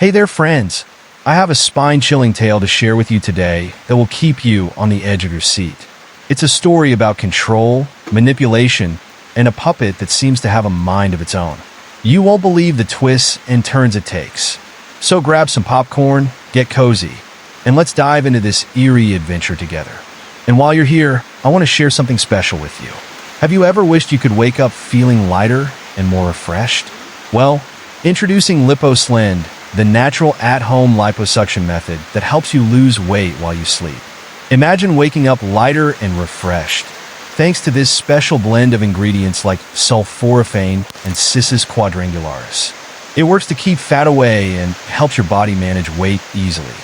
Hey there, friends! I have a spine-chilling tale to share with you today that will keep you on the edge of your seat. It's a story about control, manipulation, and a puppet that seems to have a mind of its own. You won't believe the twists and turns it takes. So grab some popcorn, get cozy, and let's dive into this eerie adventure together. And while you're here, I want to share something special with you. Have you ever wished you could wake up feeling lighter and more refreshed? Well, introducing LipoSlend, the natural at-home liposuction method that helps you lose weight while you sleep. Imagine waking up lighter and refreshed, thanks to this special blend of ingredients like sulforaphane and Cissus quadrangularis. It works to keep fat away and helps your body manage weight easily.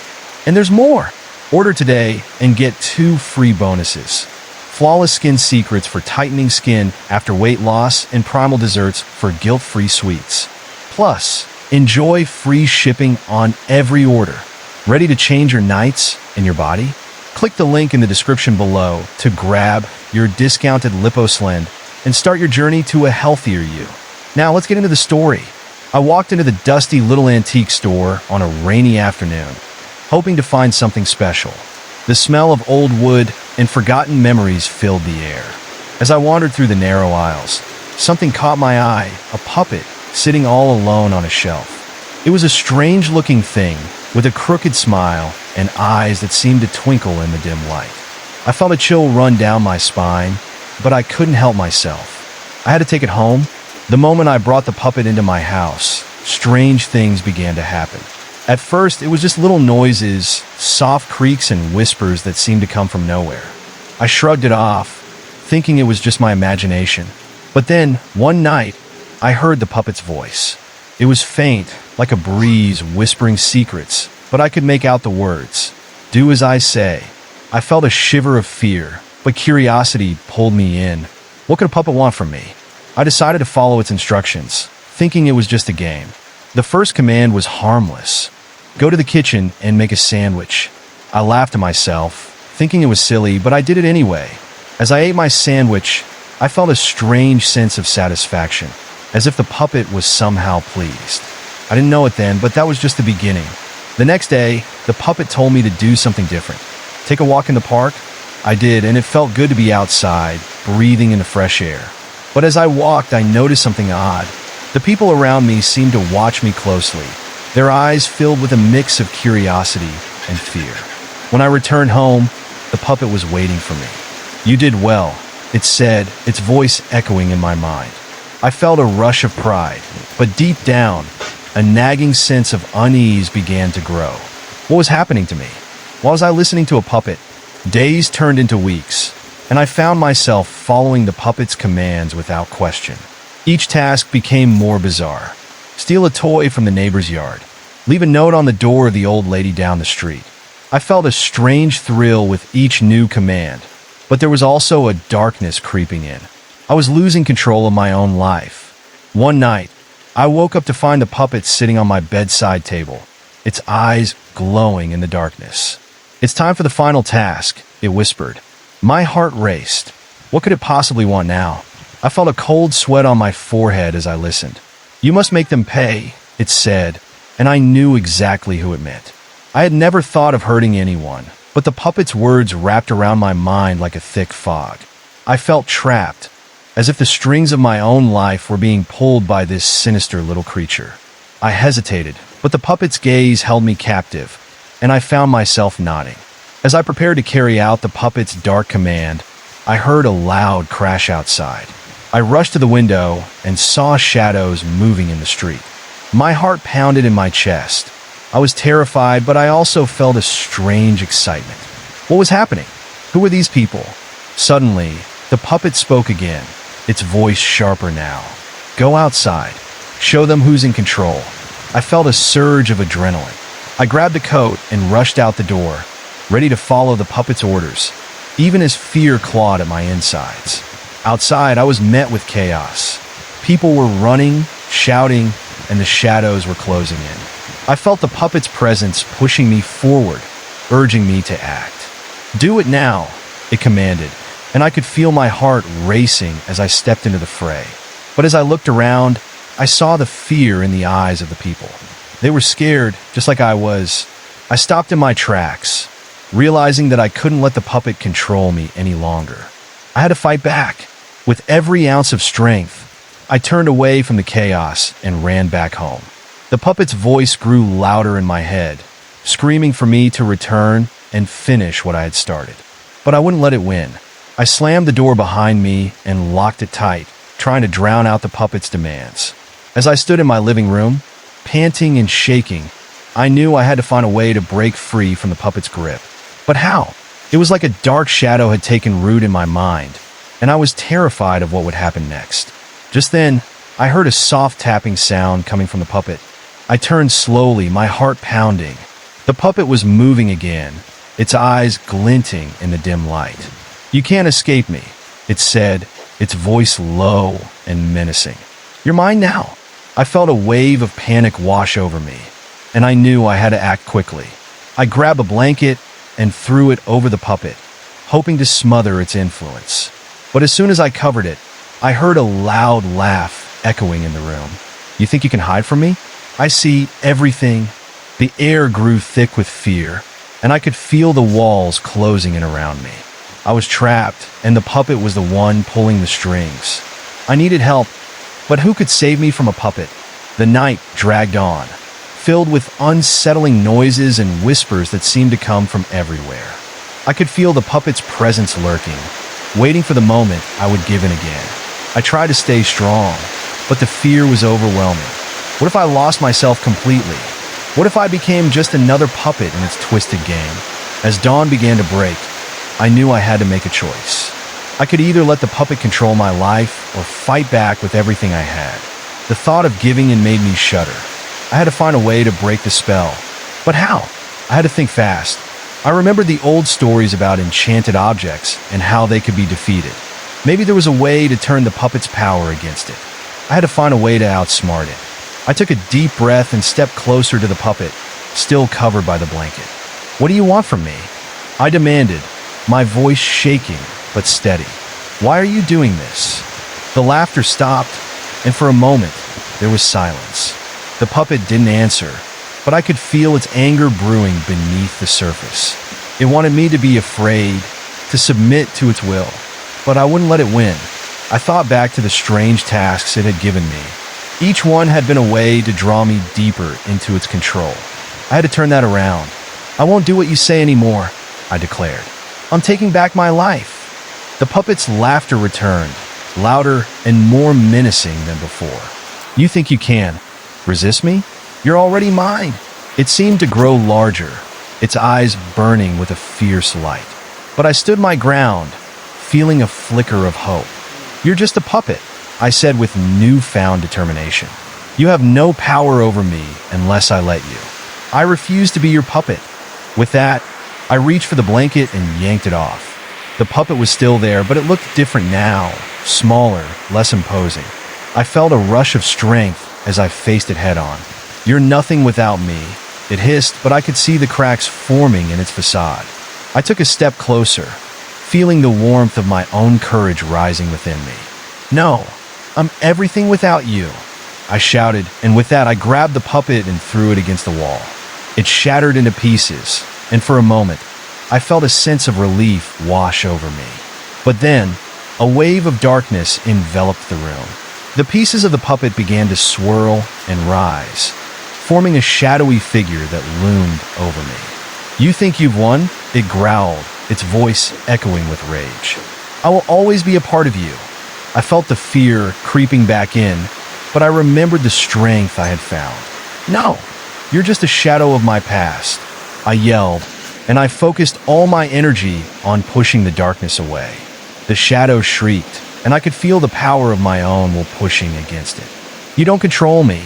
And there's more! Order today and get 2 free bonuses. Flawless Skin Secrets for tightening skin after weight loss, and Primal Desserts for guilt-free sweets. Plus, enjoy free shipping on every order. Ready to change your nights and your body? Click the link in the description below to grab your discounted LipoSlend and start your journey to a healthier you. Now let's get into the story. I walked into the dusty little antique store on a rainy afternoon, hoping to find something special. The smell of old wood and forgotten memories filled the air. As I wandered through the narrow aisles, something caught my eye, a puppet sitting all alone on a shelf. It was a strange-looking thing with a crooked smile and eyes that seemed to twinkle in the dim light. I felt a chill run down my spine, but I couldn't help myself. I had to take it home. The moment I brought the puppet into my house, strange things began to happen. At first, it was just little noises, soft creaks and whispers that seemed to come from nowhere. I shrugged it off, thinking it was just my imagination. But then, one night, I heard the puppet's voice. It was faint, like a breeze whispering secrets, but I could make out the words. "Do as I say." I felt a shiver of fear, but curiosity pulled me in. What could a puppet want from me? I decided to follow its instructions, thinking it was just a game. The first command was harmless. Go to the kitchen and make a sandwich. I laughed to myself, thinking it was silly, but I did it anyway. As I ate my sandwich, I felt a strange sense of satisfaction, as if the puppet was somehow pleased. I didn't know it then, but that was just the beginning. The next day, the puppet told me to do something different. Take a walk in the park? I did, and it felt good to be outside, breathing in the fresh air. But as I walked, I noticed something odd. The people around me seemed to watch me closely, their eyes filled with a mix of curiosity and fear. When I returned home, the puppet was waiting for me. "You did well," it said, its voice echoing in my mind. I felt a rush of pride, but deep down, a nagging sense of unease began to grow. What was happening to me? Why was I listening to a puppet? Days turned into weeks, and I found myself following the puppet's commands without question. Each task became more bizarre. Steal a toy from the neighbor's yard. Leave a note on the door of the old lady down the street. I felt a strange thrill with each new command, but there was also a darkness creeping in. I was losing control of my own life. One night, I woke up to find the puppet sitting on my bedside table, its eyes glowing in the darkness. "It's time for the final task," it whispered. My heart raced. What could it possibly want now? I felt a cold sweat on my forehead as I listened. "You must make them pay," it said, and I knew exactly who it meant. I had never thought of hurting anyone, but the puppet's words wrapped around my mind like a thick fog. I felt trapped, as if the strings of my own life were being pulled by this sinister little creature. I hesitated, but the puppet's gaze held me captive, and I found myself nodding. As I prepared to carry out the puppet's dark command, I heard a loud crash outside. I rushed to the window and saw shadows moving in the street. My heart pounded in my chest. I was terrified, but I also felt a strange excitement. What was happening? Who were these people? Suddenly, the puppet spoke again, its voice sharper now. "Go outside. Show them who's in control." I felt a surge of adrenaline. I grabbed a coat and rushed out the door, ready to follow the puppet's orders, even as fear clawed at my insides. Outside, I was met with chaos. People were running, shouting, and the shadows were closing in. I felt the puppet's presence pushing me forward, urging me to act. "Do it now," it commanded, and I could feel my heart racing as I stepped into the fray. But as I looked around, I saw the fear in the eyes of the people. They were scared, just like I was. I stopped in my tracks, realizing that I couldn't let the puppet control me any longer. I had to fight back. With every ounce of strength, I turned away from the chaos and ran back home. The puppet's voice grew louder in my head, screaming for me to return and finish what I had started. But I wouldn't let it win. I slammed the door behind me and locked it tight, trying to drown out the puppet's demands. As I stood in my living room, panting and shaking, I knew I had to find a way to break free from the puppet's grip. But how? It was like a dark shadow had taken root in my mind, and I was terrified of what would happen next. Just then, I heard a soft tapping sound coming from the puppet. I turned slowly, my heart pounding. The puppet was moving again, its eyes glinting in the dim light. "You can't escape me," it said, its voice low and menacing. "You're mine now." I felt a wave of panic wash over me, and I knew I had to act quickly. I grabbed a blanket and threw it over the puppet, hoping to smother its influence. But as soon as I covered it, I heard a loud laugh echoing in the room. "You think you can hide from me? I see everything." The air grew thick with fear, and I could feel the walls closing in around me. I was trapped, and the puppet was the one pulling the strings. I needed help, but who could save me from a puppet? The night dragged on, filled with unsettling noises and whispers that seemed to come from everywhere. I could feel the puppet's presence lurking, waiting for the moment I would give in again. I tried to stay strong, but the fear was overwhelming. What if I lost myself completely? What if I became just another puppet in its twisted game? As dawn began to break, I knew I had to make a choice. I could either let the puppet control my life or fight back with everything I had. The thought of giving in made me shudder. I had to find a way to break the spell. But how? I had to think fast. I remembered the old stories about enchanted objects and how they could be defeated. Maybe there was a way to turn the puppet's power against it. I had to find a way to outsmart it. I took a deep breath and stepped closer to the puppet, still covered by the blanket. "What do you want from me?" I demanded, my voice shaking but steady. "Why are you doing this?" The laughter stopped, and for a moment, there was silence. The puppet didn't answer, but I could feel its anger brewing beneath the surface. It wanted me to be afraid, to submit to its will, but I wouldn't let it win. I thought back to the strange tasks it had given me. Each one had been a way to draw me deeper into its control. I had to turn that around. "I won't do what you say anymore," I declared. "I'm taking back my life." The puppet's laughter returned, louder and more menacing than before. "You think you can resist me? You're already mine." It seemed to grow larger, its eyes burning with a fierce light. But I stood my ground, feeling a flicker of hope. "You're just a puppet," I said with newfound determination. "You have no power over me unless I let you. I refuse to be your puppet." With that, I reached for the blanket and yanked it off. The puppet was still there, but it looked different now, smaller, less imposing. I felt a rush of strength as I faced it head-on. "You're nothing without me," it hissed, but I could see the cracks forming in its facade. I took a step closer, feeling the warmth of my own courage rising within me. "No, I'm everything without you," I shouted, and with that I grabbed the puppet and threw it against the wall. It shattered into pieces, and for a moment, I felt a sense of relief wash over me. But then, a wave of darkness enveloped the room. The pieces of the puppet began to swirl and rise, forming a shadowy figure that loomed over me. "You think you've won?" It growled, its voice echoing with rage. "I will always be a part of you." I felt the fear creeping back in, but I remembered the strength I had found. "No, you're just a shadow of my past," I yelled, and I focused all my energy on pushing the darkness away. The shadow shrieked, and I could feel the power of my own while pushing against it. "You don't control me,"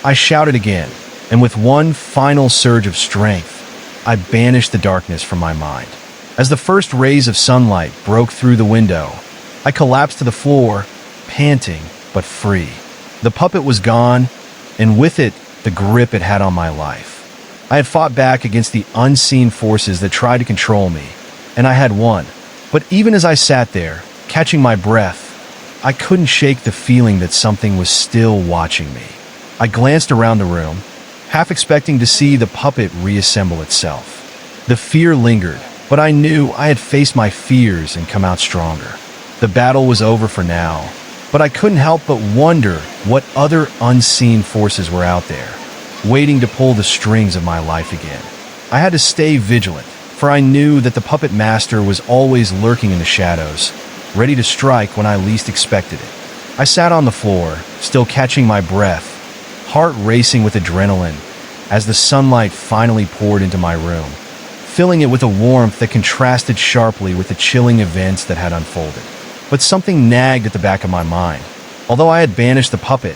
I shouted again, and with one final surge of strength, I banished the darkness from my mind. As the first rays of sunlight broke through the window, I collapsed to the floor, panting but free. The puppet was gone, and with it, the grip it had on my life. I had fought back against the unseen forces that tried to control me, and I had won. But even as I sat there, catching my breath, I couldn't shake the feeling that something was still watching me. I glanced around the room, half expecting to see the puppet reassemble itself. The fear lingered, but I knew I had faced my fears and come out stronger. The battle was over for now, but I couldn't help but wonder what other unseen forces were out there, waiting to pull the strings of my life again. I had to stay vigilant, for I knew that the puppet master was always lurking in the shadows, ready to strike when I least expected it. I sat on the floor, still catching my breath, heart racing with adrenaline, as the sunlight finally poured into my room, filling it with a warmth that contrasted sharply with the chilling events that had unfolded. But something nagged at the back of my mind. Although I had banished the puppet,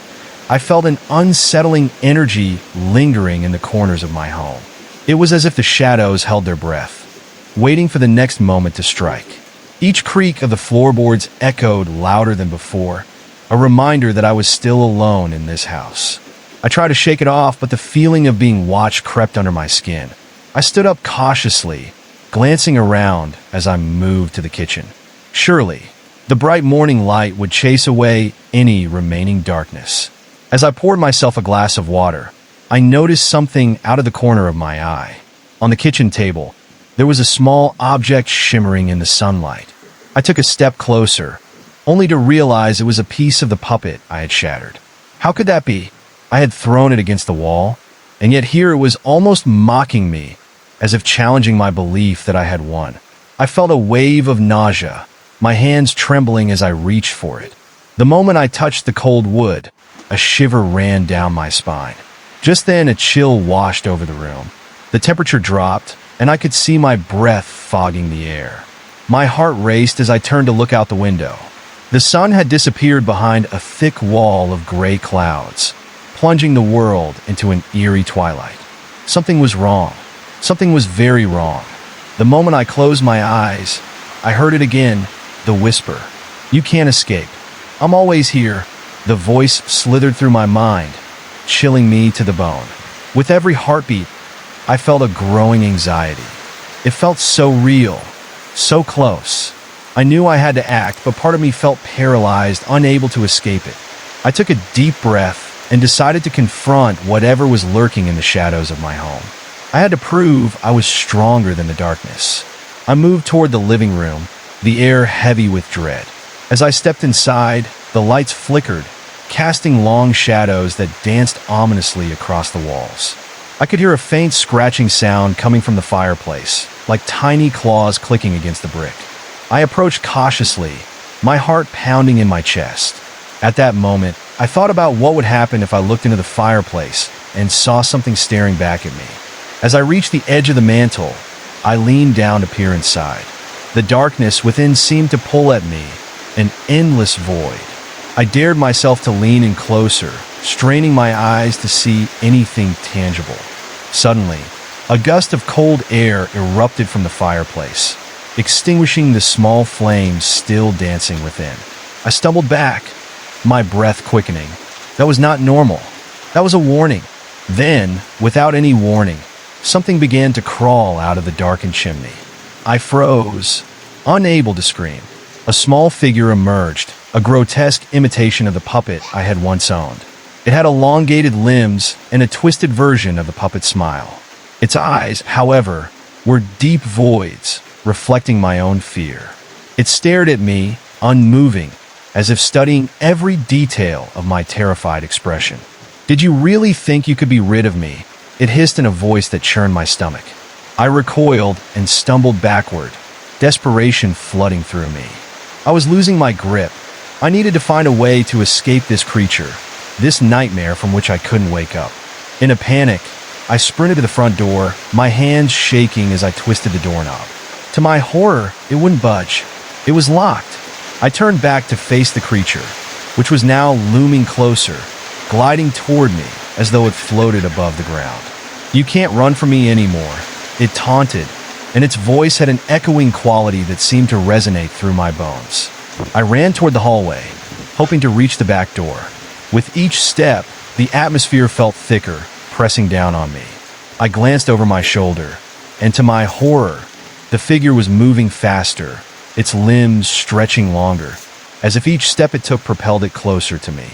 I felt an unsettling energy lingering in the corners of my home. It was as if the shadows held their breath, waiting for the next moment to strike. Each creak of the floorboards echoed louder than before, a reminder that I was still alone in this house. I tried to shake it off, but the feeling of being watched crept under my skin. I stood up cautiously, glancing around as I moved to the kitchen. Surely, the bright morning light would chase away any remaining darkness. As I poured myself a glass of water, I noticed something out of the corner of my eye. On the kitchen table, there was a small object shimmering in the sunlight. I took a step closer, only to realize it was a piece of the puppet I had shattered. How could that be? I had thrown it against the wall, and yet here it was almost mocking me, as if challenging my belief that I had won. I felt a wave of nausea, my hands trembling as I reached for it. The moment I touched the cold wood, a shiver ran down my spine. Just then, a chill washed over the room. The temperature dropped, and I could see my breath fogging the air. My heart raced as I turned to look out the window. The sun had disappeared behind a thick wall of gray clouds, plunging the world into an eerie twilight. Something was wrong. Something was very wrong. The moment I closed my eyes, I heard it again, the whisper. "You can't escape. I'm always here." The voice slithered through my mind, chilling me to the bone. With every heartbeat, I felt a growing anxiety. It felt so real, so close. I knew I had to act, but part of me felt paralyzed, unable to escape it. I took a deep breath and decided to confront whatever was lurking in the shadows of my home. I had to prove I was stronger than the darkness. I moved toward the living room, the air heavy with dread. As I stepped inside, the lights flickered, casting long shadows that danced ominously across the walls. I could hear a faint scratching sound coming from the fireplace, like tiny claws clicking against the brick. I approached cautiously, my heart pounding in my chest. At that moment, I thought about what would happen if I looked into the fireplace and saw something staring back at me. As I reached the edge of the mantel, I leaned down to peer inside. The darkness within seemed to pull at me, an endless void. I dared myself to lean in closer, straining my eyes to see anything tangible. Suddenly, a gust of cold air erupted from the fireplace, extinguishing the small flames still dancing within. I stumbled back, my breath quickening. That was not normal. That was a warning. Then, without any warning, something began to crawl out of the darkened chimney. I froze, unable to scream. A small figure emerged, a grotesque imitation of the puppet I had once owned. It had elongated limbs and a twisted version of the puppet's smile. Its eyes, however, were deep voids, reflecting my own fear. It stared at me, unmoving, as if studying every detail of my terrified expression. "Did you really think you could be rid of me?" It hissed in a voice that churned my stomach. I recoiled and stumbled backward, desperation flooding through me. I was losing my grip. I needed to find a way to escape this creature, this nightmare from which I couldn't wake up. In a panic, I sprinted to the front door, my hands shaking as I twisted the doorknob. To my horror, it wouldn't budge. It was locked. I turned back to face the creature, which was now looming closer, gliding toward me as though it floated above the ground. "You can't run from me anymore," it taunted, and its voice had an echoing quality that seemed to resonate through my bones. I ran toward the hallway, hoping to reach the back door. With each step, the atmosphere felt thicker, pressing down on me. I glanced over my shoulder, and to my horror, the figure was moving faster, its limbs stretching longer, as if each step it took propelled it closer to me.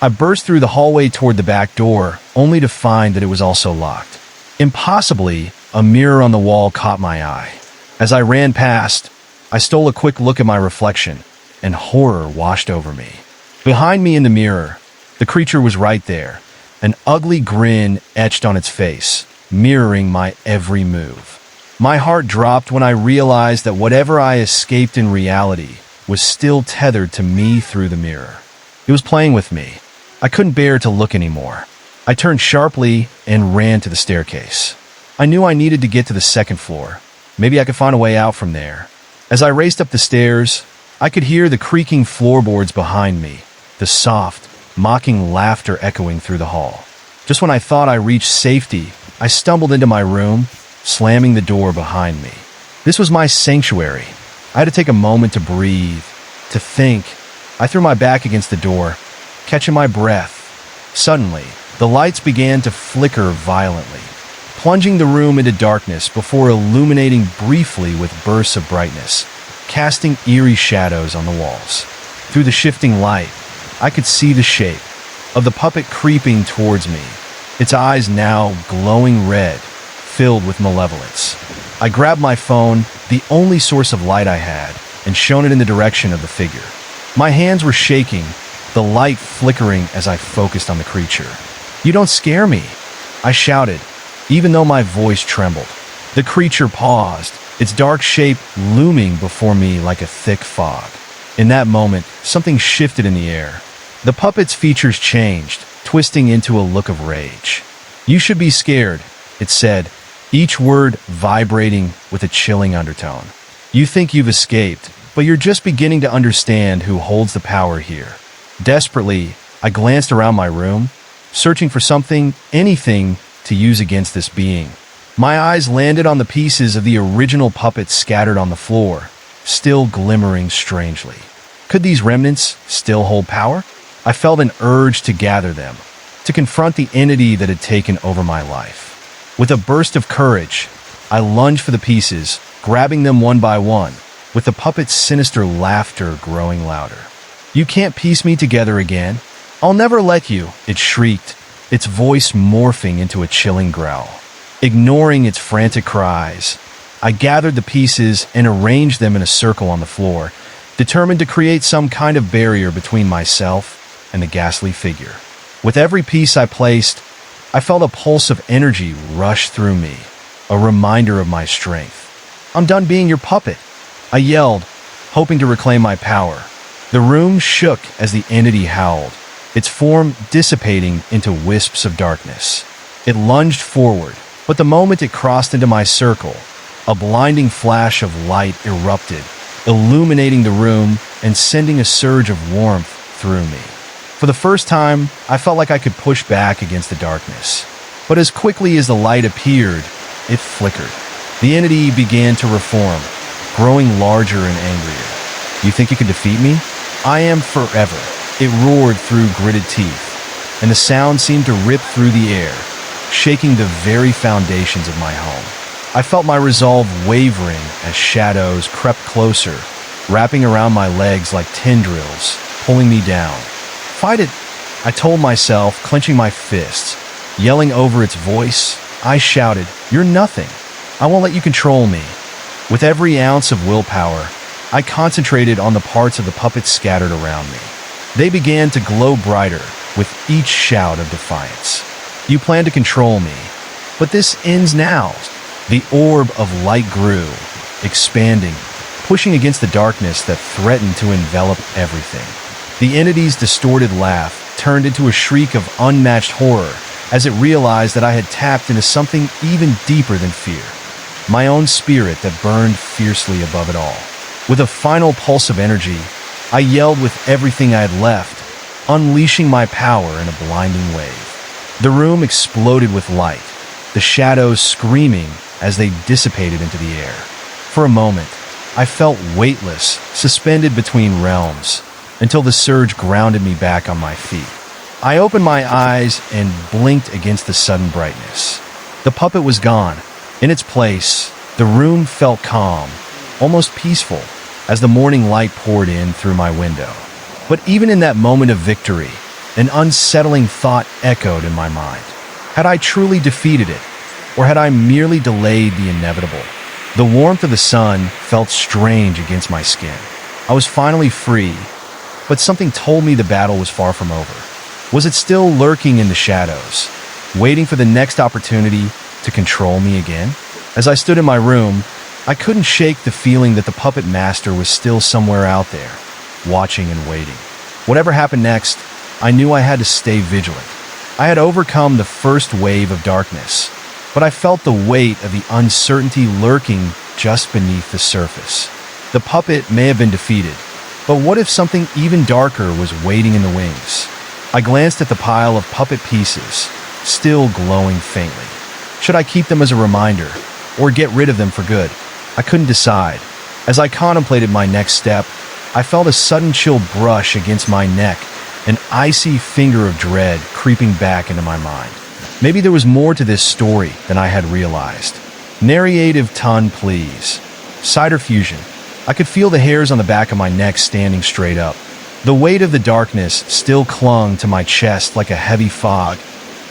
I burst through the hallway toward the back door, only to find that it was also locked. Impossibly, a mirror on the wall caught my eye. As I ran past, I stole a quick look at my reflection, and horror washed over me. Behind me in the mirror, the creature was right there, an ugly grin etched on its face, mirroring my every move. My heart dropped when I realized that whatever I escaped in reality was still tethered to me through the mirror. It was playing with me. I couldn't bear to look anymore. I turned sharply and ran to the staircase. I knew I needed to get to the second floor. Maybe I could find a way out from there. As I raced up the stairs, I could hear the creaking floorboards behind me, the soft, mocking laughter echoing through the hall. Just when I thought I reached safety, I stumbled into my room, slamming the door behind me. This was my sanctuary. I had to take a moment to breathe, to think. I threw my back against the door, catching my breath. Suddenly, the lights began to flicker violently, plunging the room into darkness before illuminating briefly with bursts of brightness, casting eerie shadows on the walls. Through the shifting light, I could see the shape of the puppet creeping towards me, its eyes now glowing red, filled with malevolence. I grabbed my phone, the only source of light I had, and shone it in the direction of the figure. My hands were shaking, the light flickering as I focused on the creature. "You don't scare me," I shouted, even though my voice trembled. The creature paused, its dark shape looming before me like a thick fog. In that moment, something shifted in the air. The puppet's features changed, twisting into a look of rage. "You should be scared," it said, each word vibrating with a chilling undertone. "You think you've escaped, but you're just beginning to understand who holds the power here." Desperately, I glanced around my room, searching for something, anything, to use against this being. My eyes landed on the pieces of the original puppet scattered on the floor, still glimmering strangely. Could these remnants still hold power? I felt an urge to gather them, to confront the entity that had taken over my life. With a burst of courage, I lunged for the pieces, grabbing them one by one, with the puppet's sinister laughter growing louder. "You can't piece me together again. I'll never let you," it shrieked, its voice morphing into a chilling growl. Ignoring its frantic cries, I gathered the pieces and arranged them in a circle on the floor, determined to create some kind of barrier between myself and the ghastly figure. With every piece I placed, I felt a pulse of energy rush through me, a reminder of my strength. "I'm done being your puppet," I yelled, hoping to reclaim my power. The room shook as the entity howled, its form dissipating into wisps of darkness. It lunged forward, but the moment it crossed into my circle, a blinding flash of light erupted, illuminating the room and sending a surge of warmth through me. For the first time, I felt like I could push back against the darkness. But as quickly as the light appeared, it flickered. The entity began to reform, growing larger and angrier. "You think you can defeat me? I am forever," it roared through gritted teeth, and the sound seemed to rip through the air, shaking the very foundations of my home. I felt my resolve wavering as shadows crept closer, wrapping around my legs like tendrils, pulling me down. "Fight it," I told myself, clenching my fists. Yelling over its voice, I shouted, "You're nothing. I won't let you control me." With every ounce of willpower, I concentrated on the parts of the puppet scattered around me. They began to glow brighter with each shout of defiance. "You plan to control me, but this ends now." The orb of light grew, expanding, pushing against the darkness that threatened to envelop everything. The entity's distorted laugh turned into a shriek of unmatched horror as it realized that I had tapped into something even deeper than fear, my own spirit that burned fiercely above it all. With a final pulse of energy, I yelled with everything I had left, unleashing my power in a blinding wave. The room exploded with light, the shadows screaming as they dissipated into the air. For a moment, I felt weightless, suspended between realms, until the surge grounded me back on my feet. I opened my eyes and blinked against the sudden brightness. The puppet was gone. In its place, the room felt calm, almost peaceful, as the morning light poured in through my window. But even in that moment of victory, An unsettling thought echoed in my mind. Had I truly defeated it, or had I merely delayed the inevitable? The warmth of the sun felt strange against my skin. I was finally free, but something told me the battle was far from over. Was it still lurking in the shadows, waiting for the next opportunity to control me again? As I stood in my room, I couldn't shake the feeling that the puppet master was still somewhere out there, watching and waiting. Whatever happened next, I knew I had to stay vigilant. I had overcome the first wave of darkness, but I felt the weight of the uncertainty lurking just beneath the surface. The puppet may have been defeated, but what if something even darker was waiting in the wings? I glanced at the pile of puppet pieces, still glowing faintly. Should I keep them as a reminder, or get rid of them for good? I couldn't decide. As I contemplated my next step, I felt a sudden chill brush against my neck, an icy finger of dread creeping back into my mind. Maybe there was more to this story than I had realized. Narrative ton, please. Cider fusion. I could feel the hairs on the back of my neck standing straight up. The weight of the darkness still clung to my chest like a heavy fog,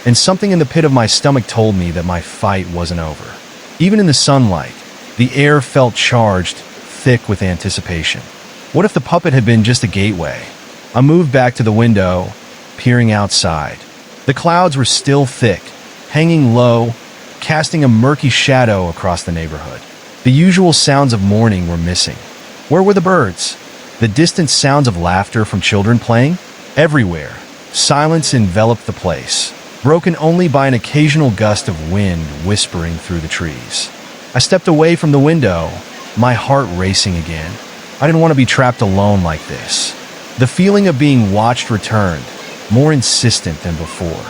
and something in the pit of my stomach told me that my fight wasn't over. Even in the sunlight, the air felt charged, thick with anticipation. What if the puppet had been just a gateway? I moved back to the window, peering outside. The clouds were still thick, hanging low, casting a murky shadow across the neighborhood. The usual sounds of morning were missing. Where were the birds? The distant sounds of laughter from children playing? Everywhere, silence enveloped the place, broken only by an occasional gust of wind whispering through the trees. I stepped away from the window, my heart racing again. I didn't want to be trapped alone like this. The feeling of being watched returned, more insistent than before.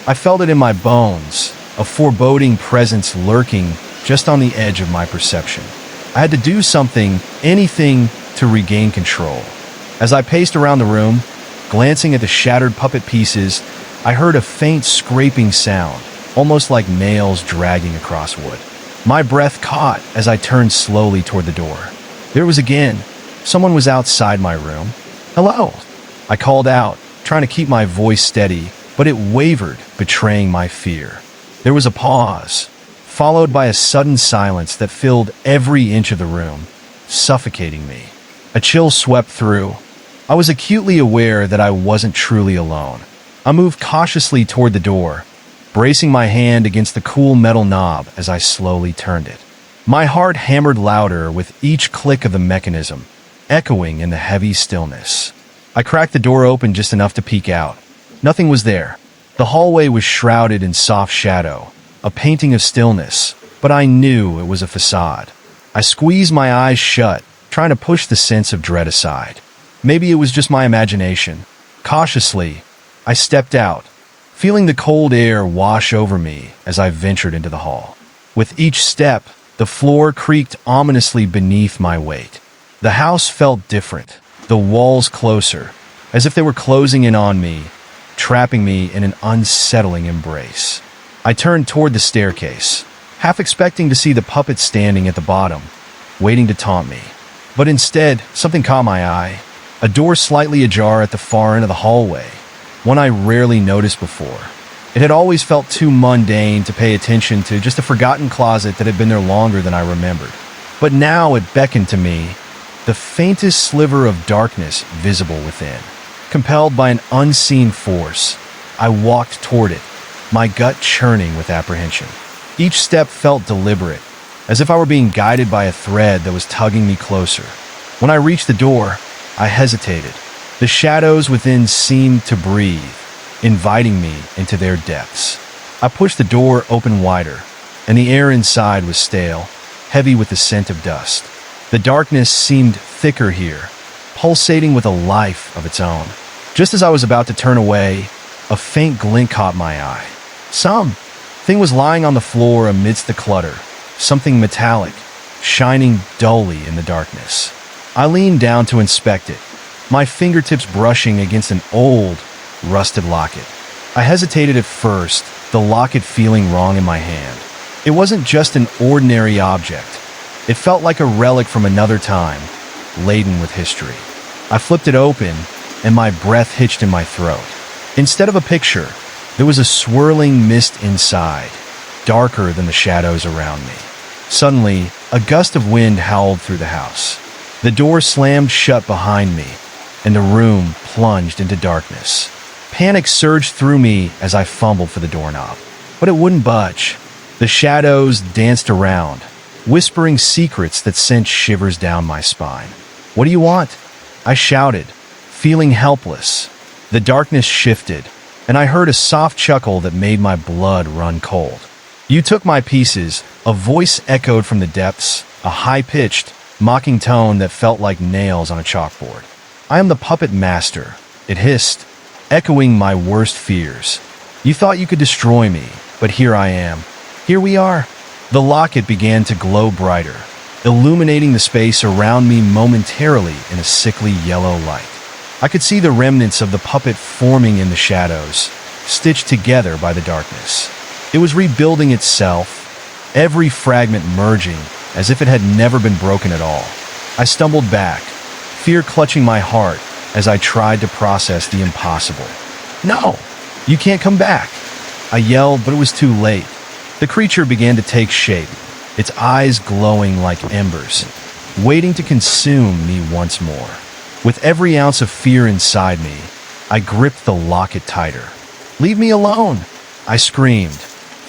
I felt it in my bones, a foreboding presence lurking just on the edge of my perception. I had to do something, anything, to regain control. As I paced around the room, glancing at the shattered puppet pieces, I heard a faint scraping sound, almost like nails dragging across wood. My breath caught as I turned slowly toward the door. There it was again. Someone was outside my room. "Hello," I called out, trying to keep my voice steady, but it wavered, betraying my fear. There was a pause, followed by a sudden silence that filled every inch of the room, suffocating me. A chill swept through. I was acutely aware that I wasn't truly alone. I moved cautiously toward the door, bracing my hand against the cool metal knob as I slowly turned it. My heart hammered louder with each click of the mechanism, echoing in the heavy stillness. I cracked the door open just enough to peek out. Nothing was there. The hallway was shrouded in soft shadow, a painting of stillness, but I knew it was a facade. I squeezed my eyes shut, trying to push the sense of dread aside. Maybe it was just my imagination. Cautiously, I stepped out, feeling the cold air wash over me as I ventured into the hall. With each step, the floor creaked ominously beneath my weight. The house felt different, the walls closer, as if they were closing in on me, trapping me in an unsettling embrace. I turned toward the staircase, half expecting to see the puppet standing at the bottom, waiting to taunt me. But instead, something caught my eye. A door slightly ajar at the far end of the hallway, one I rarely noticed before. It had always felt too mundane to pay attention to, just a forgotten closet that had been there longer than I remembered. But now it beckoned to me, the faintest sliver of darkness visible within. Compelled by an unseen force, I walked toward it, my gut churning with apprehension. Each step felt deliberate, as if I were being guided by a thread that was tugging me closer. When I reached the door, I hesitated. The shadows within seemed to breathe, inviting me into their depths. I pushed the door open wider, and the air inside was stale, heavy with the scent of dust. The darkness seemed thicker here, pulsating with a life of its own. Just as I was about to turn away, a faint glint caught my eye. Something was lying on the floor amidst the clutter, something metallic, shining dully in the darkness. I leaned down to inspect it, my fingertips brushing against an old, rusted locket. I hesitated at first, the locket feeling wrong in my hand. It wasn't just an ordinary object. It felt like a relic from another time, laden with history. I flipped it open, and my breath hitched in my throat. Instead of a picture, there was a swirling mist inside, darker than the shadows around me. Suddenly, a gust of wind howled through the house. The door slammed shut behind me, and the room plunged into darkness. Panic surged through me as I fumbled for the doorknob, but it wouldn't budge. The shadows danced around, whispering secrets that sent shivers down my spine. "What do you want?" I shouted, feeling helpless. The darkness shifted, and I heard a soft chuckle that made my blood run cold. "You took my pieces," a voice echoed from the depths, a high-pitched, mocking tone that felt like nails on a chalkboard. "I am the puppet master," it hissed, echoing my worst fears. "You thought you could destroy me, but here I am. Here we are." The locket began to glow brighter, illuminating the space around me momentarily in a sickly yellow light. I could see the remnants of the puppet forming in the shadows, stitched together by the darkness. It was rebuilding itself, every fragment merging as if it had never been broken at all. I stumbled back, fear clutching my heart as I tried to process the impossible. "No, you can't come back!" I yelled, but it was too late. The creature began to take shape, its eyes glowing like embers, waiting to consume me once more. With every ounce of fear inside me, I gripped the locket tighter. "Leave me alone!" I screamed,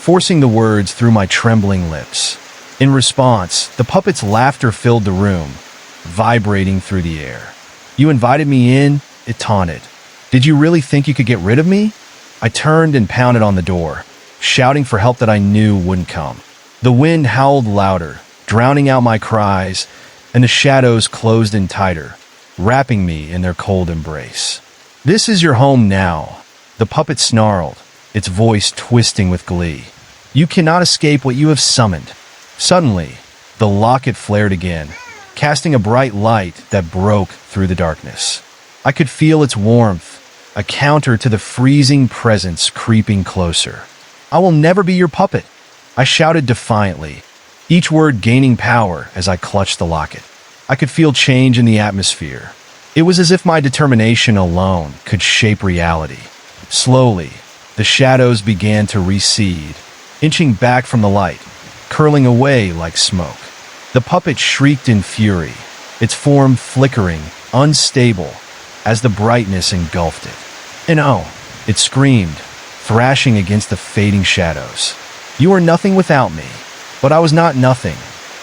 forcing the words through my trembling lips. In response, the puppet's laughter filled the room, vibrating through the air. "You invited me in," it taunted. "Did you really think you could get rid of me?" I turned and pounded on the door, shouting for help that I knew wouldn't come. The wind howled louder, drowning out my cries, and the shadows closed in tighter, wrapping me in their cold embrace. "This is your home now," the puppet snarled, its voice twisting with glee. "You cannot escape what you have summoned." Suddenly, the locket flared again, casting a bright light that broke through the darkness. I could feel its warmth, a counter to the freezing presence creeping closer. "I will never be your puppet," I shouted defiantly, each word gaining power as I clutched the locket. I could feel change in the atmosphere. It was as if my determination alone could shape reality. Slowly, the shadows began to recede, inching back from the light, curling away like smoke. The puppet shrieked in fury, its form flickering, unstable, as the brightness engulfed it. And oh, it screamed, thrashing against the fading shadows. "You are nothing without me." But I was not nothing.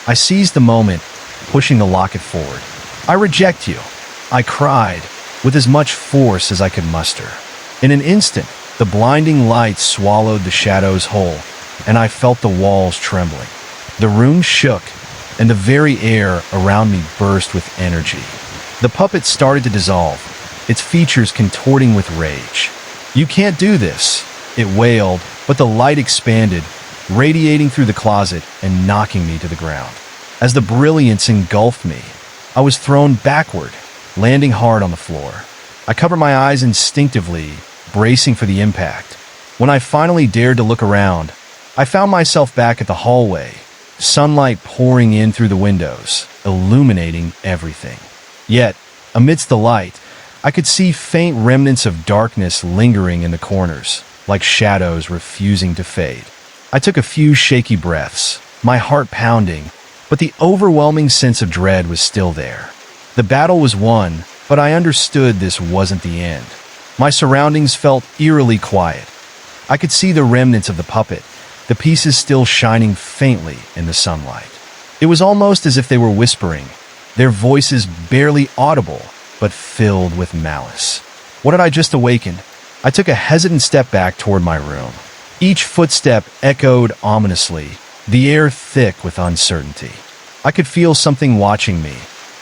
I seized the moment, pushing the locket forward. "I reject you," I cried, with as much force as I could muster. In an instant, the blinding light swallowed the shadows whole, and I felt the walls trembling. The room shook, and the very air around me burst with energy. The puppet started to dissolve, its features contorting with rage. "You can't do this," it wailed, but the light expanded, radiating through the closet and knocking me to the ground. As the brilliance engulfed me, I was thrown backward, landing hard on the floor. I covered my eyes instinctively, bracing for the impact. When I finally dared to look around, I found myself back at the hallway, sunlight pouring in through the windows, illuminating everything. Yet, amidst the light, I could see faint remnants of darkness lingering in the corners, like shadows refusing to fade. I took a few shaky breaths, my heart pounding, but the overwhelming sense of dread was still there. The battle was won, but I understood this wasn't the end. My surroundings felt eerily quiet. I could see the remnants of the puppet, the pieces still shining faintly in the sunlight. It was almost as if they were whispering, their voices barely audible, but filled with malice. What had I just awakened? I took a hesitant step back toward my room. Each footstep echoed ominously, the air thick with uncertainty. I could feel something watching me,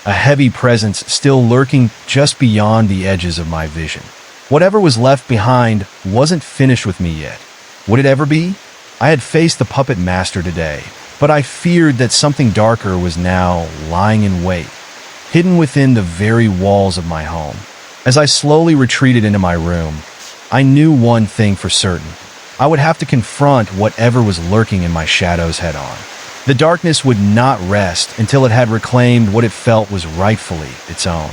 a heavy presence still lurking just beyond the edges of my vision. Whatever was left behind wasn't finished with me yet. Would it ever be? I had faced the puppet master today, but I feared that something darker was now lying in wait, hidden within the very walls of my home. As I slowly retreated into my room, I knew one thing for certain. I would have to confront whatever was lurking in my shadows head-on. The darkness would not rest until it had reclaimed what it felt was rightfully its own,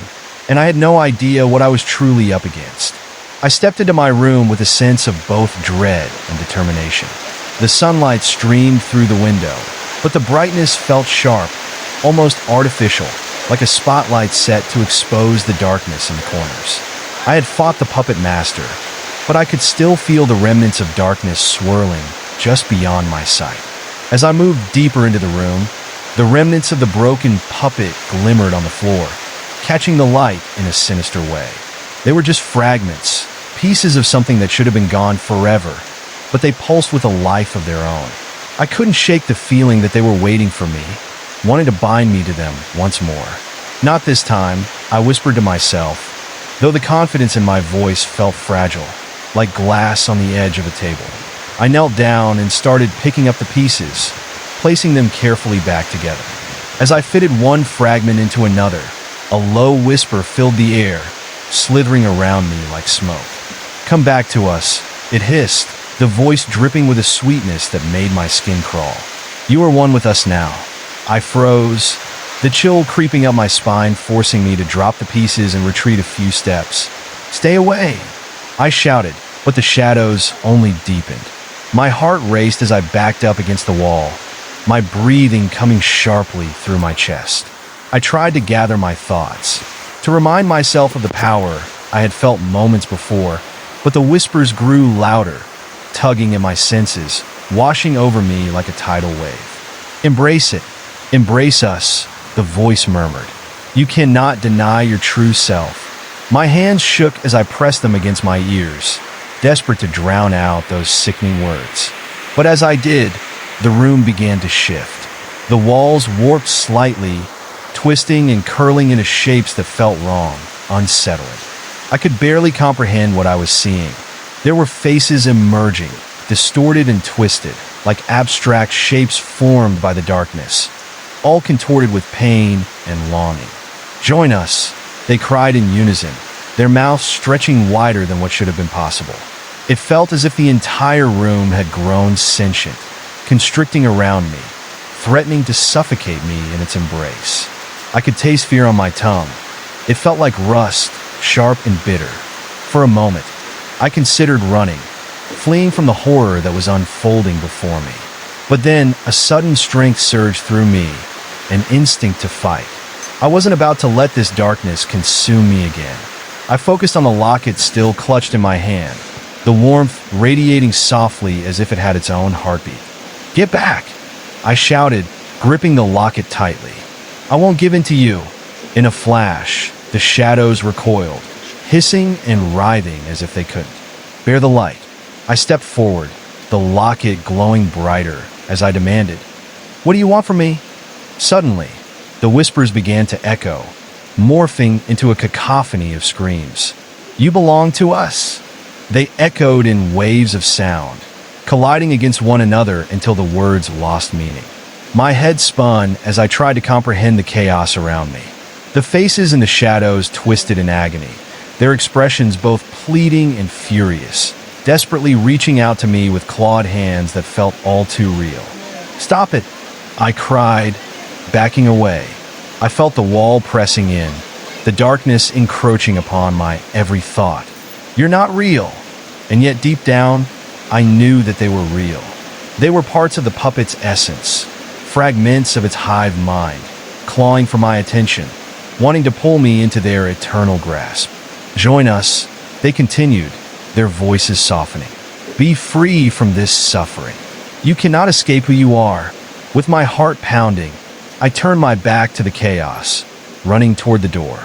and I had no idea what I was truly up against. I stepped into my room with a sense of both dread and determination. The sunlight streamed through the window, but the brightness felt sharp, almost artificial, like a spotlight set to expose the darkness in the corners. I had fought the puppet master, but I could still feel the remnants of darkness swirling just beyond my sight. As I moved deeper into the room, the remnants of the broken puppet glimmered on the floor, catching the light in a sinister way. They were just fragments, pieces of something that should have been gone forever, but they pulsed with a life of their own. I couldn't shake the feeling that they were waiting for me, wanting to bind me to them once more. Not this time, I whispered to myself, though the confidence in my voice felt fragile, like glass on the edge of a table. I knelt down and started picking up the pieces, placing them carefully back together. As I fitted one fragment into another, a low whisper filled the air, slithering around me like smoke. "Come back to us," it hissed, the voice dripping with a sweetness that made my skin crawl. "You are one with us now." I froze, the chill creeping up my spine, forcing me to drop the pieces and retreat a few steps. "Stay away!" I shouted, but the shadows only deepened. My heart raced as I backed up against the wall, my breathing coming sharply through my chest. I tried to gather my thoughts, to remind myself of the power I had felt moments before, but the whispers grew louder, tugging at my senses, washing over me like a tidal wave. "Embrace it. Embrace us," the voice murmured. "You cannot deny your true self." My hands shook as I pressed them against my ears, desperate to drown out those sickening words. But as I did, the room began to shift. The walls warped slightly, twisting and curling into shapes that felt wrong, unsettling. I could barely comprehend what I was seeing. There were faces emerging, distorted and twisted, like abstract shapes formed by the darkness, all contorted with pain and longing. "Join us," they cried in unison, their mouths stretching wider than what should have been possible. It felt as if the entire room had grown sentient, constricting around me, threatening to suffocate me in its embrace. I could taste fear on my tongue. It felt like rust, sharp and bitter. For a moment, I considered running, fleeing from the horror that was unfolding before me. But then, a sudden strength surged through me, an instinct to fight. I wasn't about to let this darkness consume me again. I focused on the locket still clutched in my hand, the warmth radiating softly as if it had its own heartbeat. "Get back!" I shouted, gripping the locket tightly. "I won't give in to you." In a flash, the shadows recoiled, hissing and writhing as if they couldn't bear the light. I stepped forward, the locket glowing brighter as I demanded, "What do you want from me?" Suddenly, the whispers began to echo, morphing into a cacophony of screams. "You belong to us." They echoed in waves of sound, colliding against one another until the words lost meaning. My head spun as I tried to comprehend the chaos around me. The faces in the shadows twisted in agony, their expressions both pleading and furious, desperately reaching out to me with clawed hands that felt all too real. "Stop it!" I cried, backing away. I felt the wall pressing in, the darkness encroaching upon my every thought. "You're not real." And yet deep down, I knew that they were real. They were parts of the puppet's essence, fragments of its hive mind, clawing for my attention, wanting to pull me into their eternal grasp. "Join us," they continued, their voices softening. "Be free from this suffering. You cannot escape who you are." With my heart pounding, I turned my back to the chaos, running toward the door.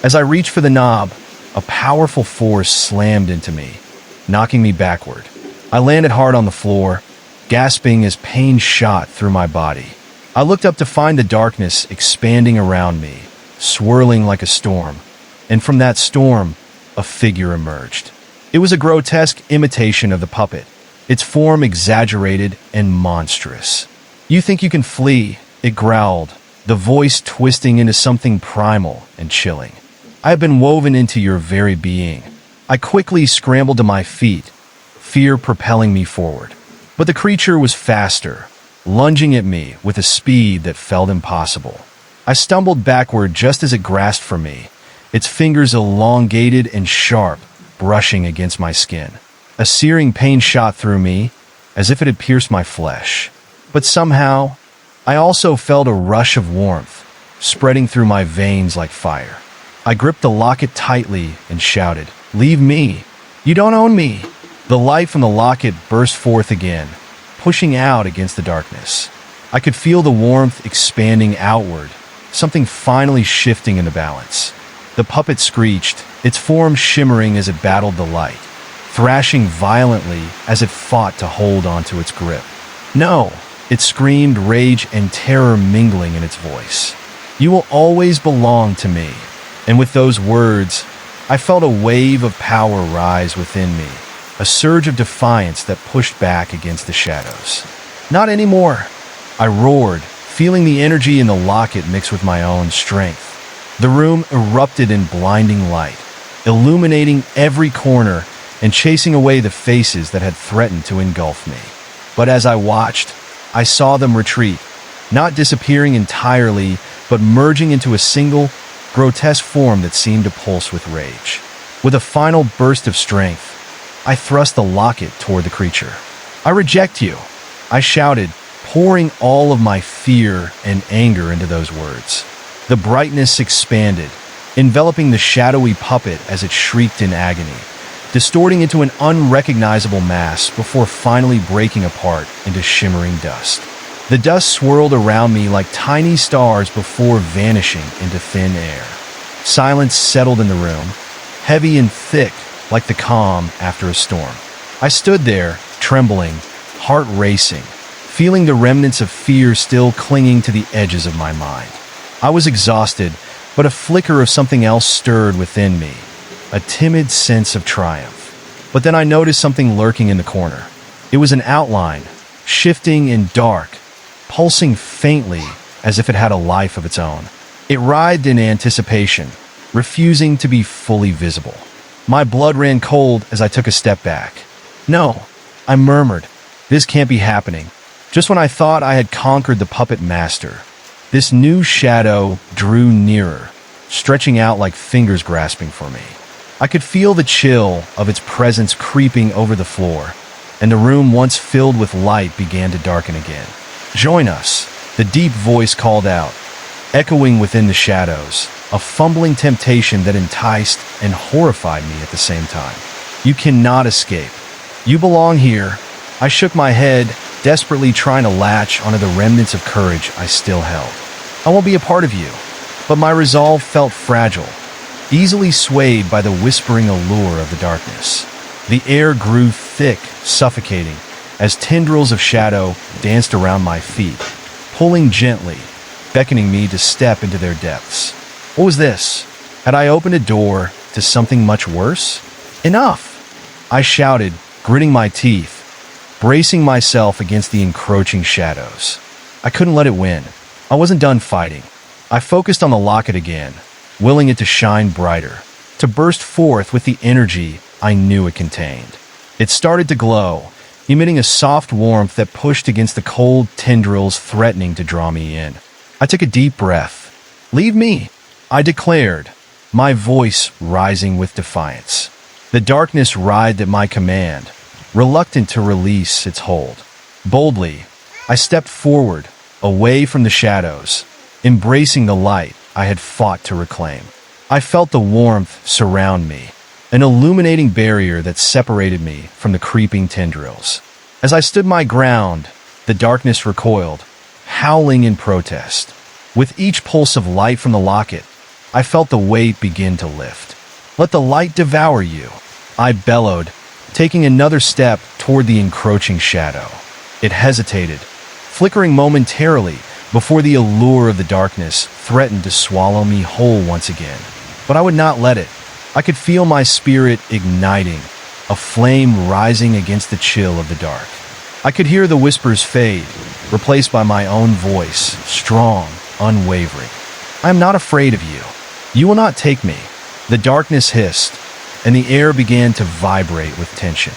As I reached for the knob, a powerful force slammed into me, knocking me backward. I landed hard on the floor, gasping as pain shot through my body. I looked up to find the darkness expanding around me, swirling like a storm. And from that storm, a figure emerged. It was a grotesque imitation of the puppet, its form exaggerated and monstrous. "You think you can flee?" it growled, the voice twisting into something primal and chilling. "I have been woven into your very being." I quickly scrambled to my feet, fear propelling me forward. But the creature was faster, lunging at me with a speed that felt impossible. I stumbled backward just as it grasped for me, its fingers elongated and sharp, brushing against my skin. A searing pain shot through me, as if it had pierced my flesh. But somehow, I also felt a rush of warmth, spreading through my veins like fire. I gripped the locket tightly and shouted, "Leave me! You don't own me!" The light from the locket burst forth again, pushing out against the darkness. I could feel the warmth expanding outward, something finally shifting into balance. The puppet screeched, its form shimmering as it battled the light, thrashing violently as it fought to hold onto its grip. "No!" It screamed, rage and terror mingling in its voice. "You will always belong to me." And with those words, I felt a wave of power rise within me, a surge of defiance that pushed back against the shadows. "Not anymore!" I roared, feeling the energy in the locket mix with my own strength. The room erupted in blinding light, illuminating every corner and chasing away the faces that had threatened to engulf me. But as I watched, I saw them retreat, not disappearing entirely, but merging into a single, grotesque form that seemed to pulse with rage. With a final burst of strength, I thrust the locket toward the creature. "I reject you!" I shouted, pouring all of my fear and anger into those words. The brightness expanded, enveloping the shadowy puppet as it shrieked in agony, distorting into an unrecognizable mass before finally breaking apart into shimmering dust. The dust swirled around me like tiny stars before vanishing into thin air. Silence settled in the room, heavy and thick like the calm after a storm. I stood there, trembling, heart racing, feeling the remnants of fear still clinging to the edges of my mind. I was exhausted, but a flicker of something else stirred within me, a timid sense of triumph. But then I noticed something lurking in the corner. It was an outline, shifting and dark, pulsing faintly as if it had a life of its own. It writhed in anticipation, refusing to be fully visible. My blood ran cold as I took a step back. "No," I murmured. "This can't be happening." Just when I thought I had conquered the puppet master, this new shadow drew nearer, stretching out like fingers grasping for me. I could feel the chill of its presence creeping over the floor, and the room once filled with light began to darken again. "Join us," the deep voice called out, echoing within the shadows, a fumbling temptation that enticed and horrified me at the same time. "You cannot escape. You belong here." I shook my head, desperately trying to latch onto the remnants of courage I still held. "I won't be a part of you." But my resolve felt fragile, easily swayed by the whispering allure of the darkness. The air grew thick, suffocating, as tendrils of shadow danced around my feet, pulling gently, beckoning me to step into their depths. What was this? Had I opened a door to something much worse? "Enough!" I shouted, gritting my teeth, bracing myself against the encroaching shadows. I couldn't let it win. I wasn't done fighting. I focused on the locket again, willing it to shine brighter, to burst forth with the energy I knew it contained. It started to glow, emitting a soft warmth that pushed against the cold tendrils threatening to draw me in. I took a deep breath. "Leave me," I declared, my voice rising with defiance. The darkness writhed at my command, reluctant to release its hold. Boldly, I stepped forward, away from the shadows, embracing the light I had fought to reclaim. I felt the warmth surround me, an illuminating barrier that separated me from the creeping tendrils. As I stood my ground, the darkness recoiled, howling in protest. With each pulse of light from the locket, I felt the weight begin to lift. "Let the light devour you," I bellowed, taking another step toward the encroaching shadow. It hesitated, flickering momentarily before the allure of the darkness threatened to swallow me whole once again. But I would not let it. I could feel my spirit igniting, a flame rising against the chill of the dark. I could hear the whispers fade, replaced by my own voice, strong, unwavering. "I am not afraid of you. You will not take me." The darkness hissed, and the air began to vibrate with tension.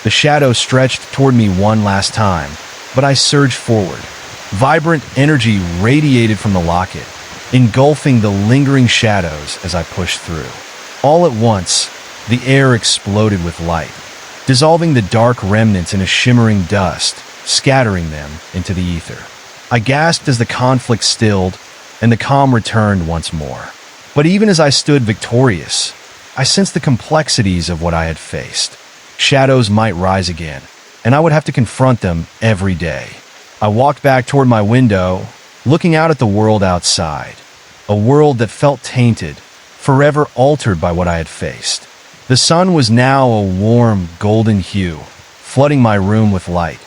The shadow stretched toward me one last time, but I surged forward. Vibrant energy radiated from the locket, engulfing the lingering shadows as I pushed through. All at once, The air exploded with light, dissolving the dark remnants in a shimmering dust, scattering them into the ether. I gasped as the conflict stilled and the calm returned once more. But even as I stood victorious, I sensed the complexities of what I had faced. Shadows might rise again, and I would have to confront them every day. I walked back toward my window, looking out at the world outside, a world that felt tainted, forever altered by what I had faced. The sun was now a warm, golden hue, flooding my room with light,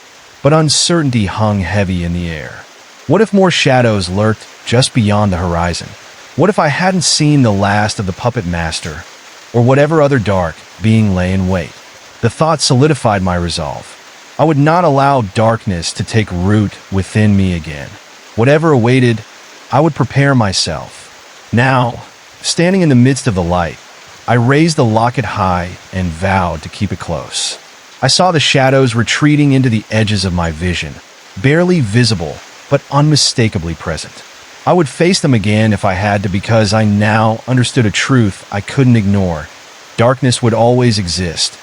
but uncertainty hung heavy in the air. What if more shadows lurked just beyond the horizon? What if I hadn't seen the last of the puppet master, or whatever other dark being lay in wait? The thought solidified my resolve. I would not allow darkness to take root within me again. Whatever awaited, I would prepare myself. Now, standing in the midst of the light, I raised the locket high and vowed to keep it close. I saw the shadows retreating into the edges of my vision, barely visible, but unmistakably present. I would face them again if I had to, because I now understood a truth I couldn't ignore. Darkness would always exist,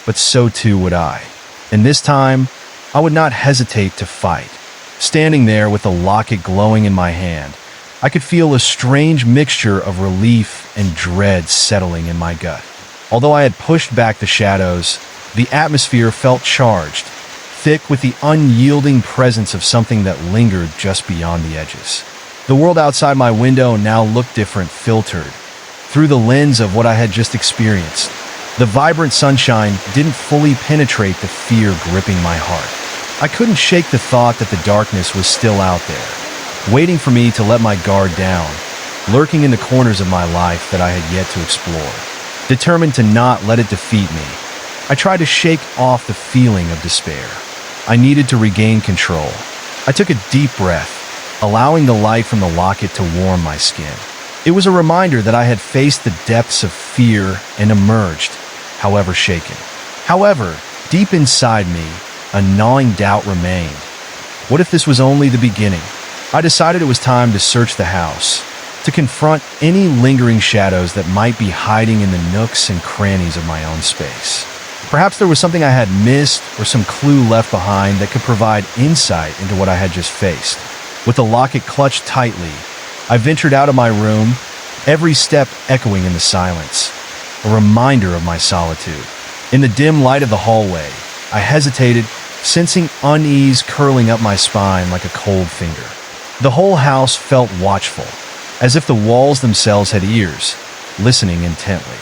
but so too would I. And this time, I would not hesitate to fight. Standing there with the locket glowing in my hand, I could feel a strange mixture of relief and dread settling in my gut. Although I had pushed back the shadows, the atmosphere felt charged, thick with the unyielding presence of something that lingered just beyond the edges. The world outside my window now looked different, filtered through the lens of what I had just experienced. The vibrant sunshine didn't fully penetrate the fear gripping my heart. I couldn't shake the thought that the darkness was still out there, waiting for me to let my guard down, lurking in the corners of my life that I had yet to explore. Determined to not let it defeat me, I tried to shake off the feeling of despair. I needed to regain control. I took a deep breath, allowing the light from the locket to warm my skin. It was a reminder that I had faced the depths of fear and emerged, however shaken. However, deep inside me, a gnawing doubt remained. What if this was only the beginning? I decided it was time to search the house, to confront any lingering shadows that might be hiding in the nooks and crannies of my own space. Perhaps there was something I had missed or some clue left behind that could provide insight into what I had just faced. With the locket clutched tightly, I ventured out of my room, every step echoing in the silence, a reminder of my solitude. In the dim light of the hallway, I hesitated, sensing unease curling up my spine like a cold finger. The whole house felt watchful, as if the walls themselves had ears, listening intently.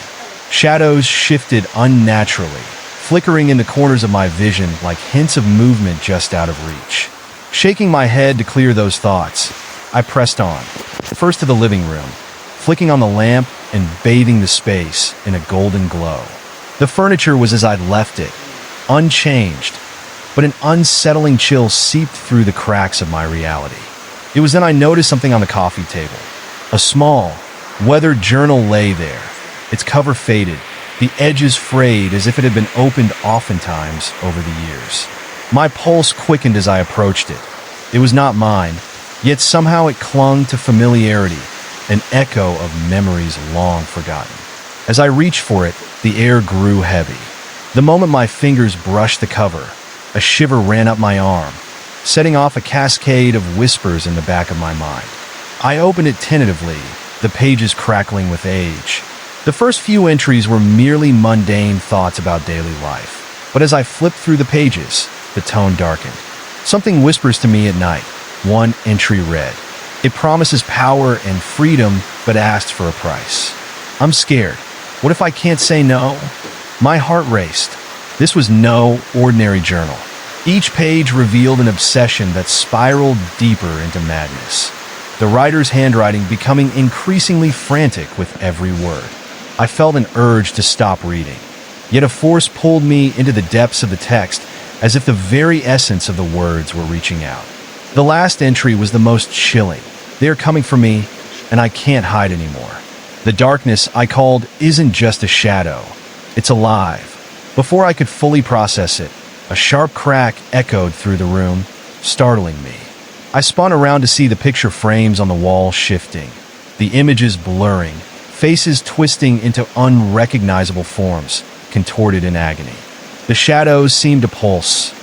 Shadows shifted unnaturally, flickering in the corners of my vision like hints of movement just out of reach. Shaking my head to clear those thoughts, I pressed on, first to the living room, flicking on the lamp and bathing the space in a golden glow. The furniture was as I'd left it, unchanged, but an unsettling chill seeped through the cracks of my reality. It was then I noticed something on the coffee table. A small, weathered journal lay there, its cover faded, the edges frayed as if it had been opened oftentimes over the years. My pulse quickened as I approached it. It was not mine, yet somehow it clung to familiarity, an echo of memories long forgotten. As I reached for it, the air grew heavy. The moment my fingers brushed the cover, a shiver ran up my arm, setting off a cascade of whispers in the back of my mind. I opened it tentatively, the pages crackling with age. The first few entries were merely mundane thoughts about daily life, but as I flipped through the pages, the tone darkened. Something whispers to me at night. One entry read, "It promises power and freedom, but asks for a price. I'm scared. What if I can't say no?" My heart raced. This was no ordinary journal. Each page revealed an obsession that spiraled deeper into madness, the writer's handwriting becoming increasingly frantic with every word. I felt an urge to stop reading, yet a force pulled me into the depths of the text, as if the very essence of the words were reaching out. The last entry was the most chilling. They are coming for me, and I can't hide anymore. The darkness I called isn't just a shadow. It's alive. Before I could fully process it, a sharp crack echoed through the room, startling me. I spun around to see the picture frames on the wall shifting, the images blurring, faces twisting into unrecognizable forms, contorted in agony. The shadows seemed to pulse,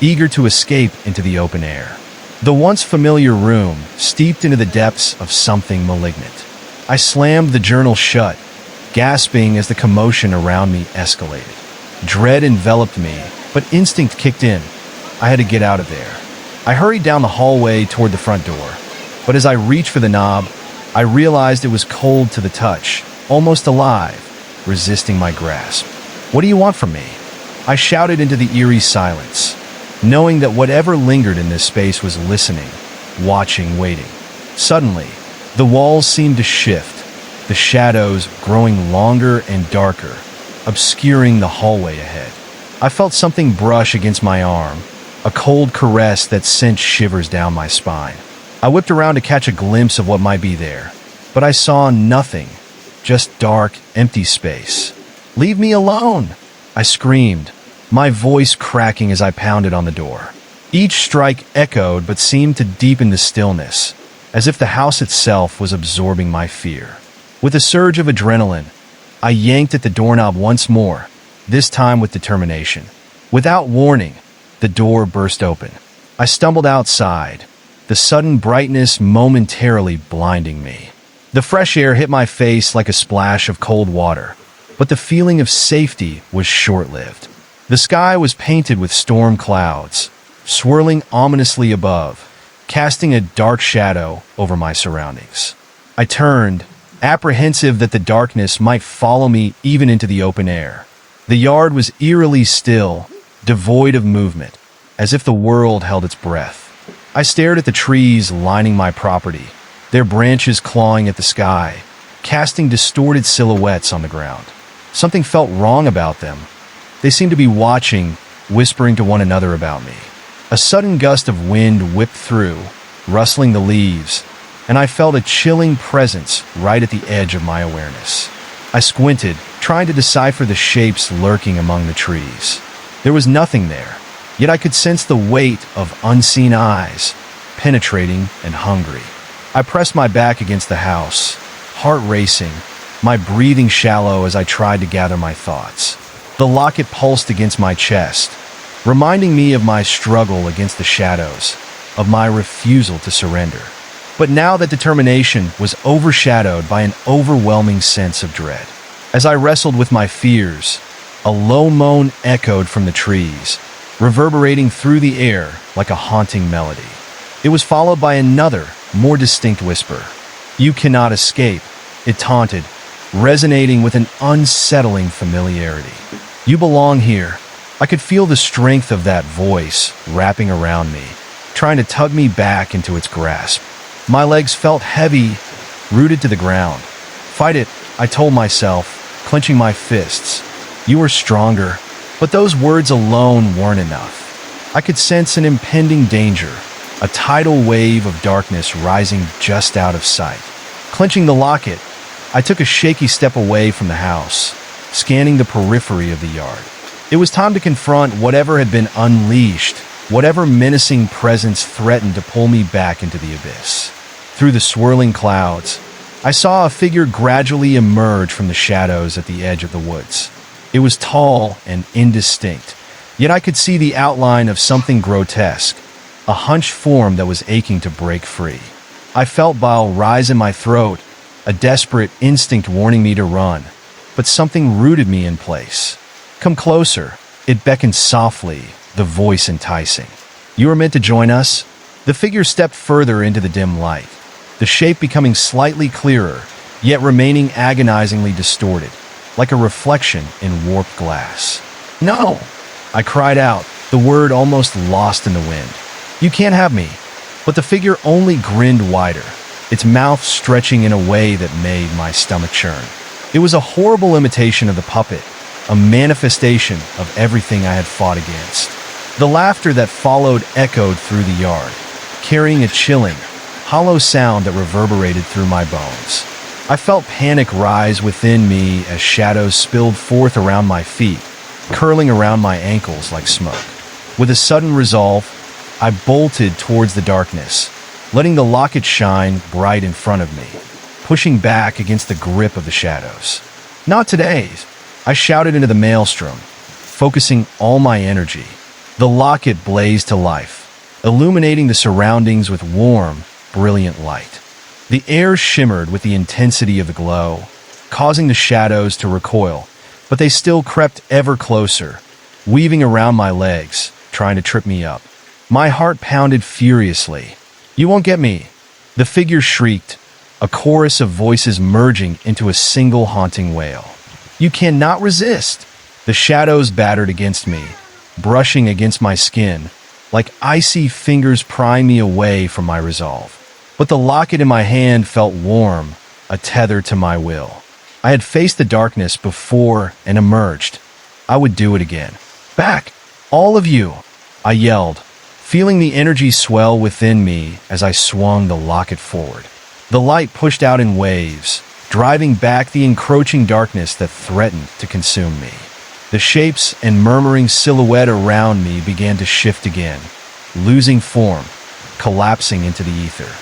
eager to escape into the open air. The once familiar room steeped into the depths of something malignant. I slammed the journal shut, gasping as the commotion around me escalated. Dread enveloped me, but instinct kicked in. I had to get out of there. I hurried down the hallway toward the front door, but as I reached for the knob, I realized it was cold to the touch, almost alive, resisting my grasp. "What do you want from me?" I shouted into the eerie silence, knowing that whatever lingered in this space was listening, watching, waiting. Suddenly, the walls seemed to shift, the shadows growing longer and darker, obscuring the hallway ahead. I felt something brush against my arm, a cold caress that sent shivers down my spine. I whipped around to catch a glimpse of what might be there, but I saw nothing, just dark, empty space. "Leave me alone!" I screamed, my voice cracking as I pounded on the door. Each strike echoed but seemed to deepen the stillness, as if the house itself was absorbing my fear. With a surge of adrenaline, I yanked at the doorknob once more, this time with determination. Without warning, the door burst open. I stumbled outside, the sudden brightness momentarily blinding me. The fresh air hit my face like a splash of cold water, but the feeling of safety was short-lived. The sky was painted with storm clouds, swirling ominously above, casting a dark shadow over my surroundings. I turned, apprehensive that the darkness might follow me even into the open air. The yard was eerily still, devoid of movement, as if the world held its breath. I stared at the trees lining my property, their branches clawing at the sky, casting distorted silhouettes on the ground. Something felt wrong about them. They seemed to be watching, whispering to one another about me. A sudden gust of wind whipped through, rustling the leaves, and I felt a chilling presence right at the edge of my awareness. I squinted, trying to decipher the shapes lurking among the trees. There was nothing there, yet I could sense the weight of unseen eyes, penetrating and hungry. I pressed my back against the house, heart racing, my breathing shallow as I tried to gather my thoughts. The locket pulsed against my chest, reminding me of my struggle against the shadows, of my refusal to surrender. But now that determination was overshadowed by an overwhelming sense of dread. As I wrestled with my fears, a low moan echoed from the trees, reverberating through the air like a haunting melody. It was followed by another, more distinct whisper. "You cannot escape," it taunted, resonating with an unsettling familiarity. "You belong here." I could feel the strength of that voice wrapping around me, trying to tug me back into its grasp. My legs felt heavy, rooted to the ground. "Fight it," I told myself, clenching my fists. "You are stronger." But those words alone weren't enough. I could sense an impending danger, a tidal wave of darkness rising just out of sight. Clenching the locket, I took a shaky step away from the house, scanning the periphery of the yard. It was time to confront whatever had been unleashed, whatever menacing presence threatened to pull me back into the abyss. Through the swirling clouds, I saw a figure gradually emerge from the shadows at the edge of the woods. It was tall and indistinct, yet I could see the outline of something grotesque, a hunched form that was aching to break free. I felt bile rise in my throat, a desperate instinct warning me to run, but something rooted me in place. "Come closer," it beckoned softly, the voice enticing. "You are meant to join us." The figure stepped further into the dim light, the shape becoming slightly clearer, yet remaining agonizingly distorted, like a reflection in warped glass. "No!" I cried out, the word almost lost in the wind. "You can't have me." But the figure only grinned wider, its mouth stretching in a way that made my stomach churn. It was a horrible imitation of the puppet, a manifestation of everything I had fought against. The laughter that followed echoed through the yard, carrying a chilling, hollow sound that reverberated through my bones. I felt panic rise within me as shadows spilled forth around my feet, curling around my ankles like smoke. With a sudden resolve, I bolted towards the darkness, letting the locket shine bright in front of me. pushing back against the grip of the shadows. Not today, I shouted into the maelstrom, focusing all my energy. The locket blazed to life, illuminating the surroundings with warm, brilliant light. The air shimmered with the intensity of the glow, causing the shadows to recoil, but they still crept ever closer, weaving around my legs, trying to trip me up. My heart pounded furiously. "You won't get me!" The figure shrieked, a chorus of voices merging into a single haunting wail. "You cannot resist!" The shadows battered against me, brushing against my skin, like icy fingers prying me away from my resolve. But the locket in my hand felt warm, a tether to my will. I had faced the darkness before and emerged. I would do it again. "Back! All of you!" I yelled, feeling the energy swell within me as I swung the locket forward. The light pushed out in waves, driving back the encroaching darkness that threatened to consume me. The shapes and murmuring silhouette around me began to shift again, losing form, collapsing into the ether.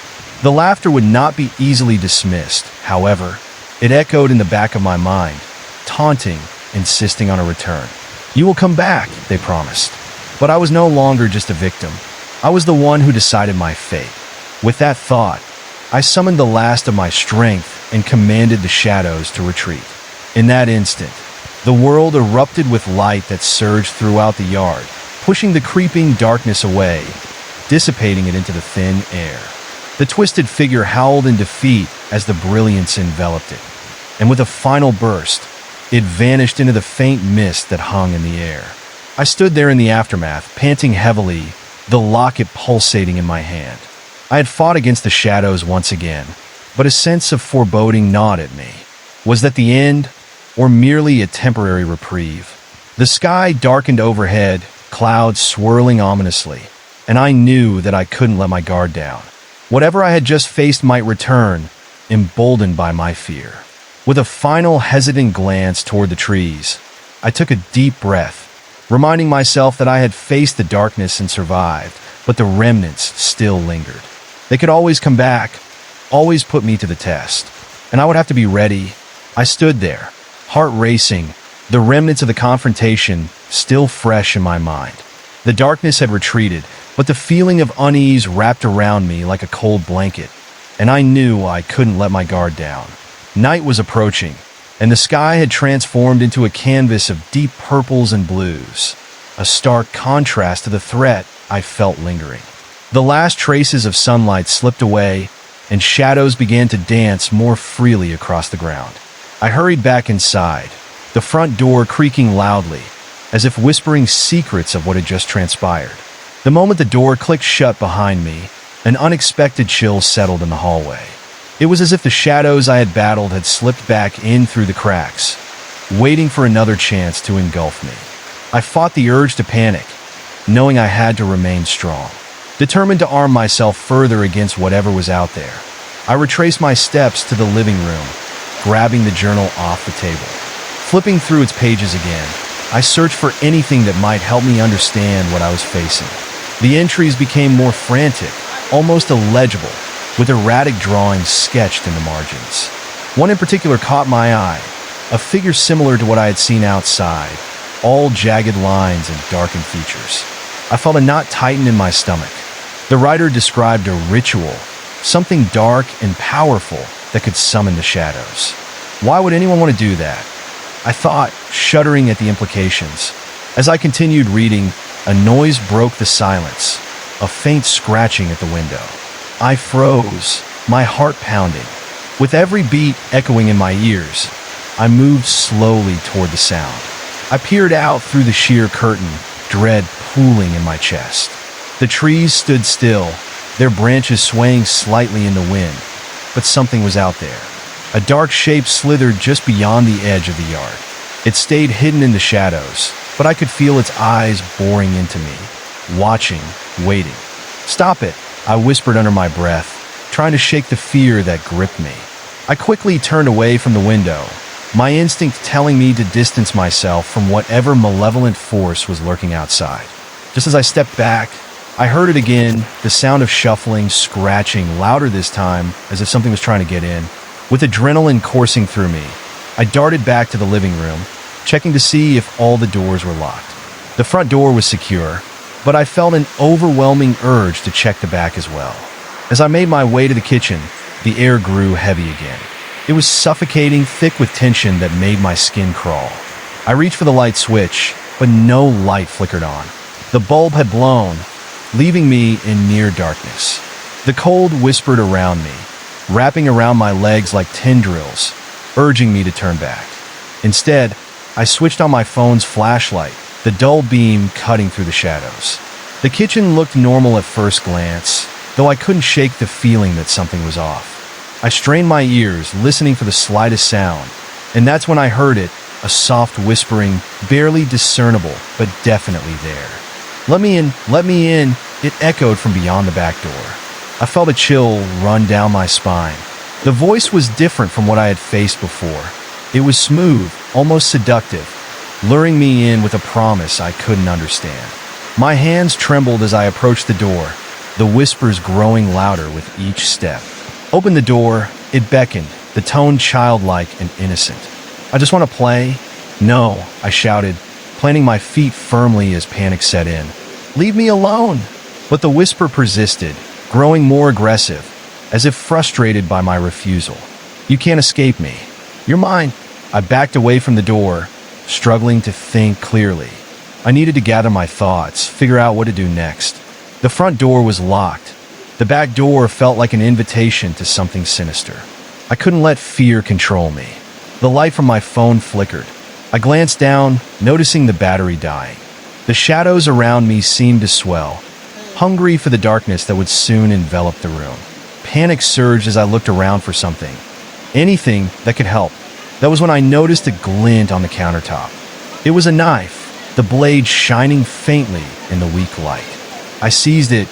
The laughter would not be easily dismissed, however. It echoed in the back of my mind, taunting, insisting on a return. "You will come back," they promised. But I was no longer just a victim. I was the one who decided my fate. With that thought, I summoned the last of my strength and commanded the shadows to retreat. In that instant, the world erupted with light that surged throughout the yard, pushing the creeping darkness away, dissipating it into the thin air. The twisted figure howled in defeat as the brilliance enveloped it, and with a final burst, it vanished into the faint mist that hung in the air. I stood there in the aftermath, panting heavily, the locket pulsating in my hand. I had fought against the shadows once again, but a sense of foreboding gnawed at me. Was that the end, or merely a temporary reprieve? The sky darkened overhead, clouds swirling ominously, and I knew that I couldn't let my guard down. Whatever I had just faced might return, emboldened by my fear. With a final hesitant glance toward the trees, I took a deep breath, reminding myself that I had faced the darkness and survived, but the remnants still lingered. They could always come back, always put me to the test, and I would have to be ready. I stood there, heart racing, the remnants of the confrontation still fresh in my mind. The darkness had retreated, but the feeling of unease wrapped around me like a cold blanket, and I knew I couldn't let my guard down. Night was approaching, and the sky had transformed into a canvas of deep purples and blues, a stark contrast to the threat I felt lingering. The last traces of sunlight slipped away, and shadows began to dance more freely across the ground. I hurried back inside, the front door creaking loudly, as if whispering secrets of what had just transpired. The moment the door clicked shut behind me, an unexpected chill settled in the hallway. It was as if the shadows I had battled had slipped back in through the cracks, waiting for another chance to engulf me. I fought the urge to panic, knowing I had to remain strong, determined to arm myself further against whatever was out there. I retraced my steps to the living room, grabbing the journal off the table. Flipping through its pages again, I searched for anything that might help me understand what I was facing. The entries became more frantic, almost illegible, with erratic drawings sketched in the margins. One in particular caught my eye, a figure similar to what I had seen outside, all jagged lines and darkened features. I felt a knot tighten in my stomach. The writer described a ritual, something dark and powerful that could summon the shadows. Why would anyone want to do that? I thought, shuddering at the implications. As I continued reading, a noise broke the silence, a faint scratching at the window. I froze, my heart pounding. With every beat echoing in my ears, I moved slowly toward the sound. I peered out through the sheer curtain, dread pooling in my chest. The trees stood still, their branches swaying slightly in the wind, but something was out there. A dark shape slithered just beyond the edge of the yard. It stayed hidden in the shadows, but I could feel its eyes boring into me, watching, waiting. "Stop it," I whispered under my breath, trying to shake the fear that gripped me. I quickly turned away from the window, my instinct telling me to distance myself from whatever malevolent force was lurking outside. Just as I stepped back, I heard it again, the sound of shuffling, scratching, louder this time, as if something was trying to get in. With adrenaline coursing through me, I darted back to the living room, checking to see if all the doors were locked. The front door was secure, but I felt an overwhelming urge to check the back as well. As I made my way to the kitchen, the air grew heavy again. It was suffocating, thick with tension that made my skin crawl. I reached for the light switch, but no light flickered on. The bulb had blown, leaving me in near darkness. The cold whispered around me, wrapping around my legs like tendrils, urging me to turn back. Instead, I switched on my phone's flashlight, the dull beam cutting through the shadows. The kitchen looked normal at first glance, though I couldn't shake the feeling that something was off. I strained my ears, listening for the slightest sound, and that's when I heard it, a soft whispering, barely discernible, but definitely there. Let me in, it echoed from beyond the back door. I felt a chill run down my spine. The voice was different from what I had faced before. It was smooth, almost seductive, luring me in with a promise I couldn't understand. My hands trembled as I approached the door, the whispers growing louder with each step. Open the door, it beckoned, the tone childlike and innocent. I just want to play? No, I shouted, planting my feet firmly as panic set in. Leave me alone! But the whisper persisted, growing more aggressive, as if frustrated by my refusal. You can't escape me. You're mine. I backed away from the door, struggling to think clearly. I needed to gather my thoughts, figure out what to do next. The front door was locked. The back door felt like an invitation to something sinister. I couldn't let fear control me. The light from my phone flickered. I glanced down, noticing the battery dying. The shadows around me seemed to swell, hungry for the darkness that would soon envelop the room. Panic surged as I looked around for something. Anything that could help. That was when I noticed a glint on the countertop. It was a knife, the blade shining faintly in the weak light. I seized it,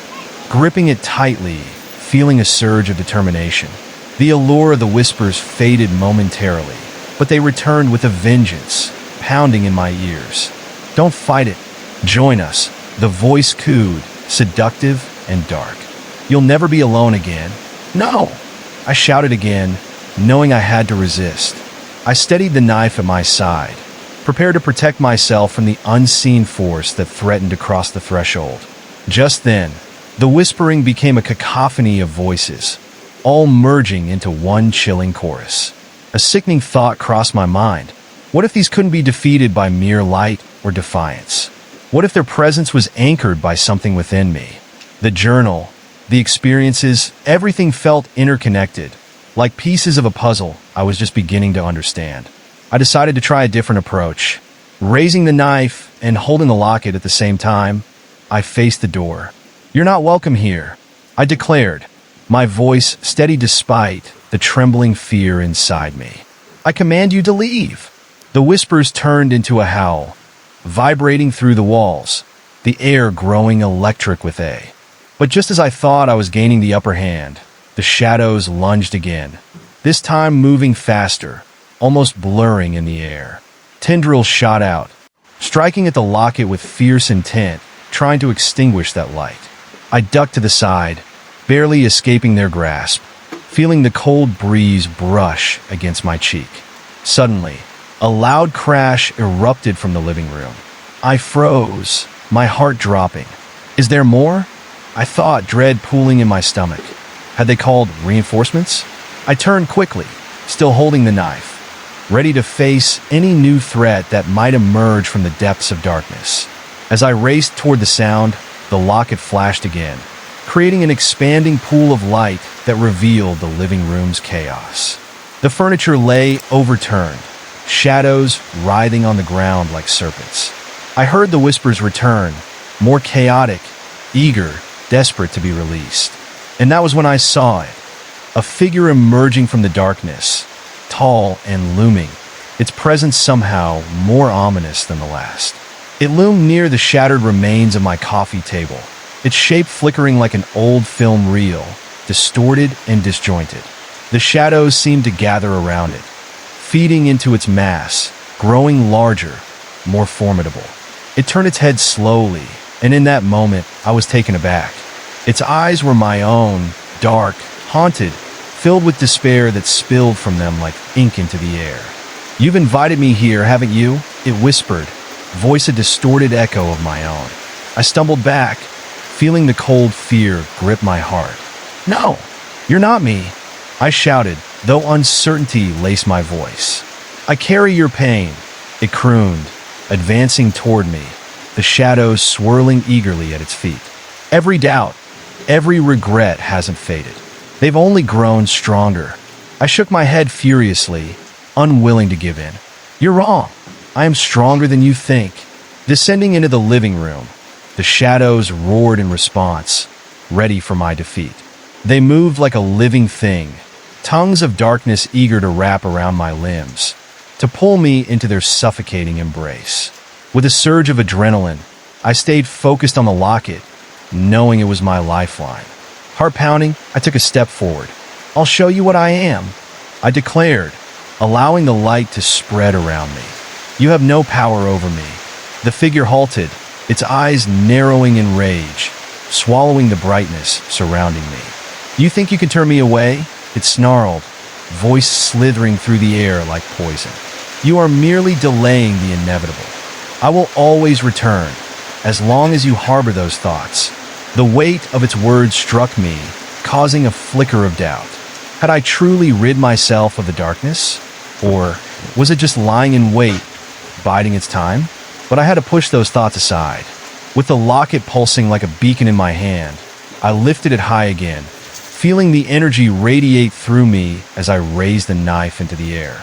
gripping it tightly, feeling a surge of determination. The allure of the whispers faded momentarily, but they returned with a vengeance, pounding in my ears. Don't fight it. Join us, the voice cooed, seductive and dark. You'll never be alone again. No! I shouted again, knowing I had to resist. I steadied the knife at my side, prepared to protect myself from the unseen force that threatened to cross the threshold. Just then, the whispering became a cacophony of voices, all merging into one chilling chorus. A sickening thought crossed my mind. What if these couldn't be defeated by mere light or defiance? What if their presence was anchored by something within me? The journal, the experiences, everything felt interconnected, like pieces of a puzzle I was just beginning to understand. I decided to try a different approach. Raising the knife and holding the locket at the same time, I faced the door. You're not welcome here, I declared, my voice steady despite the trembling fear inside me. I command you to leave. The whispers turned into a howl, vibrating through the walls, the air growing electric with a. But just as I thought I was gaining the upper hand, the shadows lunged again, this time moving faster, almost blurring in the air. Tendrils shot out, striking at the locket with fierce intent, trying to extinguish that light. I ducked to the side, barely escaping their grasp, feeling the cold breeze brush against my cheek. Suddenly, a loud crash erupted from the living room. I froze, my heart dropping. Is there more? I thought, dread pooling in my stomach. Had they called reinforcements? I turned quickly, still holding the knife, ready to face any new threat that might emerge from the depths of darkness. As I raced toward the sound, the locket flashed again, creating an expanding pool of light that revealed the living room's chaos. The furniture lay overturned, shadows writhing on the ground like serpents. I heard the whispers return, more chaotic, eager, desperate to be released. And that was when I saw it, a figure emerging from the darkness, tall and looming, its presence somehow more ominous than the last. It loomed near the shattered remains of my coffee table, its shape flickering like an old film reel, distorted and disjointed. The shadows seemed to gather around it, feeding into its mass, growing larger, more formidable. It turned its head slowly, and in that moment, I was taken aback. Its eyes were my own, dark, haunted, filled with despair that spilled from them like ink into the air. "You've invited me here, haven't you?" it whispered, voice a distorted echo of my own. I stumbled back, feeling the cold fear grip my heart. "No, you're not me," I shouted, though uncertainty laced my voice. "I carry your pain," it crooned, advancing toward me, the shadows swirling eagerly at its feet. "Every doubt, every regret hasn't faded. They've only grown stronger." I shook my head furiously, unwilling to give in. "You're wrong. I am stronger than you think." Descending into the living room, the shadows roared in response, ready for my defeat. They moved like a living thing, tongues of darkness eager to wrap around my limbs, to pull me into their suffocating embrace. With a surge of adrenaline, I stayed focused on the locket, knowing it was my lifeline. Heart pounding, I took a step forward. "I'll show you what I am," I declared, allowing the light to spread around me. "You have no power over me." The figure halted, its eyes narrowing in rage, swallowing the brightness surrounding me. "You think you can turn me away?" it snarled, voice slithering through the air like poison. "You are merely delaying the inevitable. I will always return, as long as you harbor those thoughts." The weight of its words struck me, causing a flicker of doubt. Had I truly rid myself of the darkness? Or was it just lying in wait, biding its time? But I had to push those thoughts aside. With the locket pulsing like a beacon in my hand, I lifted it high again, feeling the energy radiate through me as I raised the knife into the air.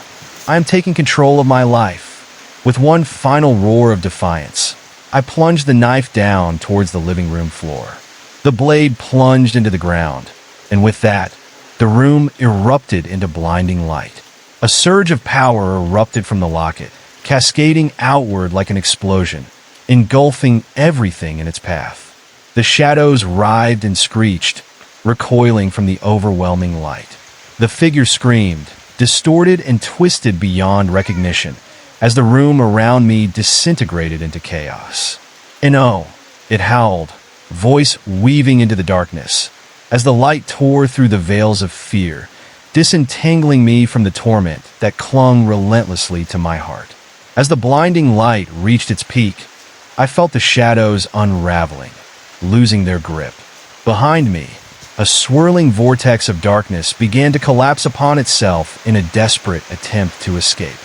I am taking control of my life. With one final roar of defiance, I plunged the knife down towards the living room floor. The blade plunged into the ground, and with that, the room erupted into blinding light. A surge of power erupted from the locket, cascading outward like an explosion, engulfing everything in its path. The shadows writhed and screeched, recoiling from the overwhelming light. The figure screamed, distorted and twisted beyond recognition, as the room around me disintegrated into chaos. And oh, it howled, voice weaving into the darkness, as the light tore through the veils of fear, disentangling me from the torment that clung relentlessly to my heart. As the blinding light reached its peak, I felt the shadows unraveling, losing their grip. Behind me, a swirling vortex of darkness began to collapse upon itself in a desperate attempt to escape.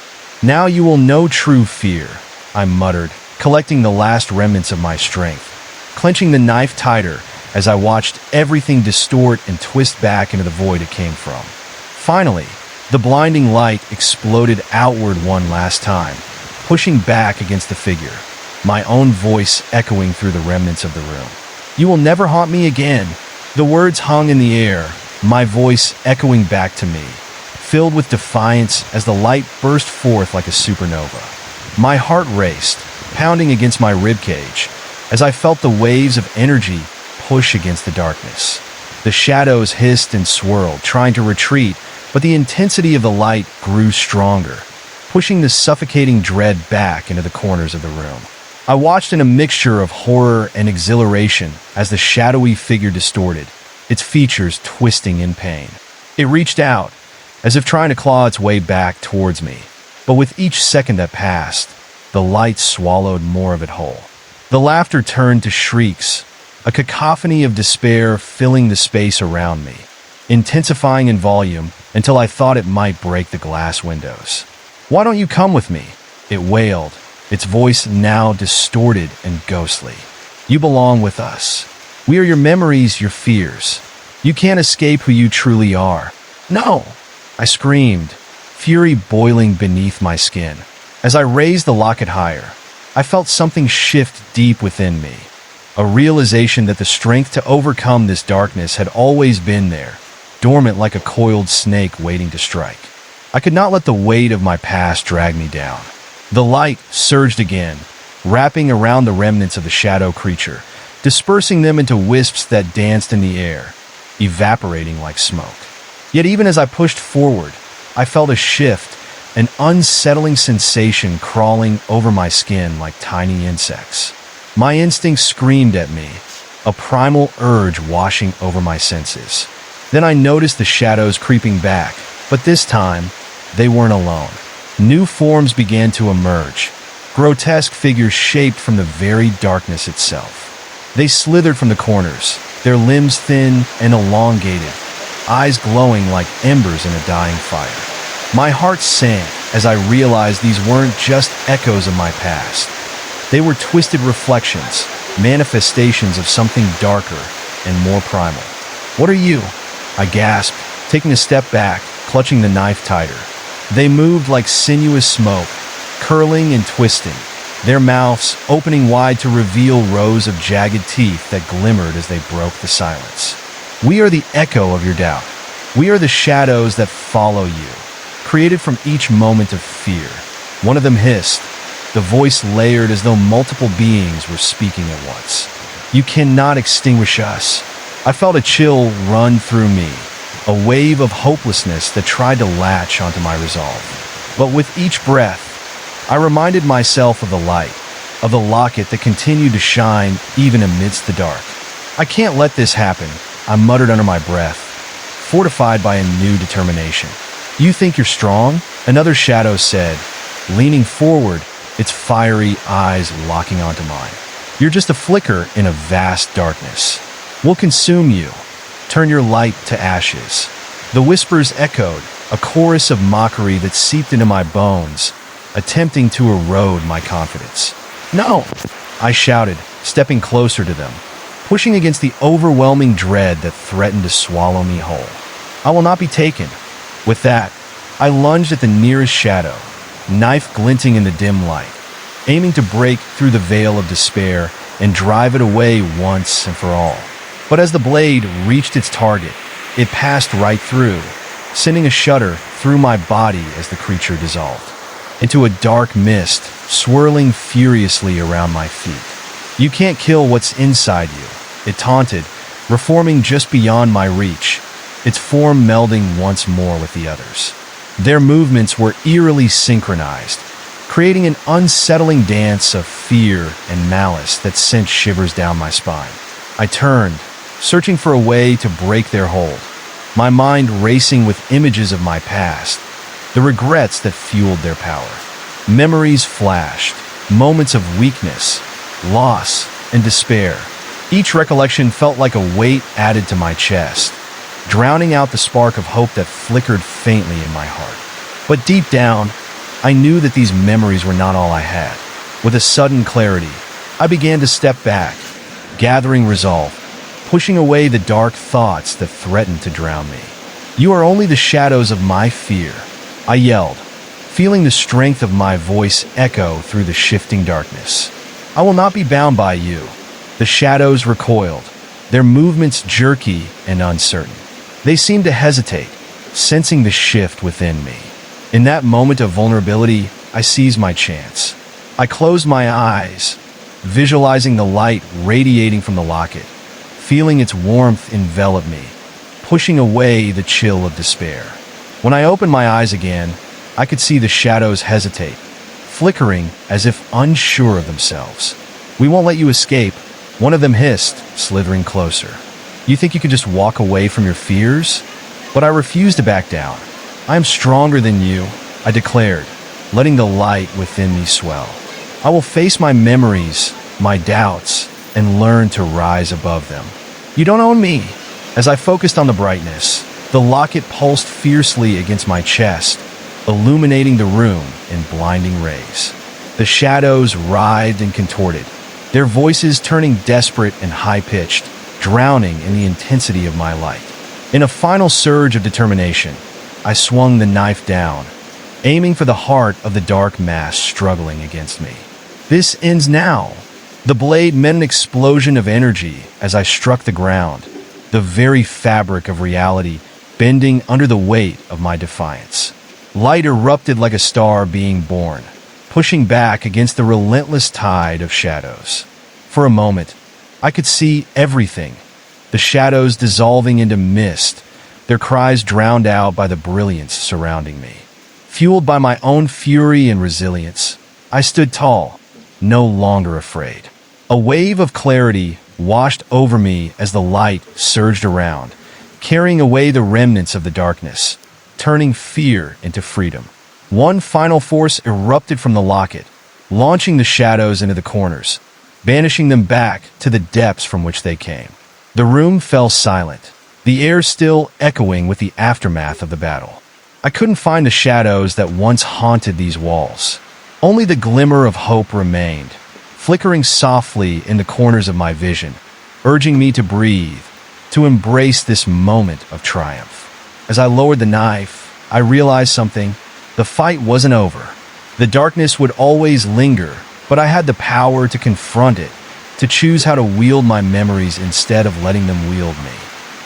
"Now you will know true fear," I muttered, collecting the last remnants of my strength, clenching the knife tighter as I watched everything distort and twist back into the void it came from. Finally, the blinding light exploded outward one last time, pushing back against the figure, my own voice echoing through the remnants of the room. "You will never haunt me again." The words hung in the air, my voice echoing back to me, filled with defiance as the light burst forth like a supernova. My heart raced, pounding against my ribcage, as I felt the waves of energy push against the darkness. The shadows hissed and swirled, trying to retreat, but the intensity of the light grew stronger, pushing the suffocating dread back into the corners of the room. I watched in a mixture of horror and exhilaration as the shadowy figure distorted, its features twisting in pain. It reached out, as if trying to claw its way back towards me, but with each second that passed, the light swallowed more of it whole. The laughter turned to shrieks, a cacophony of despair filling the space around me, intensifying in volume until I thought it might break the glass windows. "Why don't you come with me?" it wailed, its voice now distorted and ghostly. "You belong with us. We are your memories, your fears. You can't escape who you truly are." "No!" I screamed, fury boiling beneath my skin. As I raised the locket higher, I felt something shift deep within me, a realization that the strength to overcome this darkness had always been there, dormant like a coiled snake waiting to strike. I could not let the weight of my past drag me down. The light surged again, wrapping around the remnants of the shadow creature, dispersing them into wisps that danced in the air, evaporating like smoke. Yet even as I pushed forward, I felt a shift, an unsettling sensation crawling over my skin like tiny insects. My instincts screamed at me, a primal urge washing over my senses. Then I noticed the shadows creeping back, but this time, they weren't alone. New forms began to emerge, grotesque figures shaped from the very darkness itself. They slithered from the corners, their limbs thin and elongated, eyes glowing like embers in a dying fire. My heart sank as I realized these weren't just echoes of my past. They were twisted reflections, manifestations of something darker and more primal. "What are you?" I gasped, taking a step back, clutching the knife tighter. They moved like sinuous smoke, curling and twisting, their mouths opening wide to reveal rows of jagged teeth that glimmered as they broke the silence. "We are the echo of your doubt. We are the shadows that follow you, created from each moment of fear." One of them hissed, the voice layered as though multiple beings were speaking at once. "You cannot extinguish us." I felt a chill run through me, a wave of hopelessness that tried to latch onto my resolve. But with each breath, I reminded myself of the light, of the locket that continued to shine even amidst the dark. "I can't let this happen," I muttered under my breath, fortified by a new determination. "You think you're strong?" another shadow said, leaning forward, its fiery eyes locking onto mine. "You're just a flicker in a vast darkness. We'll consume you, turn your light to ashes." The whispers echoed, a chorus of mockery that seeped into my bones, attempting to erode my confidence. "No!" I shouted, stepping closer to them, pushing against the overwhelming dread that threatened to swallow me whole. "I will not be taken." With that, I lunged at the nearest shadow, knife glinting in the dim light, aiming to break through the veil of despair and drive it away once and for all. But as the blade reached its target, it passed right through, sending a shudder through my body as the creature dissolved into a dark mist, swirling furiously around my feet. "You can't kill what's inside you," it taunted, reforming just beyond my reach, its form melding once more with the others. Their movements were eerily synchronized, creating an unsettling dance of fear and malice that sent shivers down my spine. I turned, searching for a way to break their hold, my mind racing with images of my past, the regrets that fueled their power. Memories flashed, moments of weakness, loss, and despair. Each recollection felt like a weight added to my chest, drowning out the spark of hope that flickered faintly in my heart. But deep down, I knew that these memories were not all I had. With a sudden clarity, I began to step back, gathering resolve, pushing away the dark thoughts that threatened to drown me. "You are only the shadows of my fear," I yelled, feeling the strength of my voice echo through the shifting darkness. "I will not be bound by you." The shadows recoiled, their movements jerky and uncertain. They seemed to hesitate, sensing the shift within me. In that moment of vulnerability, I seized my chance. I closed my eyes, visualizing the light radiating from the locket, feeling its warmth envelop me, pushing away the chill of despair. When I opened my eyes again, I could see the shadows hesitate, flickering as if unsure of themselves. "We won't let you escape," one of them hissed, slithering closer. "You think you could just walk away from your fears?" But I refused to back down. "I am stronger than you," I declared, letting the light within me swell. "I will face my memories, my doubts, and learn to rise above them. You don't own me." As I focused on the brightness, the locket pulsed fiercely against my chest, illuminating the room in blinding rays. The shadows writhed and contorted, their voices turning desperate and high-pitched, drowning in the intensity of my light. In a final surge of determination, I swung the knife down, aiming for the heart of the dark mass struggling against me. "This ends now." The blade meant an explosion of energy as I struck the ground, the very fabric of reality bending under the weight of my defiance. Light erupted like a star being born, pushing back against the relentless tide of shadows. For a moment, I could see everything, the shadows dissolving into mist, their cries drowned out by the brilliance surrounding me. Fueled by my own fury and resilience, I stood tall, no longer afraid. A wave of clarity washed over me as the light surged around, carrying away the remnants of the darkness, turning fear into freedom. One final force erupted from the locket, launching the shadows into the corners, banishing them back to the depths from which they came. The room fell silent, the air still echoing with the aftermath of the battle. I couldn't find the shadows that once haunted these walls. Only the glimmer of hope remained, flickering softly in the corners of my vision, urging me to breathe, to embrace this moment of triumph. As I lowered the knife, I realized something. The fight wasn't over. The darkness would always linger, but I had the power to confront it, to choose how to wield my memories instead of letting them wield me.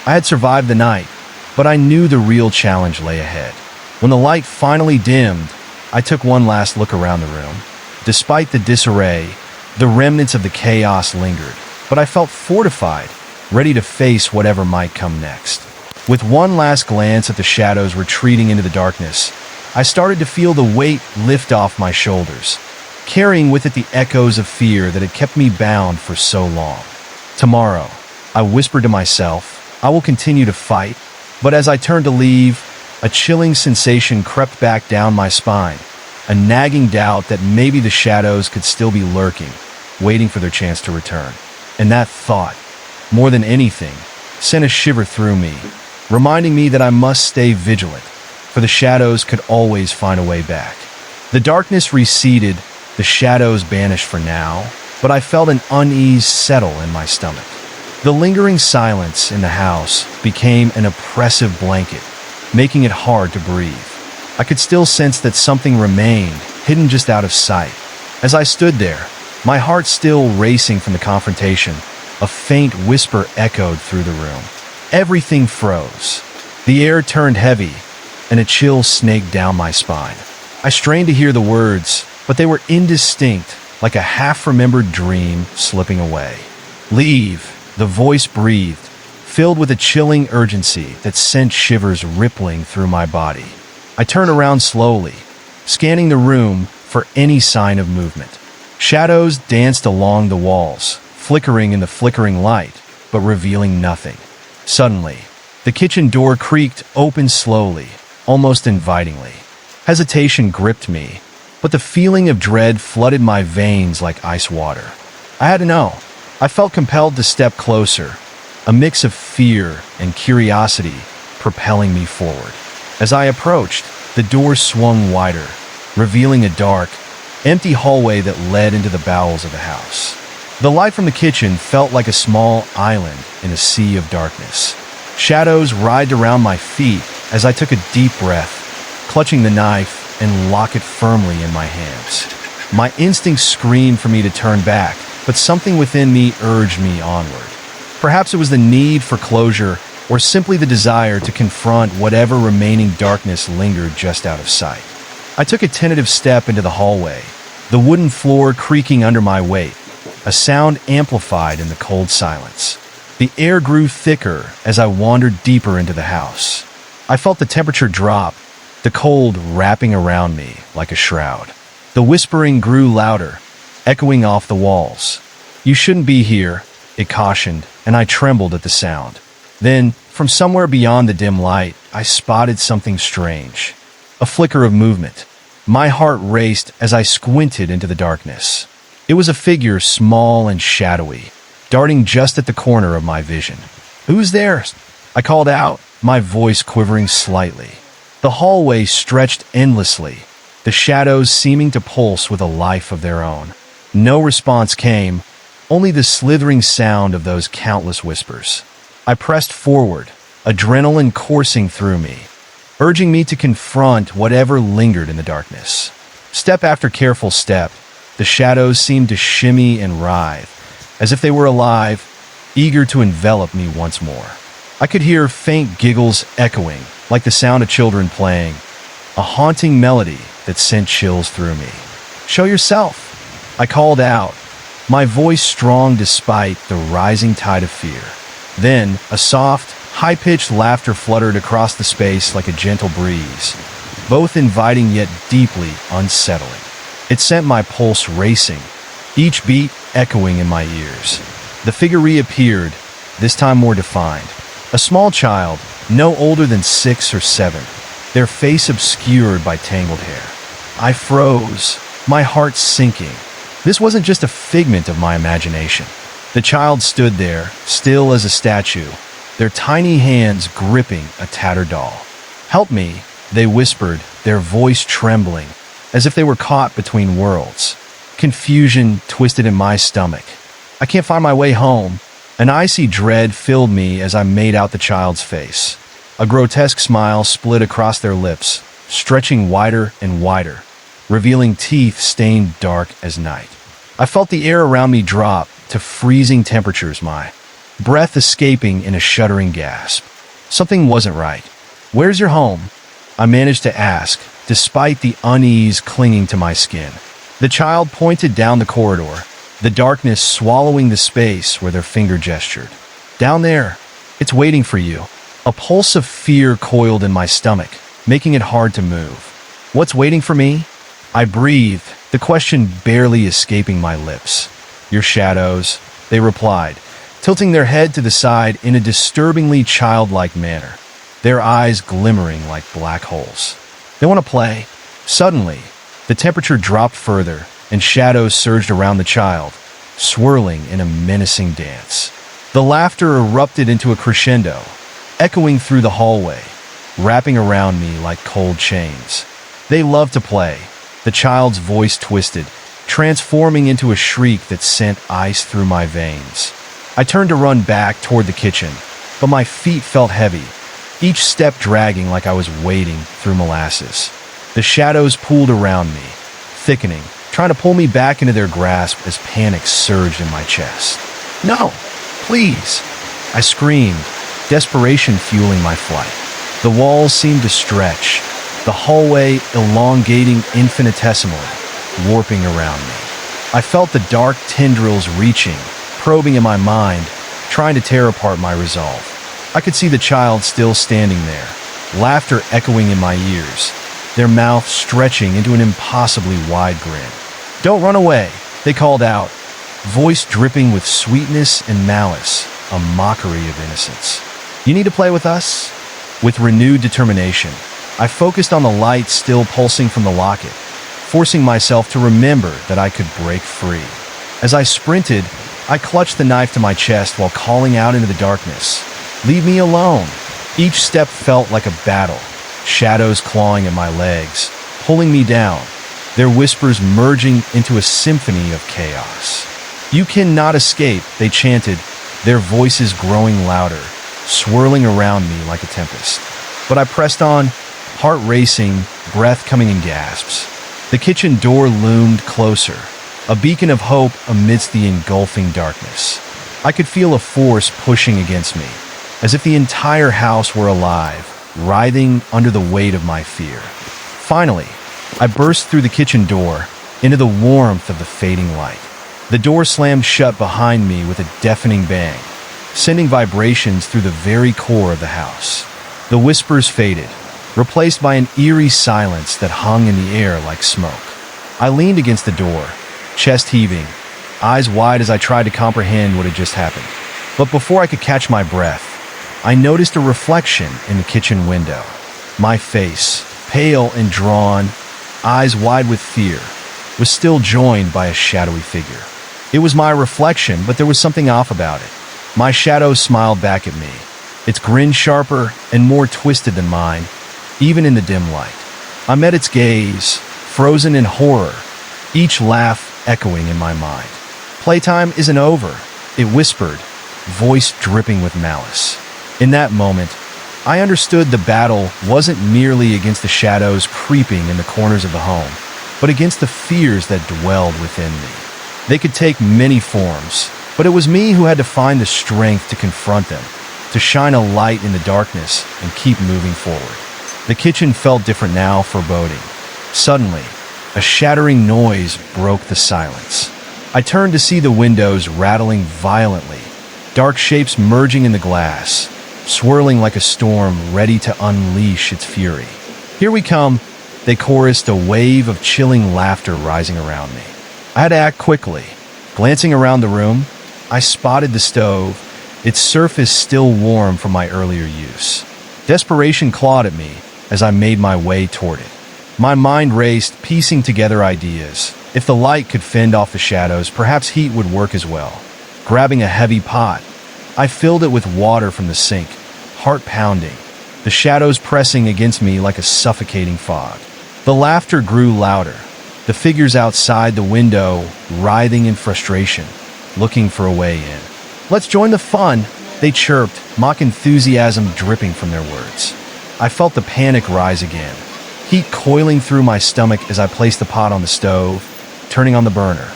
I had survived the night, but I knew the real challenge lay ahead. When the light finally dimmed, I took one last look around the room. Despite the disarray, the remnants of the chaos lingered, but I felt fortified, ready to face whatever might come next. With one last glance at the shadows retreating into the darkness, I started to feel the weight lift off my shoulders, carrying with it the echoes of fear that had kept me bound for so long. Tomorrow, I whispered to myself, I will continue to fight, but as I turned to leave, a chilling sensation crept back down my spine, a nagging doubt that maybe the shadows could still be lurking, waiting for their chance to return. And that thought, more than anything, sent a shiver through me, reminding me that I must stay vigilant, for the shadows could always find a way back. The darkness receded, the shadows banished for now, but I felt an unease settle in my stomach. The lingering silence in the house became an oppressive blanket, making it hard to breathe. I could still sense that something remained, hidden just out of sight. As I stood there, my heart still racing from the confrontation, a faint whisper echoed through the room. Everything froze. The air turned heavy, and a chill snaked down my spine. I strained to hear the words, but they were indistinct, like a half-remembered dream slipping away. "Leave," the voice breathed, filled with a chilling urgency that sent shivers rippling through my body. I turned around slowly, scanning the room for any sign of movement. Shadows danced along the walls, flickering in the flickering light, but revealing nothing. Suddenly, the kitchen door creaked open slowly, almost invitingly. Hesitation gripped me, but the feeling of dread flooded my veins like ice water. I had to know. I felt compelled to step closer, a mix of fear and curiosity propelling me forward. As I approached, the door swung wider, revealing a dark, empty hallway that led into the bowels of the house. The light from the kitchen felt like a small island in a sea of darkness. Shadows writhed around my feet as I took a deep breath, clutching the knife and lock it firmly in my hands. My instincts screamed for me to turn back, but something within me urged me onward. Perhaps it was the need for closure, or simply the desire to confront whatever remaining darkness lingered just out of sight. I took a tentative step into the hallway, the wooden floor creaking under my weight, a sound amplified in the cold silence. The air grew thicker as I wandered deeper into the house. I felt the temperature drop, the cold wrapping around me like a shroud. The whispering grew louder, echoing off the walls. "You shouldn't be here," it cautioned, and I trembled at the sound. Then, from somewhere beyond the dim light, I spotted something strange. A flicker of movement. My heart raced as I squinted into the darkness. It was a figure small and shadowy, darting just at the corner of my vision. "Who's there?" I called out, my voice quivering slightly. The hallway stretched endlessly, the shadows seeming to pulse with a life of their own. No response came, only the slithering sound of those countless whispers. I pressed forward, adrenaline coursing through me, urging me to confront whatever lingered in the darkness. Step after careful step, the shadows seemed to shimmy and writhe, as if they were alive, eager to envelop me once more. I could hear faint giggles echoing, like the sound of children playing, a haunting melody that sent chills through me. "Show yourself," I called out, my voice strong despite the rising tide of fear. Then, a soft, high-pitched laughter fluttered across the space like a gentle breeze, both inviting yet deeply unsettling. It sent my pulse racing, each beat echoing in my ears. The figure reappeared, this time more defined, A small child, no older than 6 or 7, their face obscured by tangled hair. I froze, my heart sinking. This wasn't just a figment of my imagination. The child stood there, still as a statue, their tiny hands gripping a tattered doll. "Help me," they whispered, their voice trembling, as if they were caught between worlds. Confusion twisted in my stomach. I can't find my way home. An icy dread filled me as I made out the child's face. A grotesque smile split across their lips, stretching wider and wider, revealing teeth stained dark as night. I felt the air around me drop to freezing temperatures, my breath escaping in a shuddering gasp. Something wasn't right. "Where's your home?" I managed to ask, despite the unease clinging to my skin. The child pointed down the corridor, the darkness swallowing the space where their finger gestured. "Down there. It's waiting for you." A pulse of fear coiled in my stomach, making it hard to move. "What's waiting for me?" I breathed, the question barely escaping my lips. "Your shadows," they replied, tilting their head to the side in a disturbingly childlike manner, their eyes glimmering like black holes. "They want to play." Suddenly, the temperature dropped further, and shadows surged around the child, swirling in a menacing dance. The laughter erupted into a crescendo, echoing through the hallway, wrapping around me like cold chains. "They love to play." The child's voice twisted, transforming into a shriek that sent ice through my veins. I turned to run back toward the kitchen, but my feet felt heavy, each step dragging like I was wading through molasses. The shadows pooled around me, thickening, trying to pull me back into their grasp as panic surged in my chest. "No, please!" I screamed, desperation fueling my flight. The walls seemed to stretch, the hallway elongating infinitesimally, warping around me. I felt the dark tendrils reaching, probing in my mind, trying to tear apart my resolve. I could see the child still standing there, laughter echoing in my ears, their mouth stretching into an impossibly wide grin. "Don't run away," they called out, voice dripping with sweetness and malice, a mockery of innocence. "You need to play with us?" With renewed determination, I focused on the light still pulsing from the locket, forcing myself to remember that I could break free. As I sprinted, I clutched the knife to my chest while calling out into the darkness, "Leave me alone." Each step felt like a battle, shadows clawing at my legs, pulling me down, their whispers merging into a symphony of chaos. "You cannot escape," they chanted, their voices growing louder, swirling around me like a tempest. But I pressed on, heart racing, breath coming in gasps. The kitchen door loomed closer, a beacon of hope amidst the engulfing darkness. I could feel a force pushing against me, as if the entire house were alive, writhing under the weight of my fear. Finally, I burst through the kitchen door, into the warmth of the fading light. The door slammed shut behind me with a deafening bang, sending vibrations through the very core of the house. The whispers faded, replaced by an eerie silence that hung in the air like smoke. I leaned against the door, chest heaving, eyes wide as I tried to comprehend what had just happened. But before I could catch my breath, I noticed a reflection in the kitchen window. My face, pale and drawn, eyes wide with fear, was still joined by a shadowy figure. It was my reflection, but there was something off about it. My shadow smiled back at me, its grin sharper and more twisted than mine, even in the dim light. I met its gaze, frozen in horror, each laugh echoing in my mind. "Playtime isn't over," it whispered, voice dripping with malice. In that moment, I understood the battle wasn't merely against the shadows creeping in the corners of the home, but against the fears that dwelled within me. They could take many forms, but it was me who had to find the strength to confront them, to shine a light in the darkness and keep moving forward. The kitchen felt different now, foreboding. Suddenly, a shattering noise broke the silence. I turned to see the windows rattling violently, dark shapes merging in the glass, swirling like a storm ready to unleash its fury. "Here we come," they chorused, a wave of chilling laughter rising around me. I had to act quickly. Glancing around the room, I spotted the stove, its surface still warm from my earlier use. Desperation clawed at me as I made my way toward it. My mind raced, piecing together ideas. If the light could fend off the shadows, perhaps heat would work as well. Grabbing a heavy pot, I filled it with water from the sink, heart pounding, the shadows pressing against me like a suffocating fog. The laughter grew louder, the figures outside the window writhing in frustration, looking for a way in. "Let's join the fun," they chirped, mock enthusiasm dripping from their words. I felt the panic rise again, heat coiling through my stomach as I placed the pot on the stove, turning on the burner.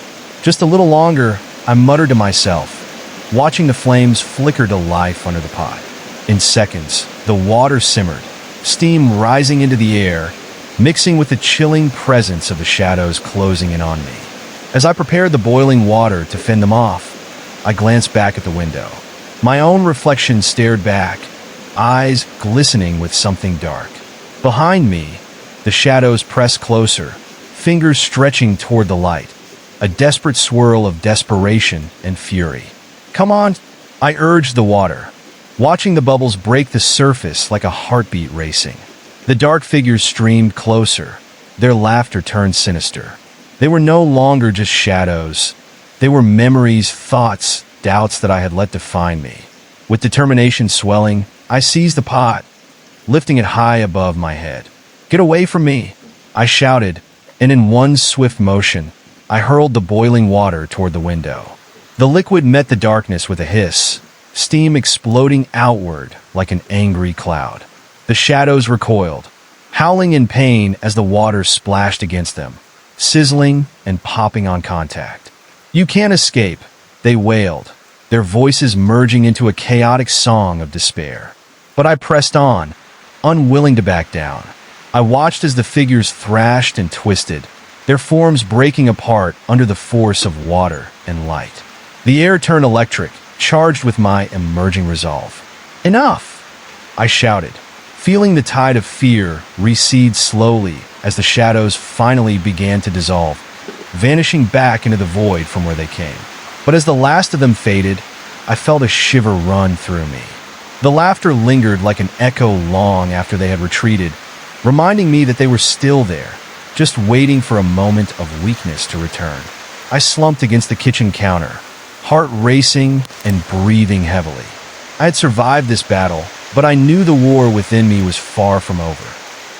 Just a little longer, I muttered to myself, watching the flames flicker to life under the pot. In seconds, the water simmered, steam rising into the air, mixing with the chilling presence of the shadows closing in on me. As I prepared the boiling water to fend them off, I glanced back at the window. My own reflection stared back, eyes glistening with something dark. Behind me, the shadows pressed closer, fingers stretching toward the light, a desperate swirl of desperation and fury. "Come on," I urged the water, watching the bubbles break the surface like a heartbeat racing. The dark figures streamed closer, their laughter turned sinister. They were no longer just shadows. They were memories, thoughts, doubts that I had let define me. With determination swelling, I seized the pot, lifting it high above my head. "Get away from me," I shouted, and in one swift motion, I hurled the boiling water toward the window. The liquid met the darkness with a hiss, steam exploding outward like an angry cloud. The shadows recoiled, howling in pain as the water splashed against them, sizzling and popping on contact. "You can't escape," they wailed, their voices merging into a chaotic song of despair. But I pressed on, unwilling to back down. I watched as the figures thrashed and twisted, their forms breaking apart under the force of water and light. The air turned electric, charged with my emerging resolve. "Enough!" I shouted, feeling the tide of fear recede slowly as the shadows finally began to dissolve, vanishing back into the void from where they came. But as the last of them faded, I felt a shiver run through me. The laughter lingered like an echo long after they had retreated, reminding me that they were still there, just waiting for a moment of weakness to return. I slumped against the kitchen counter, heart racing and breathing heavily. I had survived this battle, but I knew the war within me was far from over.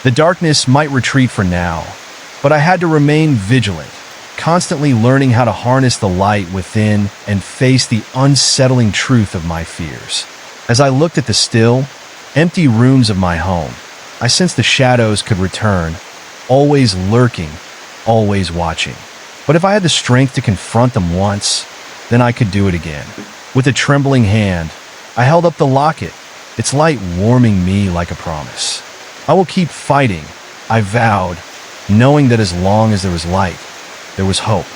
The darkness might retreat for now, but I had to remain vigilant, constantly learning how to harness the light within and face the unsettling truth of my fears. As I looked at the still, empty rooms of my home, I sensed the shadows could return, always lurking, always watching. But if I had the strength to confront them once, then I could do it again. With a trembling hand, I held up the locket, its light warming me like a promise. "I will keep fighting," I vowed, knowing that as long as there was light, there was hope,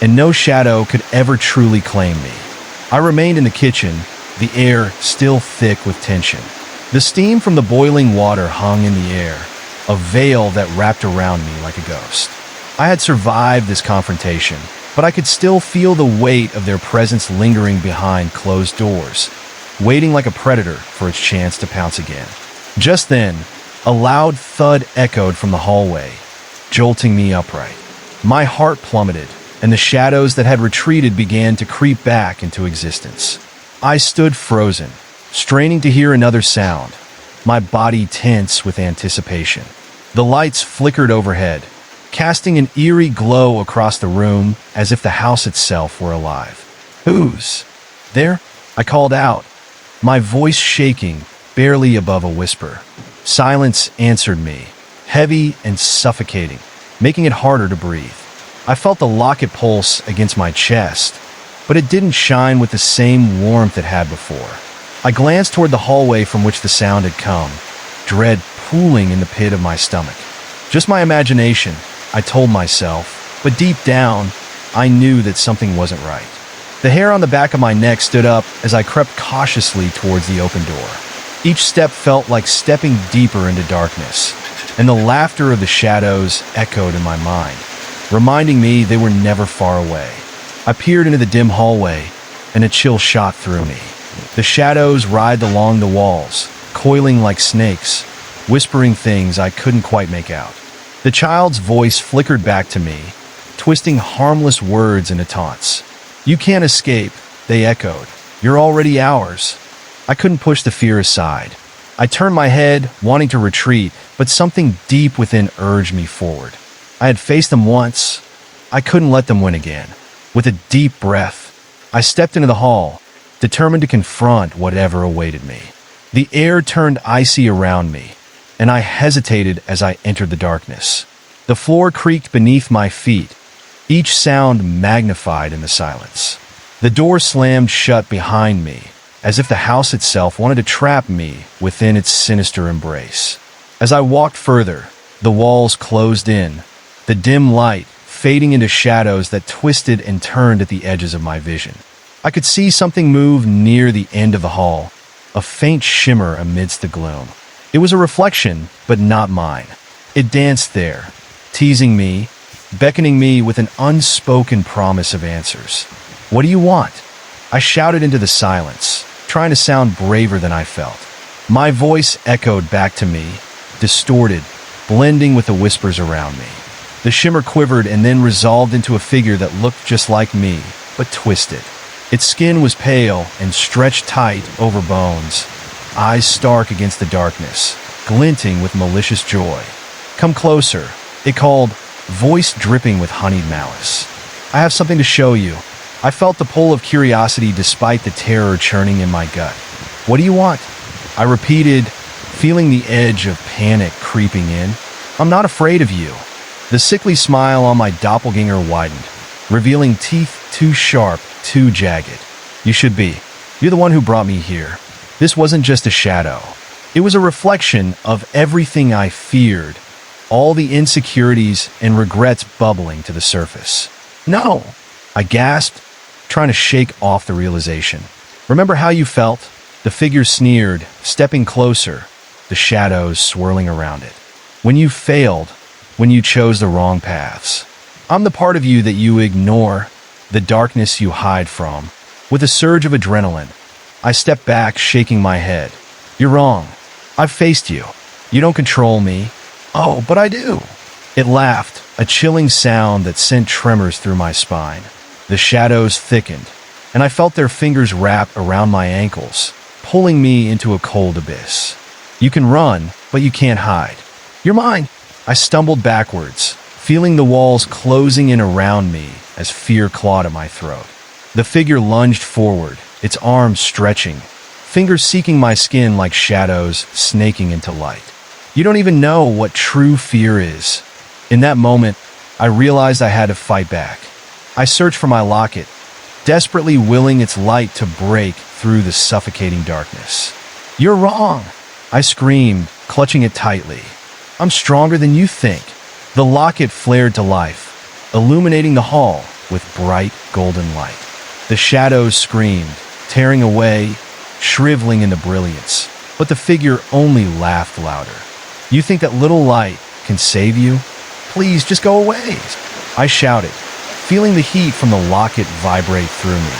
and no shadow could ever truly claim me. I remained in the kitchen, the air still thick with tension. The steam from the boiling water hung in the air, a veil that wrapped around me like a ghost. I had survived this confrontation, but I could still feel the weight of their presence lingering behind closed doors, waiting like a predator for its chance to pounce again. Just then, a loud thud echoed from the hallway, jolting me upright. My heart plummeted, and the shadows that had retreated began to creep back into existence. I stood frozen, straining to hear another sound, my body tense with anticipation. The lights flickered overhead, casting an eerie glow across the room as if the house itself were alive. "Who's there?" I called out, my voice shaking, barely above a whisper. Silence answered me, heavy and suffocating, making it harder to breathe. I felt the locket pulse against my chest, but it didn't shine with the same warmth it had before. I glanced toward the hallway from which the sound had come, dread pooling in the pit of my stomach. Just my imagination, I told myself, but deep down, I knew that something wasn't right. The hair on the back of my neck stood up as I crept cautiously towards the open door. Each step felt like stepping deeper into darkness, and the laughter of the shadows echoed in my mind, reminding me they were never far away. I peered into the dim hallway, and a chill shot through me. The shadows writhed along the walls, coiling like snakes, whispering things I couldn't quite make out. The child's voice flickered back to me, twisting harmless words into taunts. "You can't escape," they echoed. "You're already ours." I couldn't push the fear aside. I turned my head, wanting to retreat, but something deep within urged me forward. I had faced them once. I couldn't let them win again. With a deep breath, I stepped into the hall, determined to confront whatever awaited me. The air turned icy around me, and I hesitated as I entered the darkness. The floor creaked beneath my feet, each sound magnified in the silence. The door slammed shut behind me, as if the house itself wanted to trap me within its sinister embrace. As I walked further, the walls closed in, the dim light fading into shadows that twisted and turned at the edges of my vision. I could see something move near the end of the hall, a faint shimmer amidst the gloom. It was a reflection, but not mine. It danced there, teasing me, beckoning me with an unspoken promise of answers. "What do you want?" I shouted into the silence, trying to sound braver than I felt. My voice echoed back to me, distorted, blending with the whispers around me. The shimmer quivered and then resolved into a figure that looked just like me, but twisted. Its skin was pale and stretched tight over bones, eyes stark against the darkness, glinting with malicious joy. "Come closer," it called, voice dripping with honeyed malice. "I have something to show you." I felt the pull of curiosity despite the terror churning in my gut. "What do you want?" I repeated, feeling the edge of panic creeping in. "I'm not afraid of you." The sickly smile on my doppelganger widened, revealing teeth too sharp, too jagged. "You should be. You're the one who brought me here." This wasn't just a shadow. It was a reflection of everything I feared, all the insecurities and regrets bubbling to the surface. "No!" I gasped, trying to shake off the realization. "Remember how you felt?" The figure sneered, stepping closer, the shadows swirling around it. "When you failed, when you chose the wrong paths. I'm the part of you that you ignore, the darkness you hide from." With a surge of adrenaline, I stepped back, shaking my head. "You're wrong. I've faced you. You don't control me." "Oh, but I do." It laughed, a chilling sound that sent tremors through my spine. The shadows thickened, and I felt their fingers wrap around my ankles, pulling me into a cold abyss. "You can run, but you can't hide. You're mine." I stumbled backwards, feeling the walls closing in around me as fear clawed at my throat. The figure lunged forward, its arms stretching, fingers seeking my skin like shadows snaking into light. You don't even know what true fear is. In that moment, I realized I had to fight back. I searched for my locket, desperately willing its light to break through the suffocating darkness. "You're wrong!" I screamed, clutching it tightly. "I'm stronger than you think." The locket flared to life, illuminating the hall with bright golden light. The shadows screamed, tearing away, shriveling into brilliance, but the figure only laughed louder. "You think that little light can save you? Please, just go away!" I shouted, feeling the heat from the locket vibrate through me,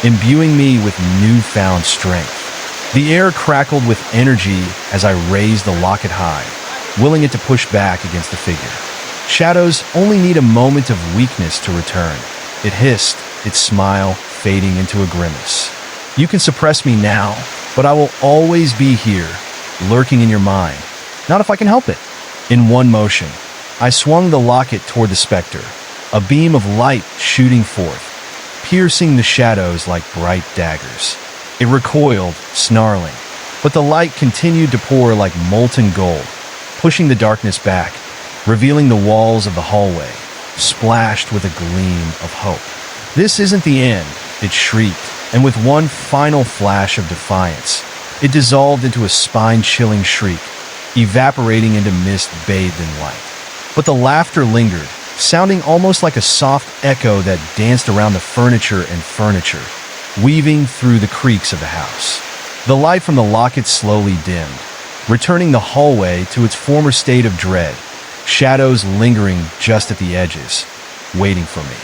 imbuing me with newfound strength. The air crackled with energy as I raised the locket high, willing it to push back against the figure. Shadows only need a moment of weakness to return. It hissed, its smile fading into a grimace. "You can suppress me now, but I will always be here, lurking in your mind. Not if I can help it." In one motion, I swung the locket toward the specter, a beam of light shooting forth, piercing the shadows like bright daggers. It recoiled, snarling, but the light continued to pour like molten gold, pushing the darkness back, revealing the walls of the hallway, splashed with a gleam of hope. "This isn't the end," it shrieked, and with one final flash of defiance, it dissolved into a spine-chilling shriek, evaporating into mist bathed in light. But the laughter lingered, sounding almost like a soft echo that danced around the furniture, weaving through the creaks of the house. The light from the locket slowly dimmed, returning the hallway to its former state of dread, shadows lingering just at the edges, waiting for me.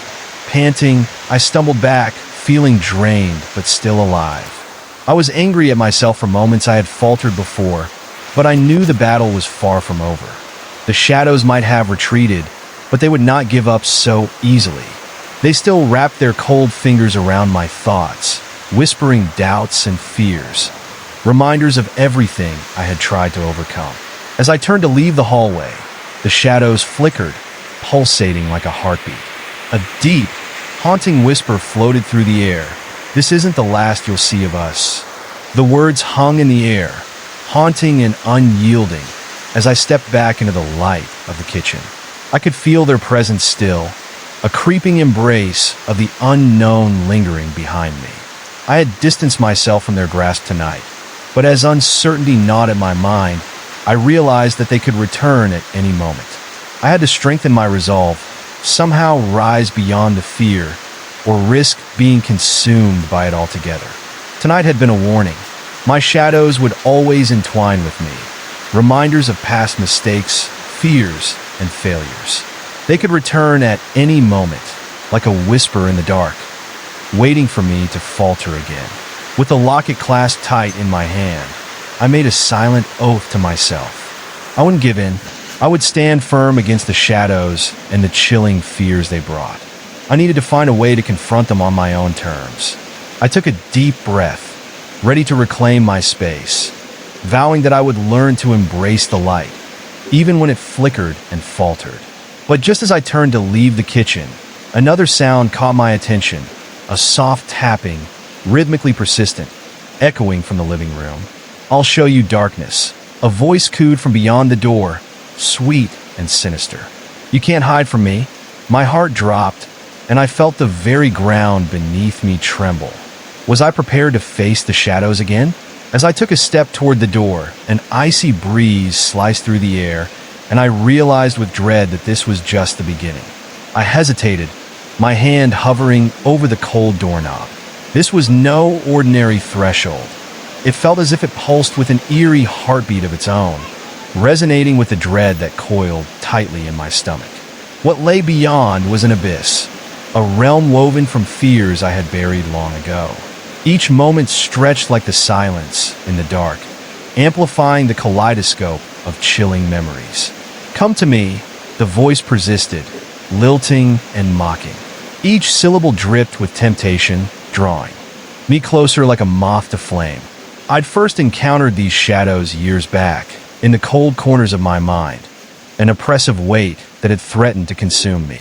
Panting, I stumbled back, feeling drained but still alive. I was angry at myself for moments I had faltered before, but I knew the battle was far from over. The shadows might have retreated, but they would not give up so easily. They still wrapped their cold fingers around my thoughts, whispering doubts and fears, reminders of everything I had tried to overcome. As I turned to leave the hallway, the shadows flickered, pulsating like a heartbeat. A deep, haunting whisper floated through the air. "This isn't the last you'll see of us." The words hung in the air, haunting and unyielding, as I stepped back into the light of the kitchen. I could feel their presence still, a creeping embrace of the unknown lingering behind me. I had distanced myself from their grasp tonight, but as uncertainty gnawed at my mind, I realized that they could return at any moment. I had to strengthen my resolve, somehow rise beyond the fear, or risk being consumed by it altogether. Tonight had been a warning. My shadows would always entwine with me, reminders of past mistakes, fears, and failures. They could return at any moment, like a whisper in the dark, waiting for me to falter again. With the locket clasped tight in my hand, I made a silent oath to myself. I wouldn't give in. I would stand firm against the shadows and the chilling fears they brought. I needed to find a way to confront them on my own terms. I took a deep breath, ready to reclaim my space, vowing that I would learn to embrace the light, even when it flickered and faltered. But just as I turned to leave the kitchen, another sound caught my attention, a soft tapping, rhythmically persistent, echoing from the living room. "I'll show you darkness," a voice cooed from beyond the door, sweet and sinister. "You can't hide from me." My heart dropped, and I felt the very ground beneath me tremble. Was I prepared to face the shadows again? As I took a step toward the door, an icy breeze sliced through the air, and I realized with dread that this was just the beginning. I hesitated, my hand hovering over the cold doorknob. This was no ordinary threshold. It felt as if it pulsed with an eerie heartbeat of its own, resonating with the dread that coiled tightly in my stomach. What lay beyond was an abyss, a realm woven from fears I had buried long ago. Each moment stretched like the silence in the dark, amplifying the kaleidoscope of chilling memories. "Come to me," the voice persisted, lilting and mocking. Each syllable dripped with temptation, drawing me closer like a moth to flame. I'd first encountered these shadows years back, in the cold corners of my mind, an oppressive weight that had threatened to consume me.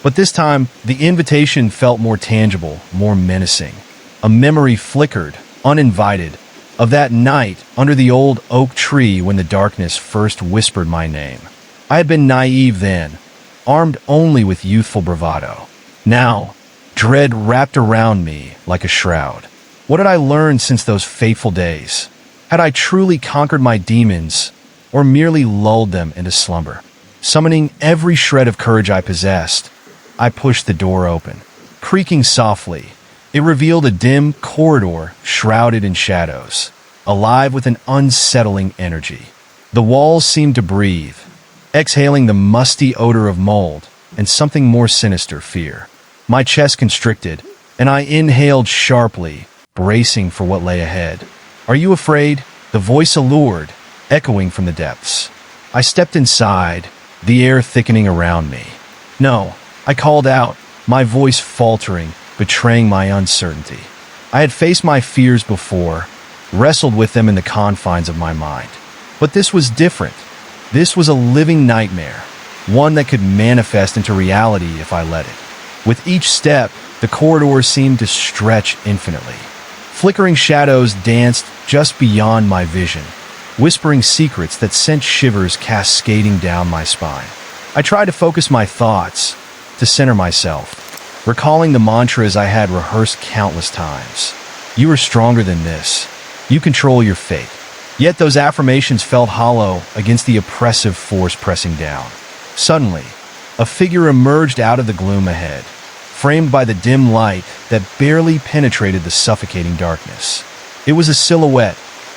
But this time, the invitation felt more tangible, more menacing. A memory flickered, uninvited, of that night under the old oak tree when the darkness first whispered my name. I had been naive then, armed only with youthful bravado. Now, dread wrapped around me like a shroud. What had I learned since those fateful days? Had I truly conquered my demons, or merely lulled them into slumber? Summoning every shred of courage I possessed, I pushed the door open. Creaking softly, it revealed a dim corridor shrouded in shadows, alive with an unsettling energy. The walls seemed to breathe, exhaling the musty odor of mold and something more sinister, fear. My chest constricted, and I inhaled sharply, bracing for what lay ahead. "Are you afraid?" The voice allured, echoing from the depths. I stepped inside, the air thickening around me. "No," I called out, my voice faltering, betraying my uncertainty. I had faced my fears before, wrestled with them in the confines of my mind. But this was different. This was a living nightmare, one that could manifest into reality if I let it. With each step, the corridor seemed to stretch infinitely. Flickering shadows danced just beyond my vision, whispering secrets that sent shivers cascading down my spine. I tried to focus my thoughts, to center myself, recalling the mantras I had rehearsed countless times. "You are stronger than this. You control your fate." Yet those affirmations felt hollow against the oppressive force pressing down. Suddenly, a figure emerged out of the gloom ahead, framed by the dim light that barely penetrated the suffocating darkness. It was a silhouette,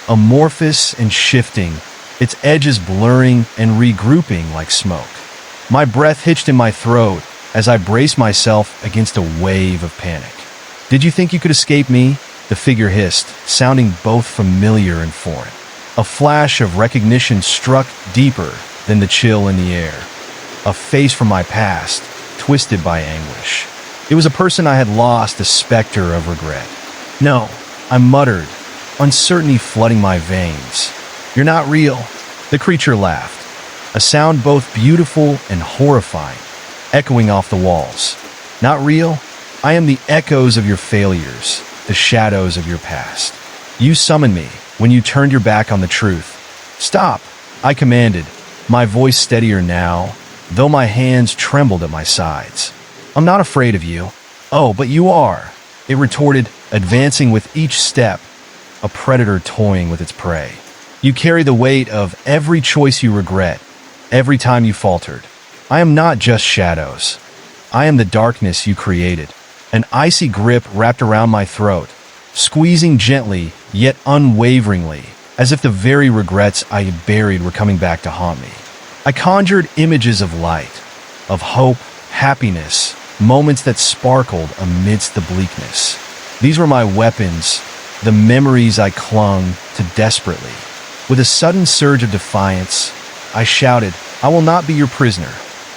amorphous and shifting, its edges blurring and regrouping like smoke. My breath hitched in my throat as I braced myself against a wave of panic. "Did you think you could escape me?" the figure hissed, sounding both familiar and foreign. A flash of recognition struck deeper than the chill in the air. A face from my past, twisted by anguish. It was a person I had lost, a specter of regret. "No," I muttered, uncertainty flooding my veins. "You're not real." The creature laughed, a sound both beautiful and horrifying, echoing off the walls. "Not real? I am the echoes of your failures, the shadows of your past. You summoned me when you turned your back on the truth." "Stop," I commanded, my voice steadier now, though my hands trembled at my sides. "I'm not afraid of you." "Oh, but you are," it retorted, advancing with each step, a predator toying with its prey. "You carry the weight of every choice you regret, every time you faltered. I am not just shadows. I am the darkness you created." An icy grip wrapped around my throat, squeezing gently yet unwaveringly, as if the very regrets I had buried were coming back to haunt me. I conjured images of light, of hope, happiness, moments that sparkled amidst the bleakness. These were my weapons, the memories I clung to desperately. With a sudden surge of defiance, I shouted, "I will not be your prisoner."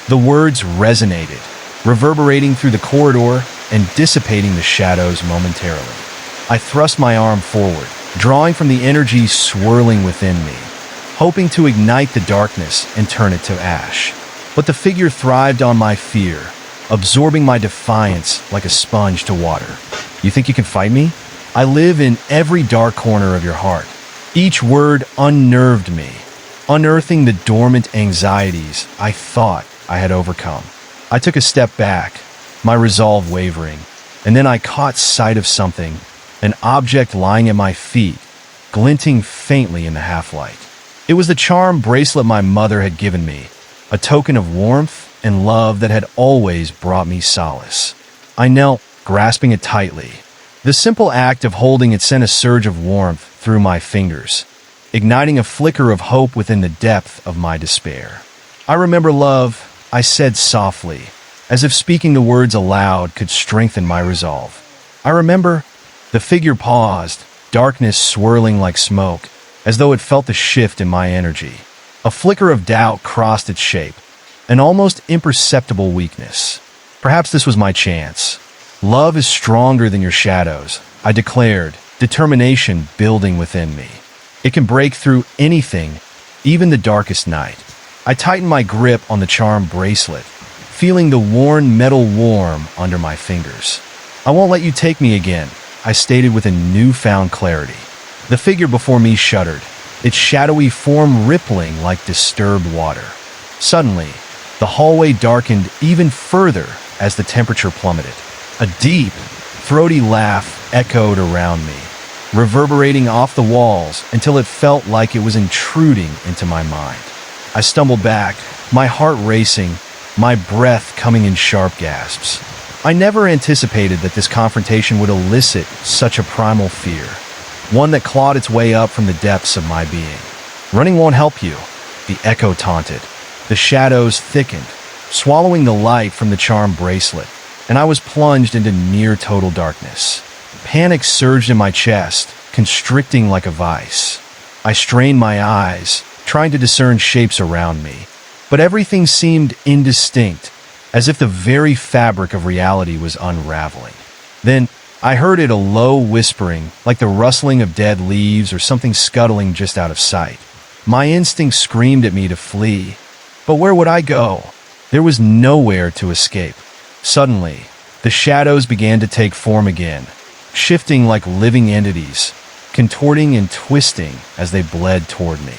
The words resonated, reverberating through the corridor and dissipating the shadows momentarily. I thrust my arm forward, drawing from the energy swirling within me, hoping to ignite the darkness and turn it to ash. But the figure thrived on my fear, absorbing my defiance like a sponge to water. "You think you can fight me? I live in every dark corner of your heart." Each word unnerved me, unearthing the dormant anxieties I thought I had overcome. I took a step back, my resolve wavering, and then I caught sight of something, an object lying at my feet, glinting faintly in the half-light. It was the charm bracelet my mother had given me, a token of warmth and love that had always brought me solace. I knelt, grasping it tightly. The simple act of holding it sent a surge of warmth through my fingers, igniting a flicker of hope within the depth of my despair. "I remember love," I said softly, as if speaking the words aloud could strengthen my resolve. "I remember." The figure paused, darkness swirling like smoke, as though it felt the shift in my energy. A flicker of doubt crossed its shape, an almost imperceptible weakness. Perhaps this was my chance. "Love is stronger than your shadows," I declared, determination building within me. "It can break through anything, even the darkest night." I tightened my grip on the charm bracelet, feeling the worn metal warm under my fingers. "I won't let you take me again," I stated with a newfound clarity. The figure before me shuddered, its shadowy form rippling like disturbed water. Suddenly, the hallway darkened even further as the temperature plummeted. A deep, throaty laugh echoed around me, reverberating off the walls until it felt like it was intruding into my mind. I stumbled back, my heart racing, my breath coming in sharp gasps. I never anticipated that this confrontation would elicit such a primal fear, one that clawed its way up from the depths of my being. "Running won't help you," the echo taunted. The shadows thickened, swallowing the light from the charm bracelet, and I was plunged into near-total darkness. Panic surged in my chest, constricting like a vice. I strained my eyes, trying to discern shapes around me, but everything seemed indistinct, as if the very fabric of reality was unraveling. Then I heard it, a low whispering, like the rustling of dead leaves or something scuttling just out of sight. My instinct screamed at me to flee, but where would I go? There was nowhere to escape. Suddenly, the shadows began to take form again, shifting like living entities, contorting and twisting as they bled toward me.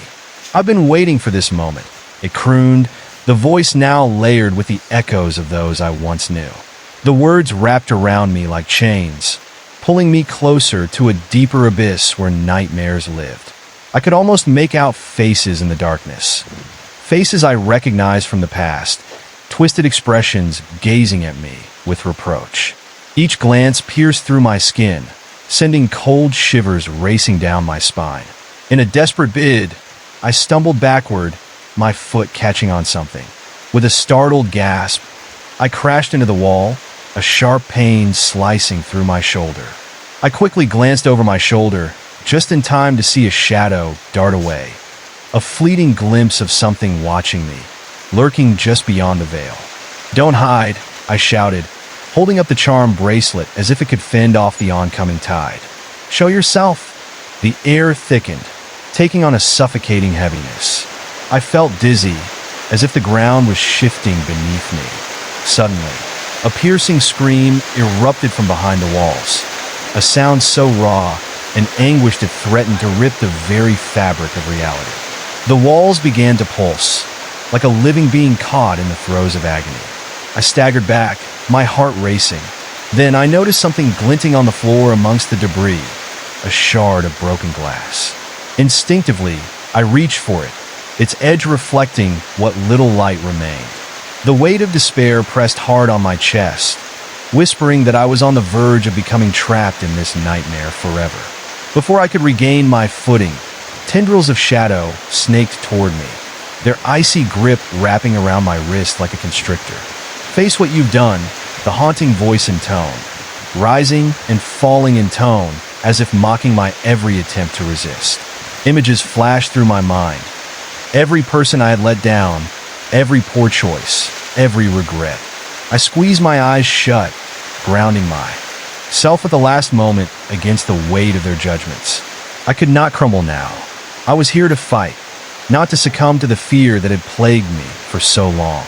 "I've been waiting for this moment," it crooned, the voice now layered with the echoes of those I once knew. The words wrapped around me like chains, pulling me closer to a deeper abyss where nightmares lived. I could almost make out faces in the darkness, faces I recognized from the past, twisted expressions gazing at me with reproach. Each glance pierced through my skin, sending cold shivers racing down my spine. In a desperate bid, I stumbled backward, my foot catching on something. With a startled gasp, I crashed into the wall, a sharp pain slicing through my shoulder. I quickly glanced over my shoulder, just in time to see a shadow dart away. A fleeting glimpse of something watching me, lurking just beyond the veil. "Don't hide," I shouted, holding up the charm bracelet as if it could fend off the oncoming tide. "Show yourself." The air thickened, taking on a suffocating heaviness. I felt dizzy, as if the ground was shifting beneath me. Suddenly, a piercing scream erupted from behind the walls, a sound so raw and anguished it threatened to rip the very fabric of reality. The walls began to pulse, like a living being caught in the throes of agony. I staggered back, my heart racing. Then I noticed something glinting on the floor amongst the debris, a shard of broken glass. Instinctively, I reached for it, its edge reflecting what little light remained. The weight of despair pressed hard on my chest, whispering that I was on the verge of becoming trapped in this nightmare forever. Before I could regain my footing, tendrils of shadow snaked toward me, their icy grip wrapping around my wrist like a constrictor. "Face what you've done," the haunting voice intoned, rising and falling in tone as if mocking my every attempt to resist. Images flashed through my mind. Every person I had let down, every poor choice, every regret. I squeezed my eyes shut, grounding myself at the last moment against the weight of their judgments. I could not crumble now. I was here to fight, not to succumb to the fear that had plagued me for so long.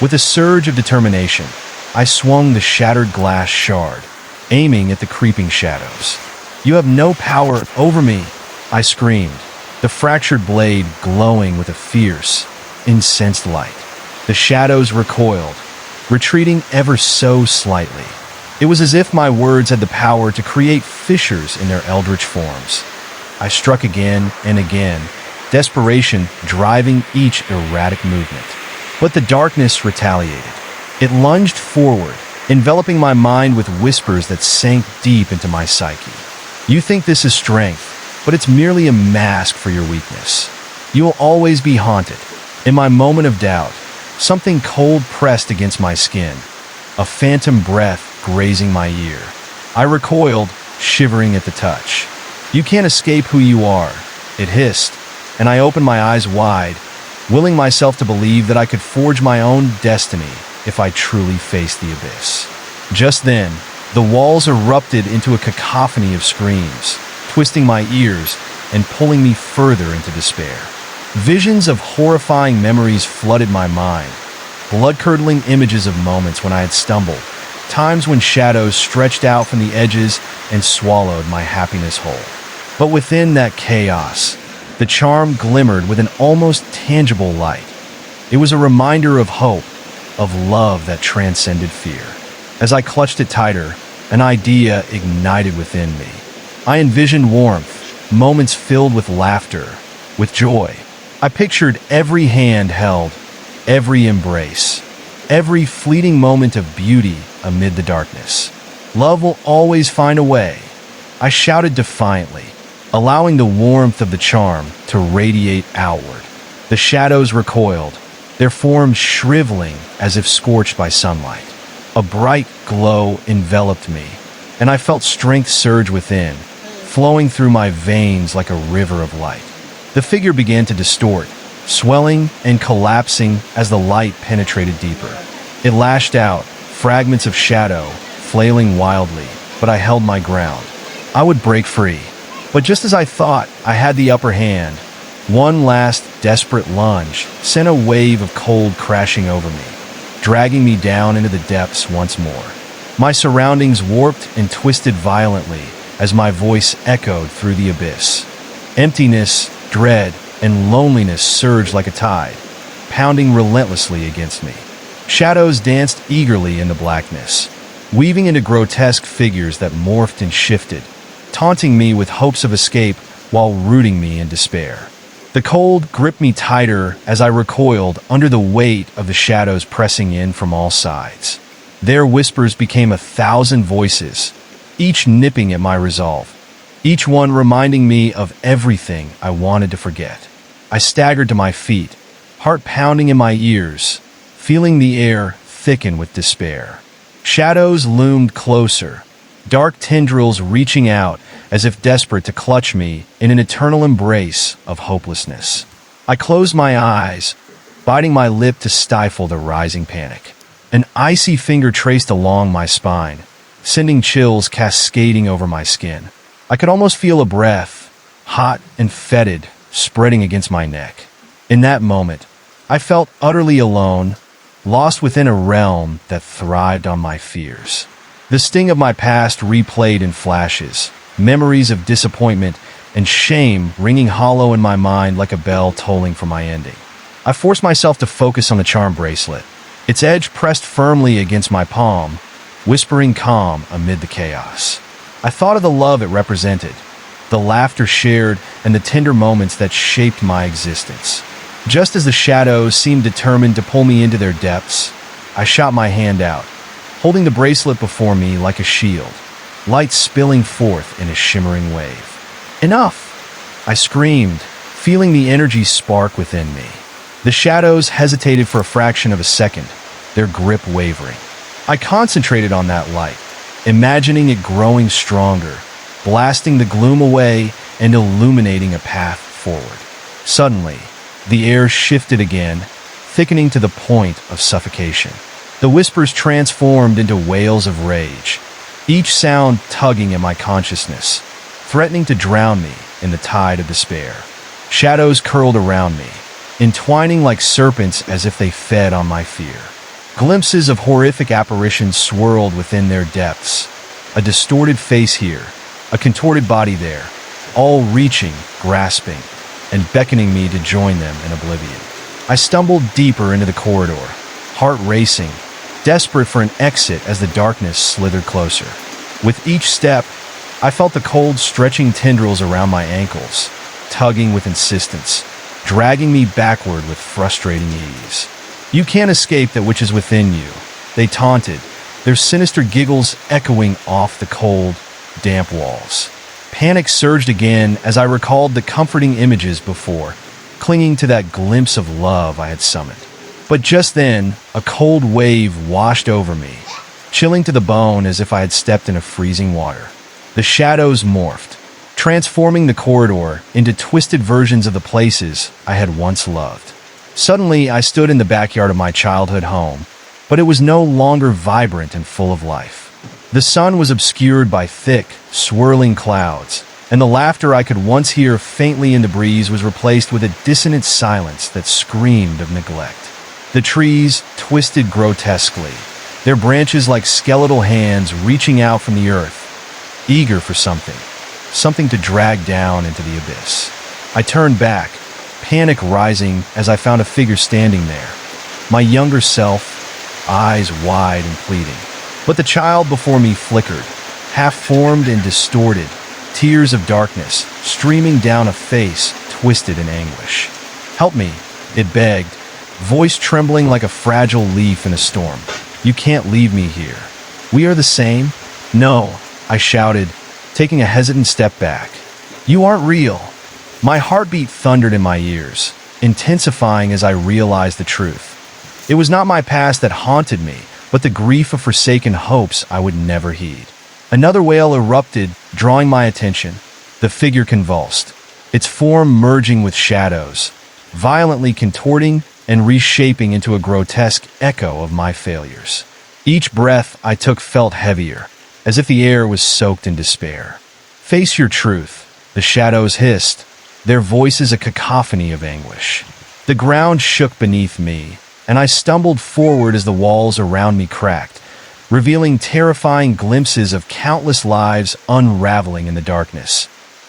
With a surge of determination, I swung the shattered glass shard, aiming at the creeping shadows. "You have no power over me," I screamed, the fractured blade glowing with a fierce, incensed light. The shadows recoiled, retreating ever so slightly. It was as if my words had the power to create fissures in their eldritch forms. I struck again and again, desperation driving each erratic movement. But the darkness retaliated. It lunged forward, enveloping my mind with whispers that sank deep into my psyche. "You think this is strength, but it's merely a mask for your weakness. You will always be haunted." In my moment of doubt, something cold pressed against my skin, a phantom breath grazing my ear. I recoiled, shivering at the touch. "You can't escape who you are," it hissed, and I opened my eyes wide, willing myself to believe that I could forge my own destiny if I truly faced the abyss. Just then, the walls erupted into a cacophony of screams, twisting my ears and pulling me further into despair. Visions of horrifying memories flooded my mind, blood-curdling images of moments when I had stumbled, times when shadows stretched out from the edges and swallowed my happiness whole. But within that chaos, the charm glimmered with an almost tangible light. It was a reminder of hope, of love that transcended fear. As I clutched it tighter, an idea ignited within me. I envisioned warmth, moments filled with laughter, with joy. I pictured every hand held, every embrace, every fleeting moment of beauty amid the darkness. Love will always find a way, I shouted defiantly, allowing the warmth of the charm to radiate outward. The shadows recoiled, their forms shriveling as if scorched by sunlight. A bright glow enveloped me, and I felt strength surge within, flowing through my veins like a river of light. The figure began to distort, swelling and collapsing as the light penetrated deeper. It lashed out, fragments of shadow, flailing wildly, but I held my ground. I would break free. But just as I thought I had the upper hand, one last desperate lunge sent a wave of cold crashing over me, dragging me down into the depths once more. My surroundings warped and twisted violently as my voice echoed through the abyss. Emptiness, dread, and loneliness surged like a tide, pounding relentlessly against me. Shadows danced eagerly in the blackness, weaving into grotesque figures that morphed and shifted, taunting me with hopes of escape while rooting me in despair. The cold gripped me tighter as I recoiled under the weight of the shadows pressing in from all sides. Their whispers became 1,000 voices, each nipping at my resolve, each one reminding me of everything I wanted to forget. I staggered to my feet, heart pounding in my ears, feeling the air thicken with despair. Shadows loomed closer, dark tendrils reaching out as if desperate to clutch me in an eternal embrace of hopelessness. I closed my eyes, biting my lip to stifle the rising panic. An icy finger traced along my spine, sending chills cascading over my skin. I could almost feel a breath, hot and fetid, spreading against my neck. In that moment, I felt utterly alone, lost within a realm that thrived on my fears. The sting of my past replayed in flashes, memories of disappointment and shame ringing hollow in my mind like a bell tolling for my ending. I forced myself to focus on the charm bracelet, its edge pressed firmly against my palm, whispering calm amid the chaos. I thought of the love it represented, the laughter shared, and the tender moments that shaped my existence. Just as the shadows seemed determined to pull me into their depths, I shot my hand out, holding the bracelet before me like a shield, light spilling forth in a shimmering wave. "Enough!" I screamed, feeling the energy spark within me. The shadows hesitated for a fraction of a second, their grip wavering. I concentrated on that light, imagining it growing stronger, blasting the gloom away and illuminating a path forward. Suddenly, the air shifted again, thickening to the point of suffocation. The whispers transformed into wails of rage, each sound tugging at my consciousness, threatening to drown me in the tide of despair. Shadows curled around me, entwining like serpents as if they fed on my fear. Glimpses of horrific apparitions swirled within their depths, a distorted face here, a contorted body there, all reaching, grasping, and beckoning me to join them in oblivion. I stumbled deeper into the corridor, heart racing, desperate for an exit as the darkness slithered closer. With each step, I felt the cold, stretching tendrils around my ankles, tugging with insistence, dragging me backward with frustrating ease. "You can't escape that which is within you," they taunted, their sinister giggles echoing off the cold, damp walls. Panic surged again as I recalled the comforting images before, clinging to that glimpse of love I had summoned. But just then, a cold wave washed over me, chilling to the bone as if I had stepped in a freezing water. The shadows morphed, transforming the corridor into twisted versions of the places I had once loved. Suddenly, I stood in the backyard of my childhood home, but it was no longer vibrant and full of life. The sun was obscured by thick, swirling clouds, and the laughter I could once hear faintly in the breeze was replaced with a dissonant silence that screamed of neglect. The trees twisted grotesquely, their branches like skeletal hands reaching out from the earth, eager for something to drag down into the abyss. I turned back, panic rising as I found a figure standing there, my younger self, eyes wide and pleading. But the child before me flickered, half-formed and distorted, tears of darkness streaming down a face twisted in anguish. "Help me," it begged, voice trembling like a fragile leaf in a storm. "You can't leave me here. We are the same?" "No," I shouted, taking a hesitant step back. "You aren't real." My heartbeat thundered in my ears, intensifying as I realized the truth. It was not my past that haunted me, but the grief of forsaken hopes I would never heed. Another wail erupted, drawing my attention. The figure convulsed, its form merging with shadows, violently contorting and reshaping into a grotesque echo of my failures. Each breath I took felt heavier, as if the air was soaked in despair. "Face your truth," the shadows hissed, their voices a cacophony of anguish. The ground shook beneath me, and I stumbled forward as the walls around me cracked, revealing terrifying glimpses of countless lives unraveling in the darkness.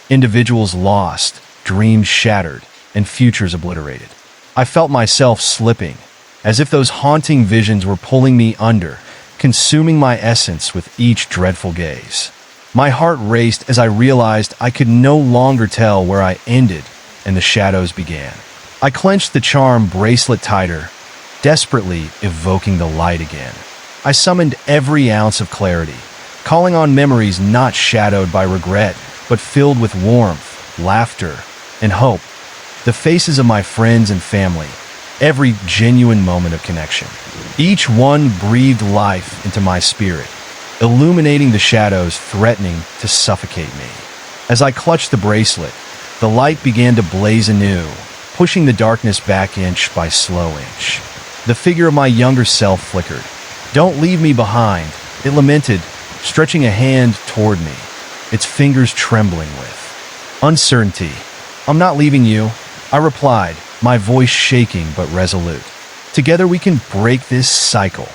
Individuals lost, dreams shattered, and futures obliterated. I felt myself slipping, as if those haunting visions were pulling me under, consuming my essence with each dreadful gaze. My heart raced as I realized I could no longer tell where I ended and the shadows began. I clenched the charm bracelet tighter, desperately evoking the light again. I summoned every ounce of clarity, calling on memories not shadowed by regret, but filled with warmth, laughter, and hope. The faces of my friends and family, every genuine moment of connection. Each one breathed life into my spirit, illuminating the shadows, threatening to suffocate me. As I clutched the bracelet, the light began to blaze anew, pushing the darkness back inch by slow inch. The figure of my younger self flickered. "Don't leave me behind," it lamented, stretching a hand toward me, its fingers trembling with uncertainty. "I'm not leaving you," I replied, my voice shaking but resolute. "Together we can break this cycle."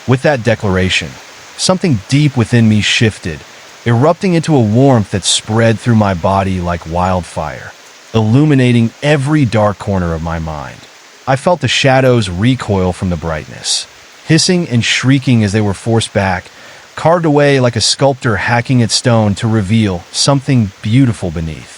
With that declaration, something deep within me shifted, erupting into a warmth that spread through my body like wildfire, illuminating every dark corner of my mind. I felt the shadows recoil from the brightness, hissing and shrieking as they were forced back, carved away like a sculptor hacking at stone to reveal something beautiful beneath.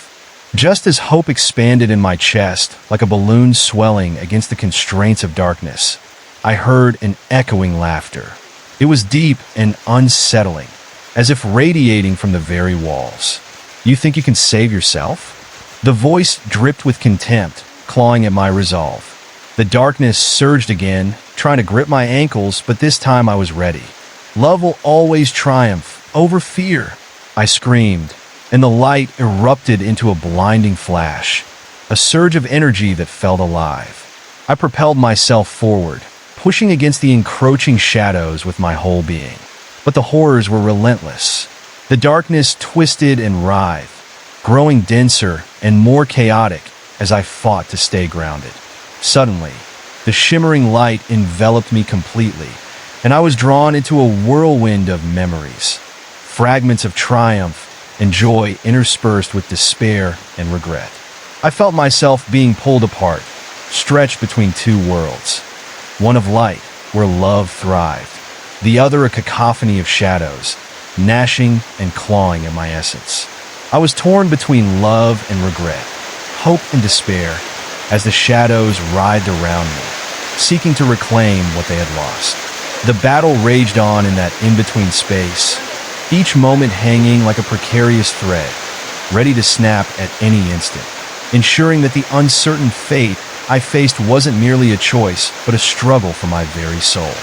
Just as hope expanded in my chest, like a balloon swelling against the constraints of darkness, I heard an echoing laughter. It was deep and unsettling, as if radiating from the very walls. "You think you can save yourself?" The voice dripped with contempt, clawing at my resolve. The darkness surged again, trying to grip my ankles, but this time I was ready. "Love will always triumph over fear," I screamed, and the light erupted into a blinding flash, a surge of energy that felt alive. I propelled myself forward, pushing against the encroaching shadows with my whole being. But the horrors were relentless. The darkness twisted and writhed, growing denser and more chaotic as I fought to stay grounded. Suddenly, the shimmering light enveloped me completely, and I was drawn into a whirlwind of memories, fragments of triumph and joy interspersed with despair and regret. I felt myself being pulled apart, stretched between two worlds, one of light, where love thrived, the other a cacophony of shadows, gnashing and clawing at my essence. I was torn between love and regret, hope and despair, as the shadows writhed around me, seeking to reclaim what they had lost. The battle raged on in that in-between space, each moment hanging like a precarious thread, ready to snap at any instant, ensuring that the uncertain fate I faced wasn't merely a choice, but a struggle for my very soul.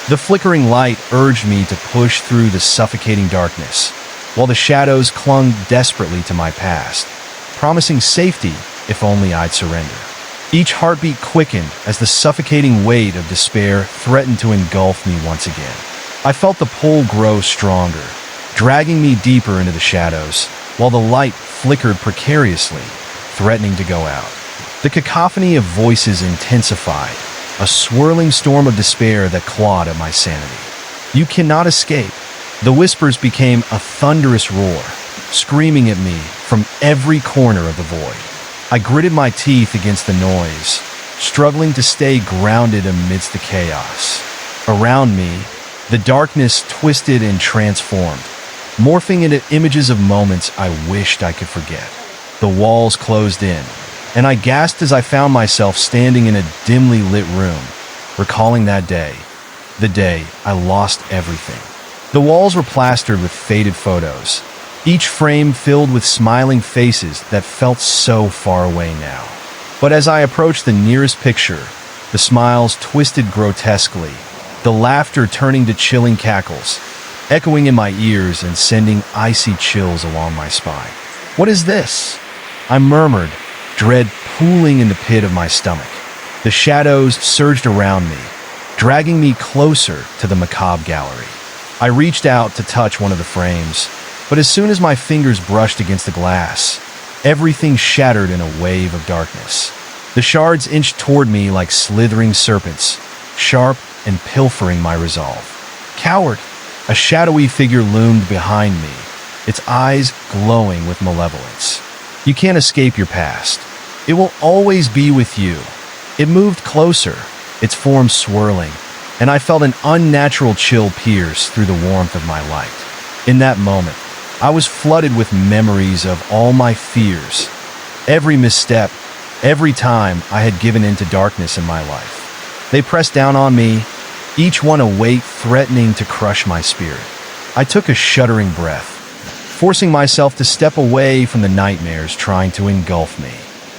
The flickering light urged me to push through the suffocating darkness, while the shadows clung desperately to my past, promising safety if only I'd surrender. Each heartbeat quickened as the suffocating weight of despair threatened to engulf me once again. I felt the pull grow stronger, dragging me deeper into the shadows, while the light flickered precariously, threatening to go out. The cacophony of voices intensified, a swirling storm of despair that clawed at my sanity. "You cannot escape." The whispers became a thunderous roar, screaming at me from every corner of the void. I gritted my teeth against the noise, struggling to stay grounded amidst the chaos. Around me, the darkness twisted and transformed, morphing into images of moments I wished I could forget. The walls closed in, and I gasped as I found myself standing in a dimly lit room, recalling that day, the day I lost everything. The walls were plastered with faded photos, each frame filled with smiling faces that felt so far away now. But as I approached the nearest picture, the smiles twisted grotesquely, the laughter turning to chilling cackles, echoing in my ears and sending icy chills along my spine. "What is this?" I murmured, dread pooling in the pit of my stomach. The shadows surged around me, dragging me closer to the macabre gallery. I reached out to touch one of the frames, but as soon as my fingers brushed against the glass, everything shattered in a wave of darkness. The shards inched toward me like slithering serpents, sharp and pilfering my resolve. "Coward!" A shadowy figure loomed behind me, its eyes glowing with malevolence. "You can't escape your past. It will always be with you." It moved closer, its form swirling, and I felt an unnatural chill pierce through the warmth of my light. In that moment, I was flooded with memories of all my fears, every misstep, every time I had given in to darkness in my life. They pressed down on me, each one a weight threatening to crush my spirit. I took a shuddering breath, forcing myself to step away from the nightmares trying to engulf me.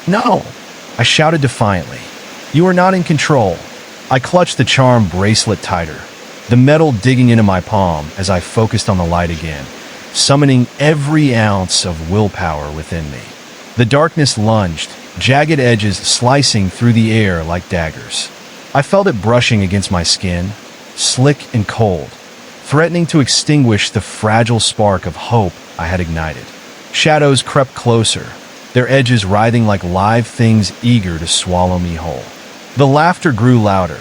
"No!" I shouted defiantly. "You are not in control." I clutched the charm bracelet tighter, the metal digging into my palm as I focused on the light again, summoning every ounce of willpower within me. The darkness lunged, jagged edges slicing through the air like daggers. I felt it brushing against my skin, slick and cold, threatening to extinguish the fragile spark of hope I had ignited. Shadows crept closer, their edges writhing like live things eager to swallow me whole. The laughter grew louder,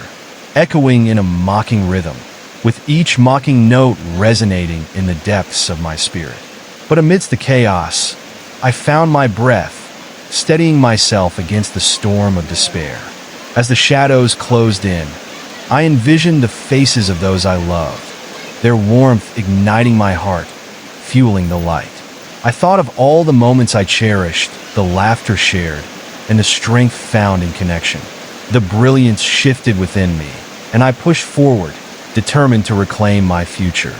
echoing in a mocking rhythm, with each mocking note resonating in the depths of my spirit. But amidst the chaos, I found my breath, steadying myself against the storm of despair. As the shadows closed in, I envisioned the faces of those I loved, their warmth igniting my heart, fueling the light. I thought of all the moments I cherished, the laughter shared, and the strength found in connection. The brilliance shifted within me, and I pushed forward, determined to reclaim my future.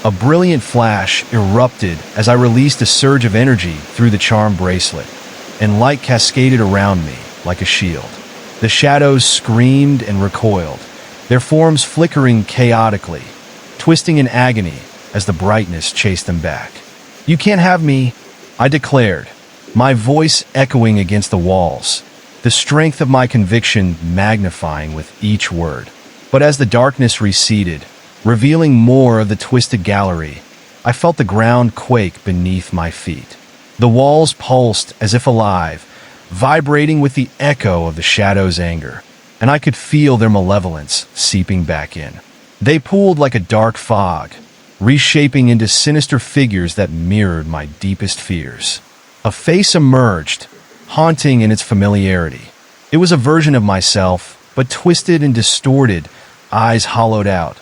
A brilliant flash erupted as I released a surge of energy through the charm bracelet, and light cascaded around me like a shield. The shadows screamed and recoiled, their forms flickering chaotically, twisting in agony as the brightness chased them back. "You can't have me," I declared, my voice echoing against the walls, the strength of my conviction magnifying with each word. But as the darkness receded, revealing more of the twisted gallery, I felt the ground quake beneath my feet. The walls pulsed as if alive, vibrating with the echo of the shadows' anger, and I could feel their malevolence seeping back in. They pooled like a dark fog, reshaping into sinister figures that mirrored my deepest fears. A face emerged, haunting in its familiarity. It was a version of myself, but twisted and distorted, eyes hollowed out,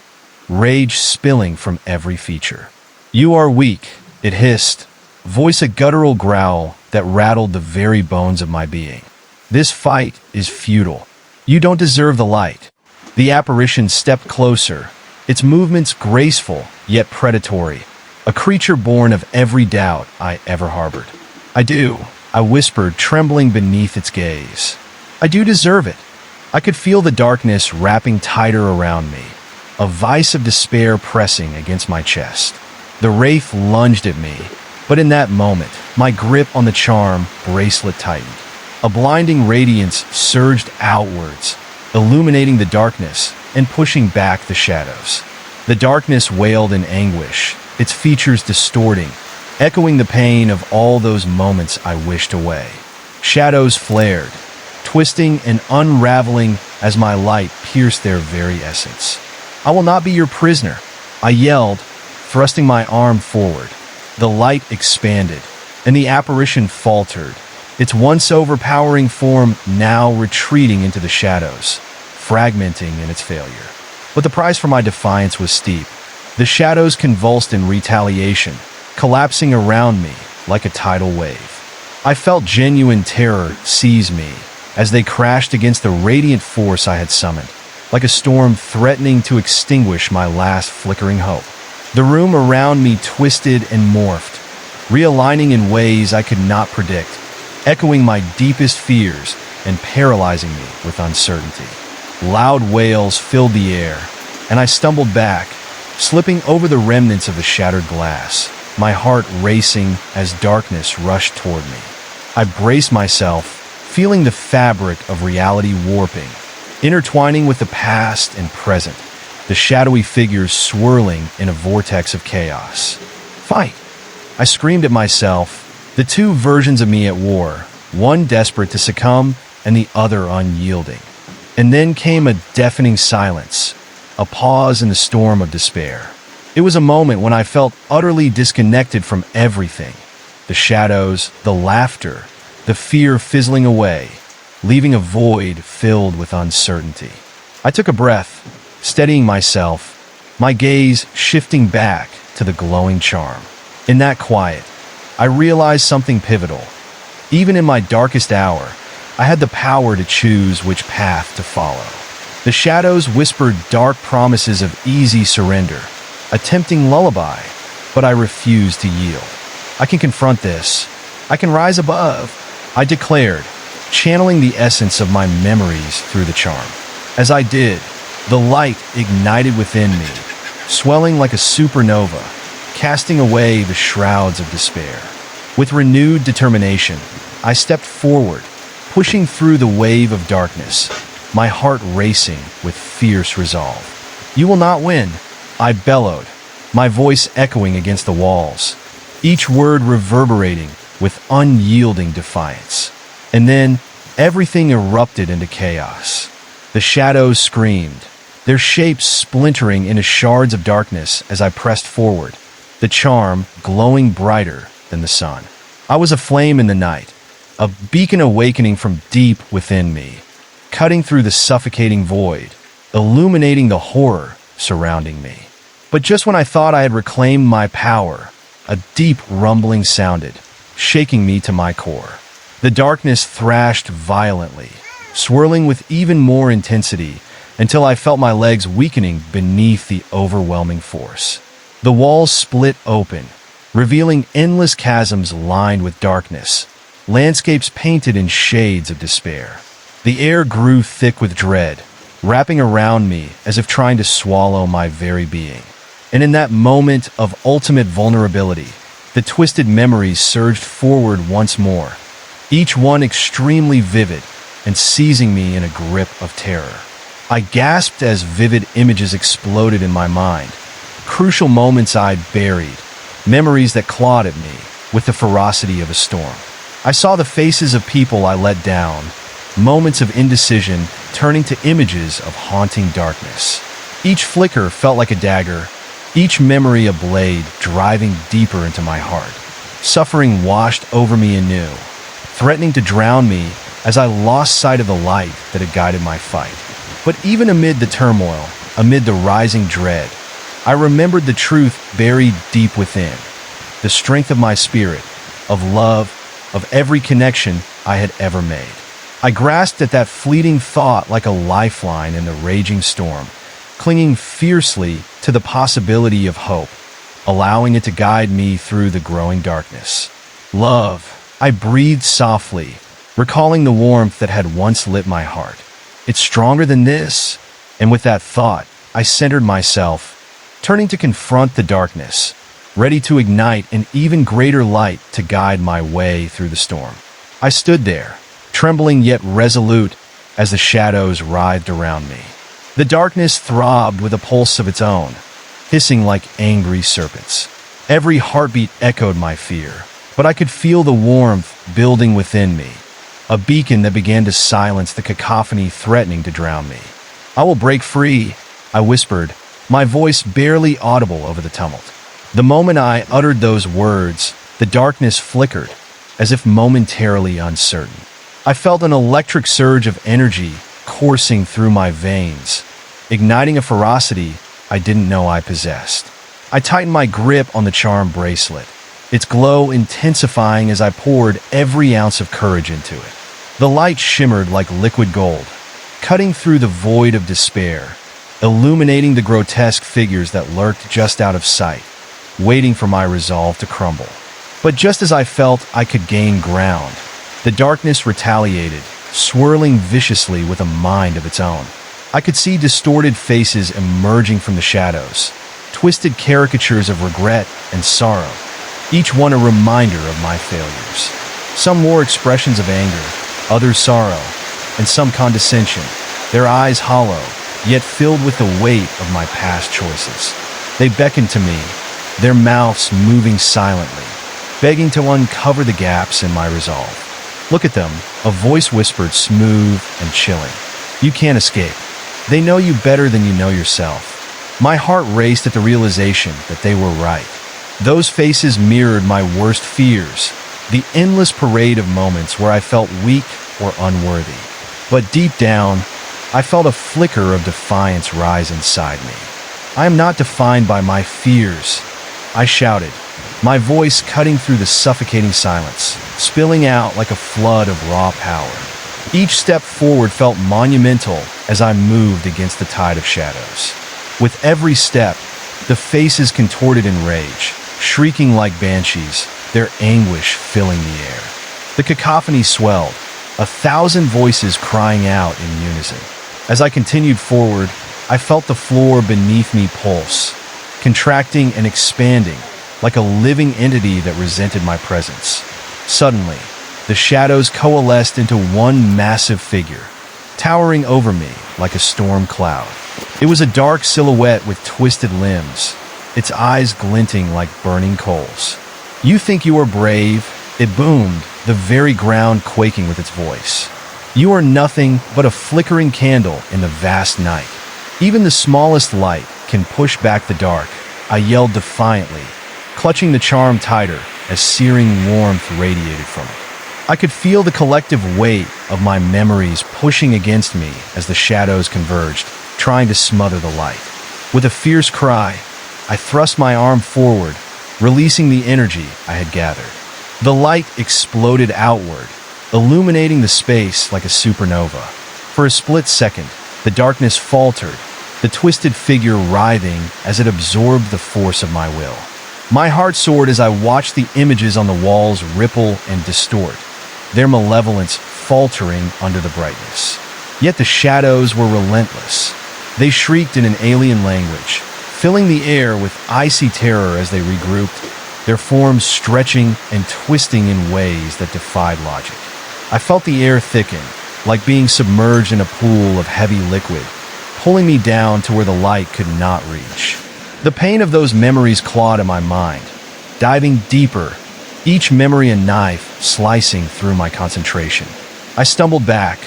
rage spilling from every feature. "You are weak," it hissed, voice a guttural growl that rattled the very bones of my being. "This fight is futile. You don't deserve the light." The apparition stepped closer, its movements graceful yet predatory, a creature born of every doubt I ever harbored. "I do," I whispered, trembling beneath its gaze. "I do deserve it." I could feel the darkness wrapping tighter around me, a vice of despair pressing against my chest. The wraith lunged at me, but in that moment, my grip on the charm bracelet tightened. A blinding radiance surged outwards, illuminating the darkness and pushing back the shadows. The darkness wailed in anguish, its features distorting, echoing the pain of all those moments I wished away. Shadows flared, twisting and unraveling as my light pierced their very essence. "I will not be your prisoner," I yelled, thrusting my arm forward. The light expanded, and the apparition faltered, its once overpowering form now retreating into the shadows, fragmenting in its failure. But the price for my defiance was steep. The shadows convulsed in retaliation, collapsing around me like a tidal wave. I felt genuine terror seize me as they crashed against the radiant force I had summoned, like a storm threatening to extinguish my last flickering hope. The room around me twisted and morphed, realigning in ways I could not predict, echoing my deepest fears and paralyzing me with uncertainty. Loud wails filled the air, and I stumbled back, slipping over the remnants of the shattered glass, my heart racing as darkness rushed toward me. I braced myself, feeling the fabric of reality warping, intertwining with the past and present, the shadowy figures swirling in a vortex of chaos. "Fight!" I screamed at myself, the two versions of me at war, one desperate to succumb and the other unyielding. And then came a deafening silence, a pause in the storm of despair. It was a moment when I felt utterly disconnected from everything, the shadows, the laughter, the fear fizzling away, leaving a void filled with uncertainty. I took a breath, steadying myself, my gaze shifting back to the glowing charm. In that quiet, I realized something pivotal. Even in my darkest hour, I had the power to choose which path to follow. The shadows whispered dark promises of easy surrender, a tempting lullaby, but I refused to yield. "I can confront this. I can rise above," I declared, channeling the essence of my memories through the charm. As I did, the light ignited within me, swelling like a supernova, casting away the shrouds of despair. With renewed determination, I stepped forward, pushing through the wave of darkness, my heart racing with fierce resolve. "You will not win," I bellowed, my voice echoing against the walls, each word reverberating with unyielding defiance. And then, everything erupted into chaos. The shadows screamed, their shapes splintering into shards of darkness as I pressed forward, the charm glowing brighter than the sun. I was a flame in the night, a beacon awakening from deep within me, cutting through the suffocating void, illuminating the horror surrounding me. But just when I thought I had reclaimed my power, a deep rumbling sounded, shaking me to my core. The darkness thrashed violently, swirling with even more intensity until I felt my legs weakening beneath the overwhelming force. The walls split open, revealing endless chasms lined with darkness, landscapes painted in shades of despair. The air grew thick with dread, wrapping around me as if trying to swallow my very being. And in that moment of ultimate vulnerability, the twisted memories surged forward once more, each one extremely vivid and seizing me in a grip of terror. I gasped as vivid images exploded in my mind, crucial moments I'd buried, memories that clawed at me with the ferocity of a storm. I saw the faces of people I let down, moments of indecision turning to images of haunting darkness. Each flicker felt like a dagger, each memory a blade driving deeper into my heart. Suffering washed over me anew, threatening to drown me as I lost sight of the light that had guided my fight. But even amid the turmoil, amid the rising dread, I remembered the truth buried deep within, the strength of my spirit, of love, of every connection I had ever made. I grasped at that fleeting thought like a lifeline in the raging storm, clinging fiercely to the possibility of hope, allowing it to guide me through the growing darkness. Love, I breathed softly, recalling the warmth that had once lit my heart. It's stronger than this. And with that thought, I centered myself, turning to confront the darkness, ready to ignite an even greater light to guide my way through the storm. I stood there, trembling yet resolute as the shadows writhed around me. The darkness throbbed with a pulse of its own, hissing like angry serpents. Every heartbeat echoed my fear, but I could feel the warmth building within me, a beacon that began to silence the cacophony threatening to drown me. "I will break free," I whispered, my voice barely audible over the tumult. The moment I uttered those words, the darkness flickered, as if momentarily uncertain. I felt an electric surge of energy coursing through my veins, igniting a ferocity I didn't know I possessed. I tightened my grip on the charm bracelet, its glow intensifying as I poured every ounce of courage into it. The light shimmered like liquid gold, cutting through the void of despair, illuminating the grotesque figures that lurked just out of sight, waiting for my resolve to crumble. But just as I felt I could gain ground, the darkness retaliated, swirling viciously with a mind of its own. I could see distorted faces emerging from the shadows, twisted caricatures of regret and sorrow, each one a reminder of my failures. Some wore expressions of anger, others sorrow, and some condescension, their eyes hollow, yet filled with the weight of my past choices. They beckoned to me, their mouths moving silently, begging to uncover the gaps in my resolve. "Look at them," a voice whispered, smooth and chilling. "You can't escape. They know you better than you know yourself." My heart raced at the realization that they were right. Those faces mirrored my worst fears, the endless parade of moments where I felt weak or unworthy. But deep down, I felt a flicker of defiance rise inside me. "I am not defined by my fears," I shouted, my voice cutting through the suffocating silence, spilling out like a flood of raw power. Each step forward felt monumental as I moved against the tide of shadows. With every step, the faces contorted in rage, shrieking like banshees, their anguish filling the air. The cacophony swelled, 1,000 voices crying out in unison. As I continued forward, I felt the floor beneath me pulse, contracting and expanding like a living entity that resented my presence. Suddenly, the shadows coalesced into one massive figure, towering over me like a storm cloud. It was a dark silhouette with twisted limbs, its eyes glinting like burning coals. "You think you are brave?" It boomed, the very ground quaking with its voice. "You are nothing but a flickering candle in the vast night. Even the smallest light can push back the dark," I yelled defiantly, clutching the charm tighter as searing warmth radiated from it. I could feel the collective weight of my memories pushing against me as the shadows converged, trying to smother the light. With a fierce cry, I thrust my arm forward, releasing the energy I had gathered. The light exploded outward, illuminating the space like a supernova. For a split second, the darkness faltered, the twisted figure writhing as it absorbed the force of my will. My heart soared as I watched the images on the walls ripple and distort, their malevolence faltering under the brightness. Yet the shadows were relentless. They shrieked in an alien language, filling the air with icy terror as they regrouped, their forms stretching and twisting in ways that defied logic. I felt the air thicken, like being submerged in a pool of heavy liquid, pulling me down to where the light could not reach. The pain of those memories clawed at my mind, diving deeper, each memory a knife slicing through my concentration. I stumbled back,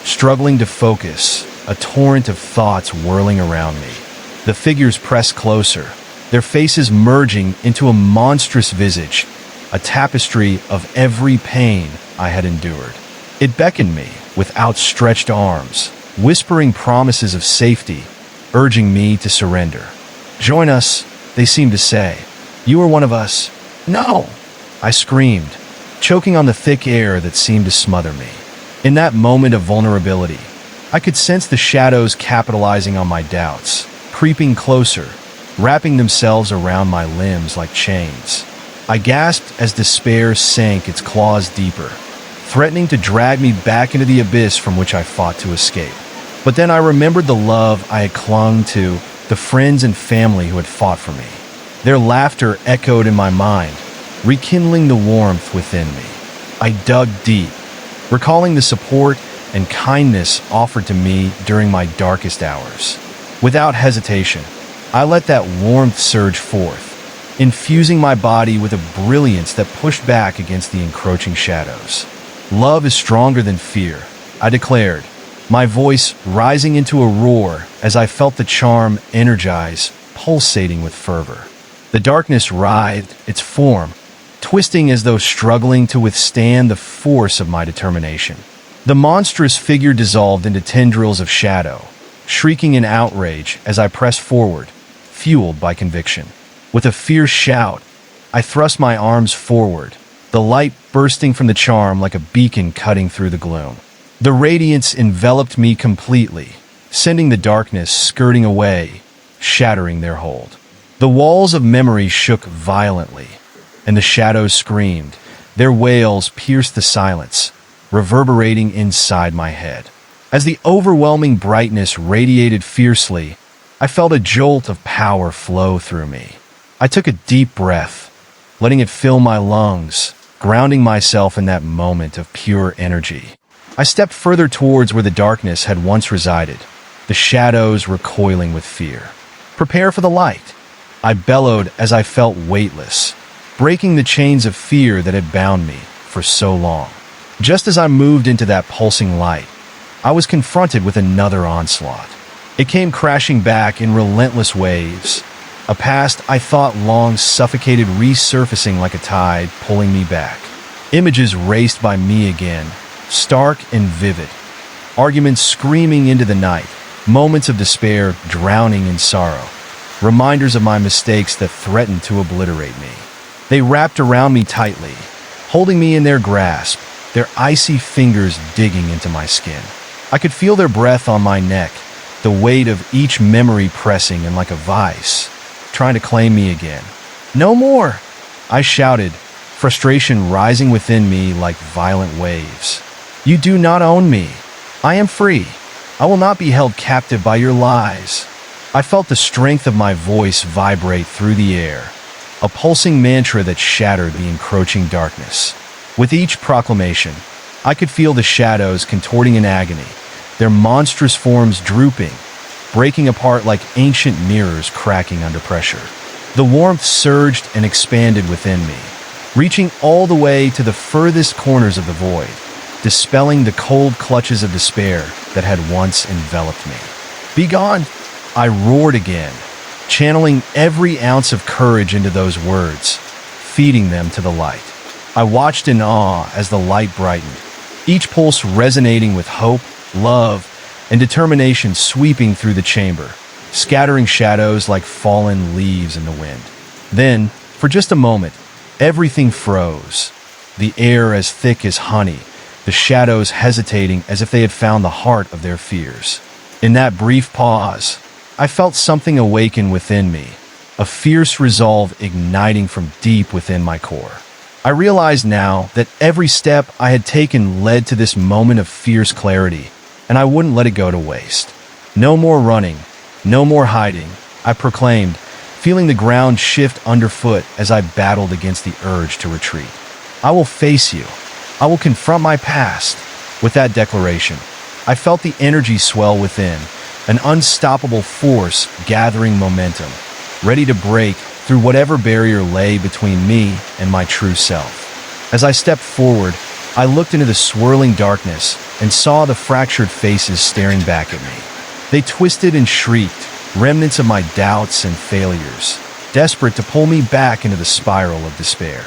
struggling to focus, a torrent of thoughts whirling around me. The figures pressed closer, their faces merging into a monstrous visage, a tapestry of every pain I had endured. It beckoned me with outstretched arms, whispering promises of safety, urging me to surrender. "Join us," they seemed to say. "You are one of us." "No!" I screamed, choking on the thick air that seemed to smother me. In that moment of vulnerability, I could sense the shadows capitalizing on my doubts, creeping closer, wrapping themselves around my limbs like chains. I gasped as despair sank its claws deeper, threatening to drag me back into the abyss from which I fought to escape. But then I remembered the love I had clung to, the friends and family who had fought for me. Their laughter echoed in my mind, rekindling the warmth within me. I dug deep, recalling the support and kindness offered to me during my darkest hours. Without hesitation, I let that warmth surge forth, infusing my body with a brilliance that pushed back against the encroaching shadows. "Love is stronger than fear," I declared, my voice rising into a roar as I felt the charm energize, pulsating with fervor. The darkness writhed, its form twisting as though struggling to withstand the force of my determination. The monstrous figure dissolved into tendrils of shadow, shrieking in outrage as I pressed forward, fueled by conviction. With a fierce shout, I thrust my arms forward, the light bursting from the charm like a beacon cutting through the gloom. The radiance enveloped me completely, sending the darkness skirting away, shattering their hold. The walls of memory shook violently, and the shadows screamed. Their wails pierced the silence, reverberating inside my head. As the overwhelming brightness radiated fiercely, I felt a jolt of power flow through me. I took a deep breath, letting it fill my lungs, grounding myself in that moment of pure energy. I stepped further towards where the darkness had once resided, the shadows recoiling with fear. "Prepare for the light," I bellowed as I felt weightless, breaking the chains of fear that had bound me for so long. Just as I moved into that pulsing light, I was confronted with another onslaught. It came crashing back in relentless waves, a past I thought long suffocated resurfacing like a tide, pulling me back. Images raced by me again, stark and vivid. Arguments screaming into the night, moments of despair drowning in sorrow, reminders of my mistakes that threatened to obliterate me. They wrapped around me tightly, holding me in their grasp, their icy fingers digging into my skin. I could feel their breath on my neck, the weight of each memory pressing in like a vice, trying to claim me again. "No more!" I shouted, frustration rising within me like violent waves. "You do not own me. I am free. I will not be held captive by your lies." I felt the strength of my voice vibrate through the air, a pulsing mantra that shattered the encroaching darkness. With each proclamation, I could feel the shadows contorting in agony, their monstrous forms drooping, breaking apart like ancient mirrors cracking under pressure. The warmth surged and expanded within me, reaching all the way to the furthest corners of the void, dispelling the cold clutches of despair that had once enveloped me. "Begone!" I roared again, channeling every ounce of courage into those words, feeding them to the light. I watched in awe as the light brightened, each pulse resonating with hope, love, and determination sweeping through the chamber, scattering shadows like fallen leaves in the wind. Then, for just a moment, everything froze, the air as thick as honey, the shadows hesitating as if they had found the heart of their fears. In that brief pause, I felt something awaken within me, a fierce resolve igniting from deep within my core. I realized now that every step I had taken led to this moment of fierce clarity, and I wouldn't let it go to waste. "No more running, no more hiding," I proclaimed, feeling the ground shift underfoot as I battled against the urge to retreat. "I will face you. I will confront my past." With that declaration, I felt the energy swell within, an unstoppable force gathering momentum, ready to break through whatever barrier lay between me and my true self. As I stepped forward, I looked into the swirling darkness and saw the fractured faces staring back at me. They twisted and shrieked, remnants of my doubts and failures, desperate to pull me back into the spiral of despair.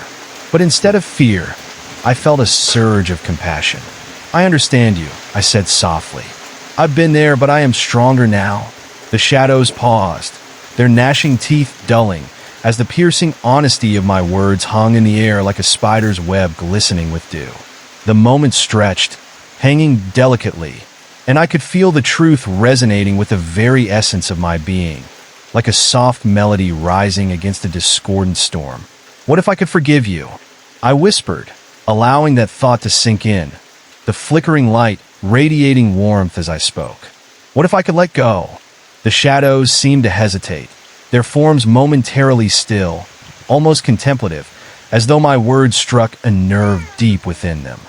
But instead of fear, I felt a surge of compassion. "I understand you," I said softly. "I've been there, but I am stronger now." The shadows paused, their gnashing teeth dulling, as the piercing honesty of my words hung in the air like a spider's web glistening with dew. The moment stretched, hanging delicately, and I could feel the truth resonating with the very essence of my being, like a soft melody rising against a discordant storm. "What if I could forgive you?" I whispered, allowing that thought to sink in, the flickering light radiating warmth as I spoke. "What if I could let go?" The shadows seemed to hesitate, their forms momentarily still, almost contemplative, as though my words struck a nerve deep within them.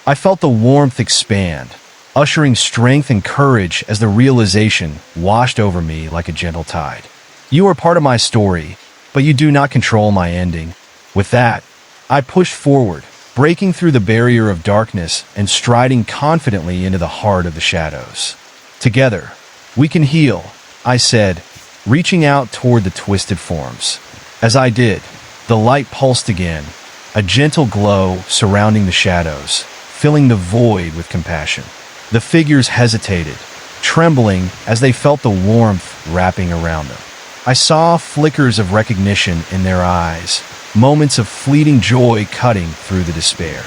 I felt the warmth expand, ushering strength and courage as the realization washed over me like a gentle tide. "You are part of my story, but you do not control my ending." With that, I pushed forward, breaking through the barrier of darkness and striding confidently into the heart of the shadows. "Together, we can heal," I said, reaching out toward the twisted forms. As I did, the light pulsed again, a gentle glow surrounding the shadows, filling the void with compassion. The figures hesitated, trembling as they felt the warmth wrapping around them. I saw flickers of recognition in their eyes, moments of fleeting joy cutting through the despair.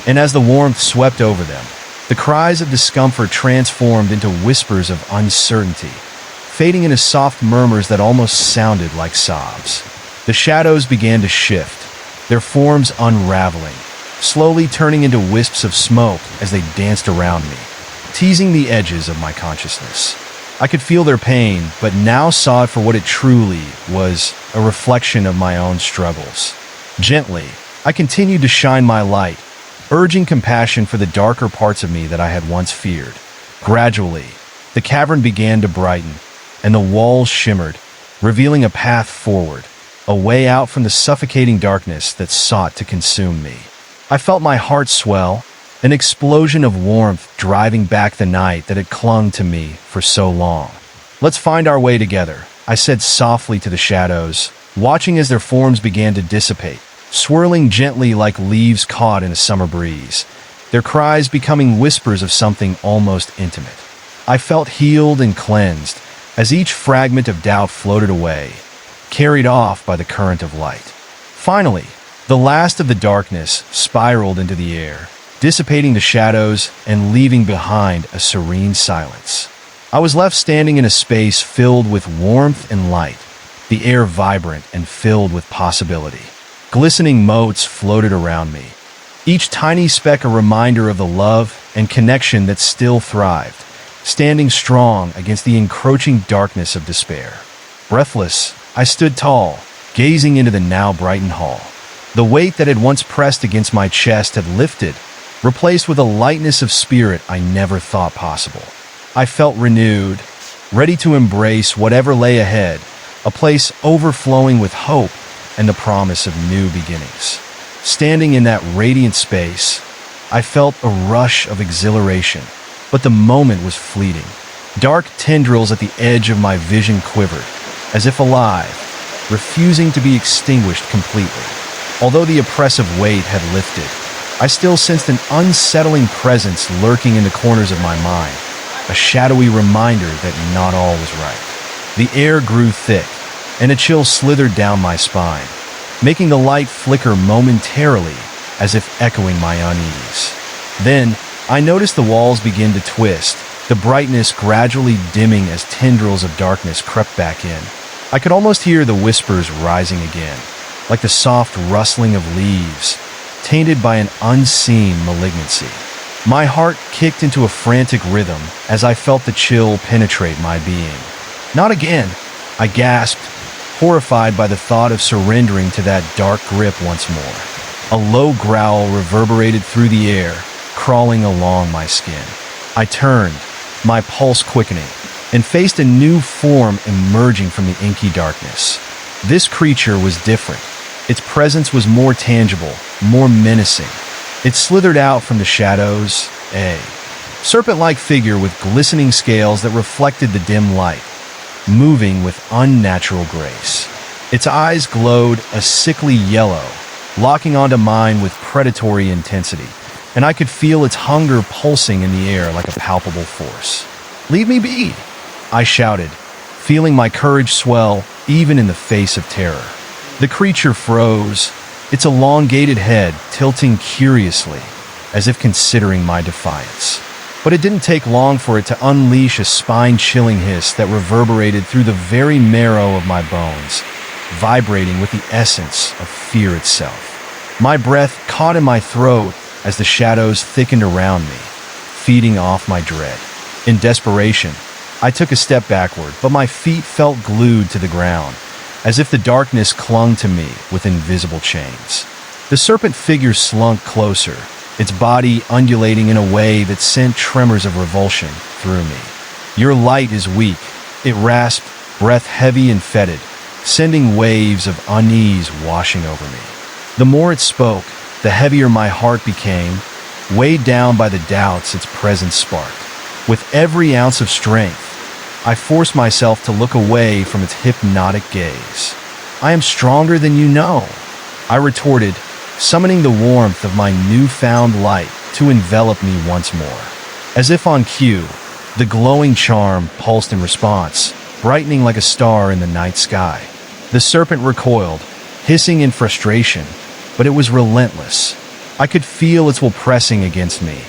And as the warmth swept over them, the cries of discomfort transformed into whispers of uncertainty, fading into soft murmurs that almost sounded like sobs. The shadows began to shift, their forms unraveling, slowly turning into wisps of smoke as they danced around me, teasing the edges of my consciousness. I could feel their pain, but now saw it for what it truly was, a reflection of my own struggles. Gently, I continued to shine my light, urging compassion for the darker parts of me that I had once feared. Gradually, the cavern began to brighten, and the walls shimmered, revealing a path forward, a way out from the suffocating darkness that sought to consume me. I felt my heart swell, an explosion of warmth driving back the night that had clung to me for so long. "Let's find our way together," I said softly to the shadows, watching as their forms began to dissipate, swirling gently like leaves caught in a summer breeze, their cries becoming whispers of something almost intimate. I felt healed and cleansed as each fragment of doubt floated away, carried off by the current of light. Finally, the last of the darkness spiraled into the air, dissipating the shadows and leaving behind a serene silence. I was left standing in a space filled with warmth and light, the air vibrant and filled with possibility. Glistening motes floated around me, each tiny speck a reminder of the love and connection that still thrived, standing strong against the encroaching darkness of despair. Breathless, I stood tall, gazing into the now brightened hall. The weight that had once pressed against my chest had lifted, replaced with a lightness of spirit I never thought possible. I felt renewed, ready to embrace whatever lay ahead, a place overflowing with hope and the promise of new beginnings. Standing in that radiant space, I felt a rush of exhilaration, but the moment was fleeting. Dark tendrils at the edge of my vision quivered, as if alive, refusing to be extinguished completely. Although the oppressive weight had lifted, I still sensed an unsettling presence lurking in the corners of my mind, a shadowy reminder that not all was right. The air grew thick, and a chill slithered down my spine, making the light flicker momentarily as if echoing my unease. Then, I noticed the walls begin to twist, the brightness gradually dimming as tendrils of darkness crept back in. I could almost hear the whispers rising again, like the soft rustling of leaves, tainted by an unseen malignancy. My heart kicked into a frantic rhythm as I felt the chill penetrate my being. Not again, I gasped, horrified by the thought of surrendering to that dark grip once more. A low growl reverberated through the air, crawling along my skin. I turned, my pulse quickening, and faced a new form emerging from the inky darkness. This creature was different. Its presence was more tangible, more menacing. It slithered out from the shadows, a serpent-like figure with glistening scales that reflected the dim light, moving with unnatural grace. Its eyes glowed a sickly yellow, locking onto mine with predatory intensity, and I could feel its hunger pulsing in the air like a palpable force. "Leave me be!" I shouted, feeling my courage swell even in the face of terror. The creature froze, its elongated head tilting curiously, as if considering my defiance. But it didn't take long for it to unleash a spine-chilling hiss that reverberated through the very marrow of my bones, vibrating with the essence of fear itself. My breath caught in my throat as the shadows thickened around me, feeding off my dread. In desperation, I took a step backward, but my feet felt glued to the ground, as if the darkness clung to me with invisible chains. The serpent figure slunk closer, its body undulating in a way that sent tremors of revulsion through me. "Your light is weak," it rasped, breath heavy and fetid, sending waves of unease washing over me. The more it spoke, the heavier my heart became, weighed down by the doubts its presence sparked. With every ounce of strength, I forced myself to look away from its hypnotic gaze. "I am stronger than you know," I retorted, summoning the warmth of my newfound light to envelop me once more. As if on cue, the glowing charm pulsed in response, brightening like a star in the night sky. The serpent recoiled, hissing in frustration, but it was relentless. I could feel its will pressing against me,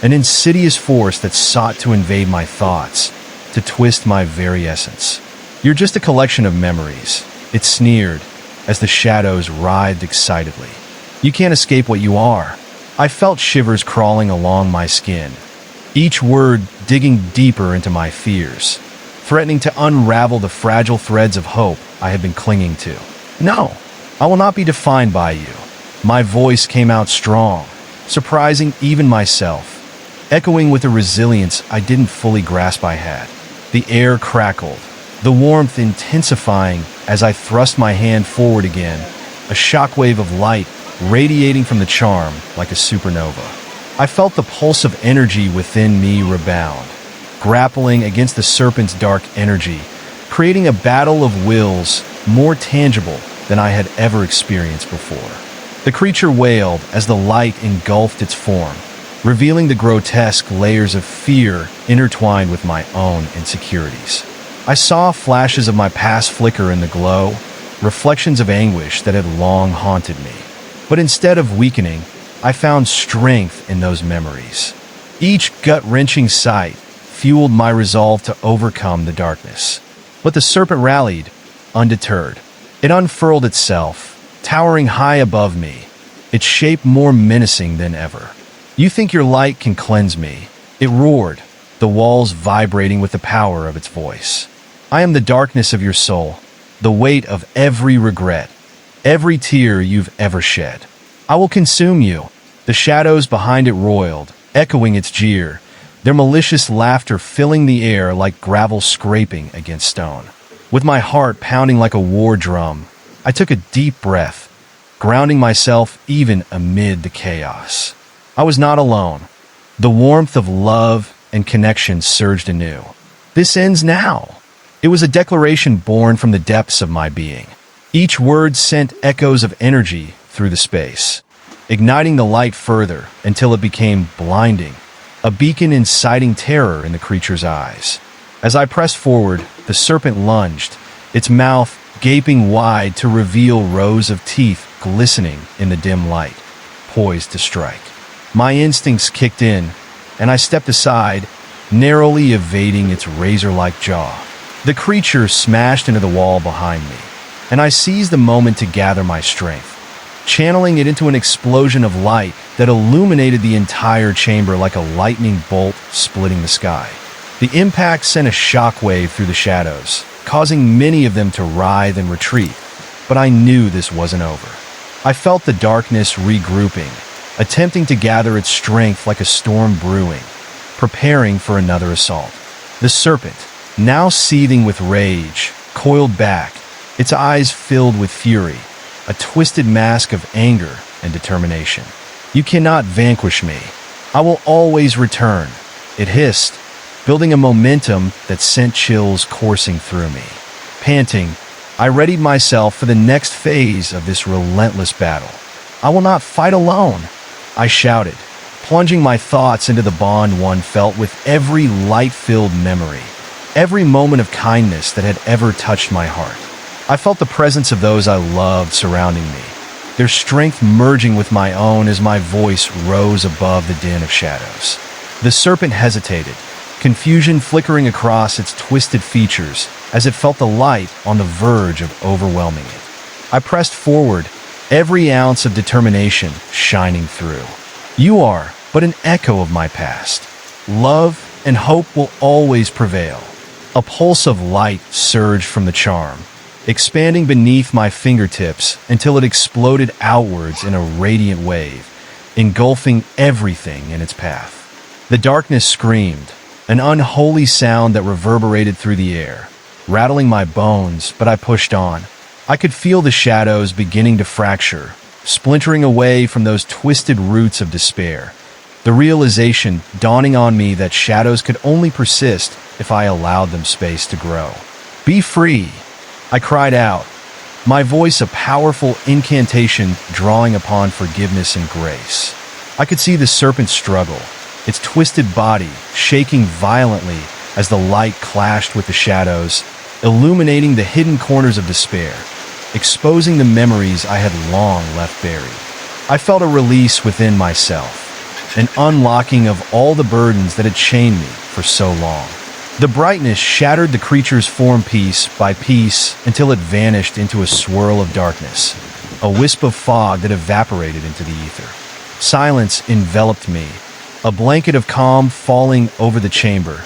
an insidious force that sought to invade my thoughts, to twist my very essence. "You're just a collection of memories," it sneered as the shadows writhed excitedly. "You can't escape what you are." I felt shivers crawling along my skin, each word digging deeper into my fears, threatening to unravel the fragile threads of hope I had been clinging to. "No, I will not be defined by you." My voice came out strong, surprising even myself, echoing with a resilience I didn't fully grasp I had. The air crackled, the warmth intensifying as I thrust my hand forward again, a shockwave of light radiating from the charm like a supernova. I felt the pulse of energy within me rebound, grappling against the serpent's dark energy, creating a battle of wills more tangible than I had ever experienced before. The creature wailed as the light engulfed its form, revealing the grotesque layers of fear intertwined with my own insecurities. I saw flashes of my past flicker in the glow, reflections of anguish that had long haunted me. But instead of weakening, I found strength in those memories. Each gut-wrenching sight fueled my resolve to overcome the darkness. But the serpent rallied, undeterred. It unfurled itself, towering high above me, its shape more menacing than ever. "You think your light can cleanse me?" it roared, the walls vibrating with the power of its voice. I am the darkness of your soul, the weight of every regret, every tear you've ever shed. I will consume you. The shadows behind it roiled, echoing its jeer, their malicious laughter filling the air like gravel scraping against stone. With my heart pounding like a war drum, I took a deep breath, grounding myself even amid the chaos. I was not alone. The warmth of love and connection surged anew. This ends now. It was a declaration born from the depths of my being. Each word sent echoes of energy through the space, igniting the light further until it became blinding, a beacon inciting terror in the creature's eyes. As I pressed forward, the serpent lunged, its mouth gaping wide to reveal rows of teeth glistening in the dim light, poised to strike. My instincts kicked in, and I stepped aside, narrowly evading its razor-like jaw. The creature smashed into the wall behind me, and I seized the moment to gather my strength, channeling it into an explosion of light that illuminated the entire chamber like a lightning bolt splitting the sky. The impact sent a shockwave through the shadows, causing many of them to writhe and retreat, but I knew this wasn't over. I felt the darkness regrouping, attempting to gather its strength like a storm brewing, preparing for another assault. The serpent, now seething with rage, coiled back, its eyes filled with fury, a twisted mask of anger and determination. "You cannot vanquish me. I will always return," it hissed, building a momentum that sent chills coursing through me. Panting, I readied myself for the next phase of this relentless battle. "I will not fight alone," I shouted, plunging my thoughts into the bond one felt with every light-filled memory, every moment of kindness that had ever touched my heart. I felt the presence of those I loved surrounding me, their strength merging with my own as my voice rose above the din of shadows. The serpent hesitated, confusion flickering across its twisted features as it felt the light on the verge of overwhelming it. I pressed forward, every ounce of determination shining through. "You are but an echo of my past. Love and hope will always prevail." A pulse of light surged from the charm, expanding beneath my fingertips until it exploded outwards in a radiant wave, engulfing everything in its path. The darkness screamed, an unholy sound that reverberated through the air, rattling my bones, but I pushed on. I could feel the shadows beginning to fracture, splintering away from those twisted roots of despair, the realization dawning on me that shadows could only persist if I allowed them space to grow. "Be free," I cried out, my voice a powerful incantation drawing upon forgiveness and grace. I could see the serpent struggle, its twisted body shaking violently as the light clashed with the shadows, illuminating the hidden corners of despair, exposing the memories I had long left buried. I felt a release within myself, an unlocking of all the burdens that had chained me for so long. The brightness shattered the creature's form piece by piece until it vanished into a swirl of darkness, a wisp of fog that evaporated into the ether. Silence enveloped me, a blanket of calm falling over the chamber,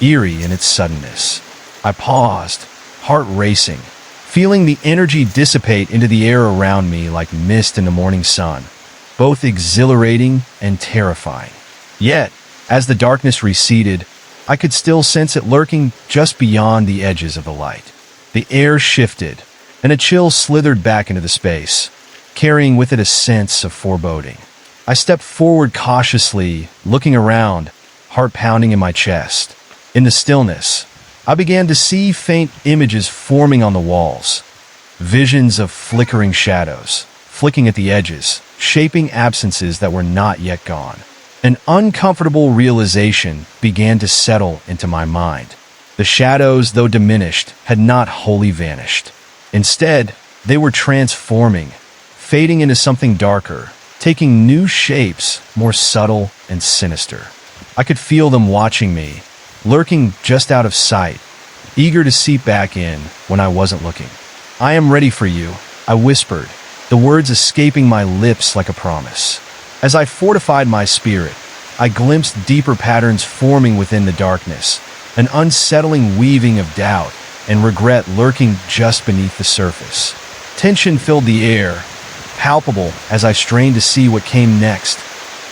eerie in its suddenness. I paused, heart racing, feeling the energy dissipate into the air around me like mist in the morning sun, both exhilarating and terrifying. Yet, as the darkness receded, I could still sense it lurking just beyond the edges of the light. The air shifted, and a chill slithered back into the space, carrying with it a sense of foreboding. I stepped forward cautiously, looking around, heart pounding in my chest. In the stillness, I began to see faint images forming on the walls, visions of flickering shadows, flicking at the edges, shaping absences that were not yet gone. An uncomfortable realization began to settle into my mind. The shadows, though diminished, had not wholly vanished. Instead, they were transforming, fading into something darker, taking new shapes, more subtle and sinister. I could feel them watching me, lurking just out of sight, eager to seep back in when I wasn't looking. "I am ready for you," I whispered, the words escaping my lips like a promise. As I fortified my spirit, I glimpsed deeper patterns forming within the darkness, an unsettling weaving of doubt and regret lurking just beneath the surface. Tension filled the air, palpable as I strained to see what came next,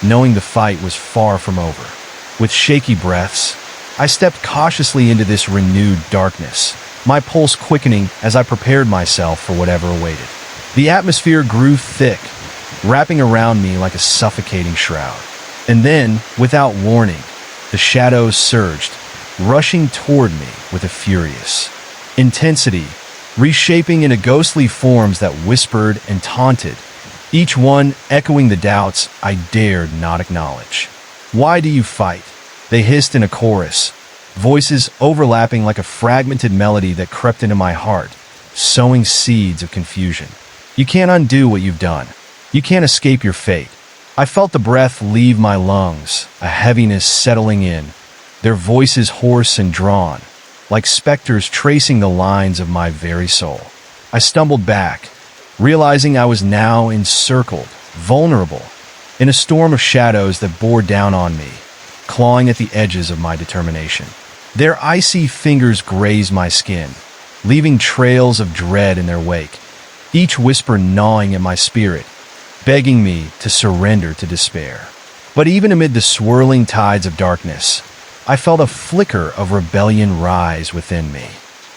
knowing the fight was far from over. With shaky breaths, I stepped cautiously into this renewed darkness, my pulse quickening as I prepared myself for whatever awaited. The atmosphere grew thick, wrapping around me like a suffocating shroud. And then, without warning, the shadows surged, rushing toward me with a furious intensity, reshaping into ghostly forms that whispered and taunted, each one echoing the doubts I dared not acknowledge. "Why do you fight?" they hissed in a chorus, voices overlapping like a fragmented melody that crept into my heart, sowing seeds of confusion. "You can't undo what you've done. You can't escape your fate." I felt the breath leave my lungs, a heaviness settling in, their voices hoarse and drawn, like specters tracing the lines of my very soul. I stumbled back, realizing I was now encircled, vulnerable, in a storm of shadows that bore down on me, clawing at the edges of my determination. Their icy fingers grazed my skin, leaving trails of dread in their wake, each whisper gnawing at my spirit, begging me to surrender to despair. But even amid the swirling tides of darkness, I felt a flicker of rebellion rise within me.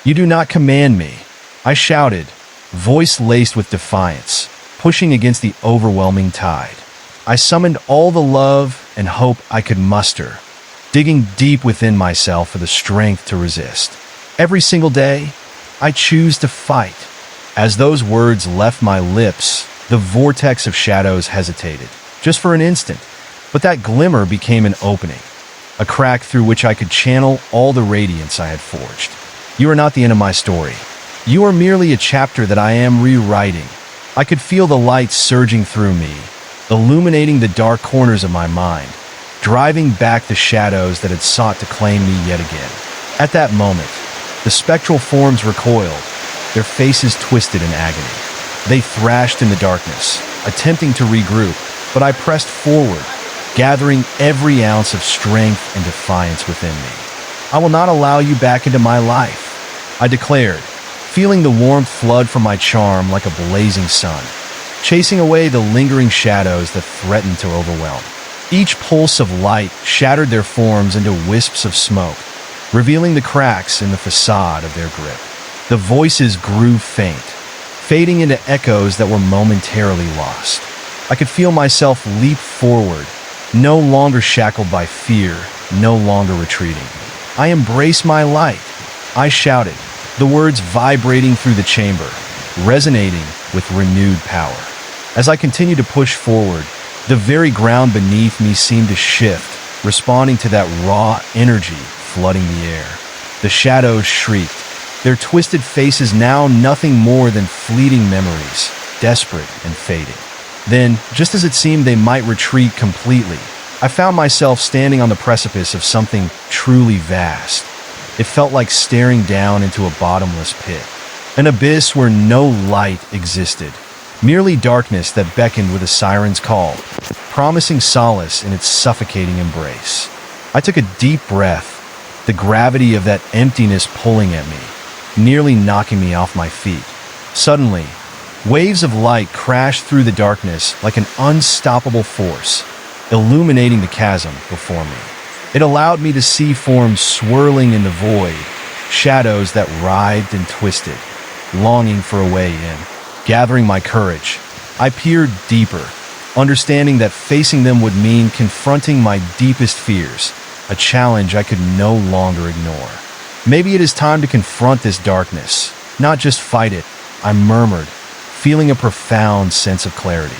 "You do not command me," I shouted, voice laced with defiance, pushing against the overwhelming tide. I summoned all the love and hope I could muster, digging deep within myself for the strength to resist. Every single day, I choose to fight. As those words left my lips, the vortex of shadows hesitated, just for an instant, but that glimmer became an opening, a crack through which I could channel all the radiance I had forged. "You are not the end of my story. You are merely a chapter that I am rewriting." I could feel the light surging through me, illuminating the dark corners of my mind, driving back the shadows that had sought to claim me yet again. At that moment, the spectral forms recoiled, their faces twisted in agony. They thrashed in the darkness, attempting to regroup, but I pressed forward, gathering every ounce of strength and defiance within me. "I will not allow you back into my life," I declared, feeling the warmth flood from my charm like a blazing sun, chasing away the lingering shadows that threatened to overwhelm. Each pulse of light shattered their forms into wisps of smoke, revealing the cracks in the facade of their grip. The voices grew faint, fading into echoes that were momentarily lost. I could feel myself leap forward, no longer shackled by fear, no longer retreating. "I embrace my light," I shouted, the words vibrating through the chamber, resonating with renewed power. As I continued to push forward, the very ground beneath me seemed to shift, responding to that raw energy flooding the air. The shadows shrieked, their twisted faces now nothing more than fleeting memories, desperate and fading. Then, just as it seemed they might retreat completely, I found myself standing on the precipice of something truly vast. It felt like staring down into a bottomless pit, an abyss where no light existed, merely darkness that beckoned with a siren's call, promising solace in its suffocating embrace. I took a deep breath, the gravity of that emptiness pulling at me, nearly knocking me off my feet. Suddenly, waves of light crashed through the darkness like an unstoppable force, illuminating the chasm before me. It allowed me to see forms swirling in the void, shadows that writhed and twisted, longing for a way in. Gathering my courage, I peered deeper, understanding that facing them would mean confronting my deepest fears, a challenge I could no longer ignore. "Maybe it is time to confront this darkness, not just fight it," I murmured, feeling a profound sense of clarity.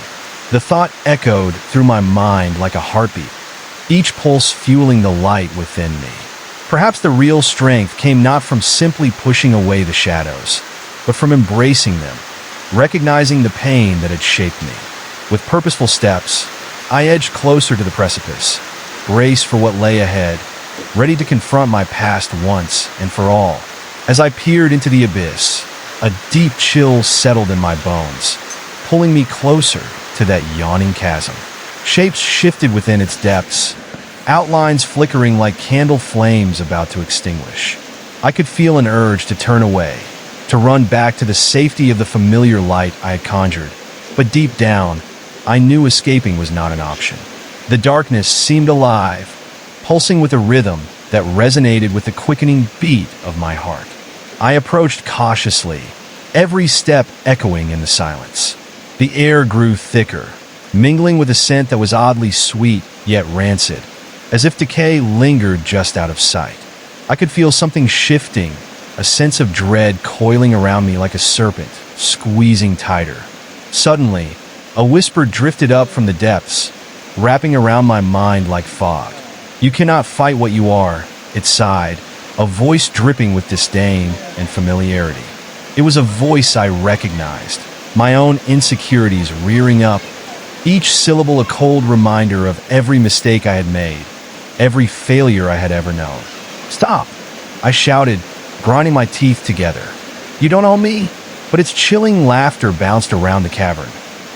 The thought echoed through my mind like a heartbeat, each pulse fueling the light within me. Perhaps the real strength came not from simply pushing away the shadows, but from embracing them, recognizing the pain that had shaped me. With purposeful steps, I edged closer to the precipice, braced for what lay ahead, ready to confront my past once and for all. As I peered into the abyss, a deep chill settled in my bones, pulling me closer to that yawning chasm. Shapes shifted within its depths, outlines flickering like candle flames about to extinguish. I could feel an urge to turn away, to run back to the safety of the familiar light I had conjured. But deep down, I knew escaping was not an option. The darkness seemed alive, pulsing with a rhythm that resonated with the quickening beat of my heart. I approached cautiously, every step echoing in the silence. The air grew thicker, mingling with a scent that was oddly sweet yet rancid, as if decay lingered just out of sight. I could feel something shifting, a sense of dread coiling around me like a serpent, squeezing tighter. Suddenly, a whisper drifted up from the depths, wrapping around my mind like fog. "You cannot fight what you are," it sighed, a voice dripping with disdain and familiarity. It was a voice I recognized, my own insecurities rearing up, each syllable a cold reminder of every mistake I had made, every failure I had ever known. "Stop!" I shouted, grinding my teeth together. "You don't own me?" But its chilling laughter bounced around the cavern,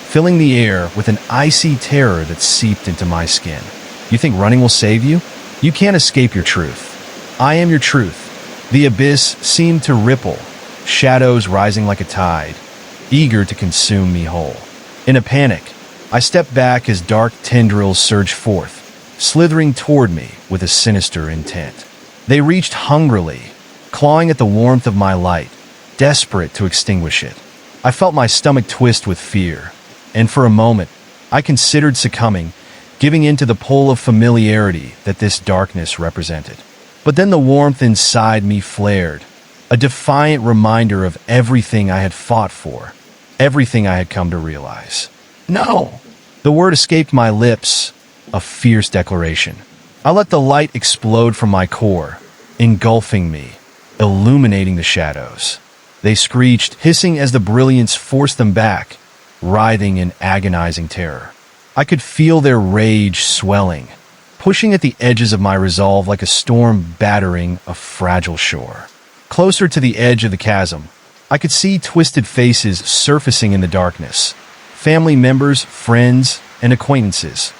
filling the air with an icy terror that seeped into my skin. "You think running will save you? You can't escape your truth. I am your truth." The abyss seemed to ripple, shadows rising like a tide, eager to consume me whole. In a panic, I stepped back as dark tendrils surged forth, slithering toward me with a sinister intent. They reached hungrily, clawing at the warmth of my light, desperate to extinguish it. I felt my stomach twist with fear, and for a moment, I considered succumbing, giving in to the pull of familiarity that this darkness represented. But then the warmth inside me flared, a defiant reminder of everything I had fought for, everything I had come to realize. "No!" The word escaped my lips, a fierce declaration. I let the light explode from my core, engulfing me, illuminating the shadows. They screeched, hissing as the brilliance forced them back, writhing in agonizing terror. I could feel their rage swelling, pushing at the edges of my resolve like a storm battering a fragile shore. Closer to the edge of the chasm, I could see twisted faces surfacing in the darkness. Family members, friends, and acquaintances,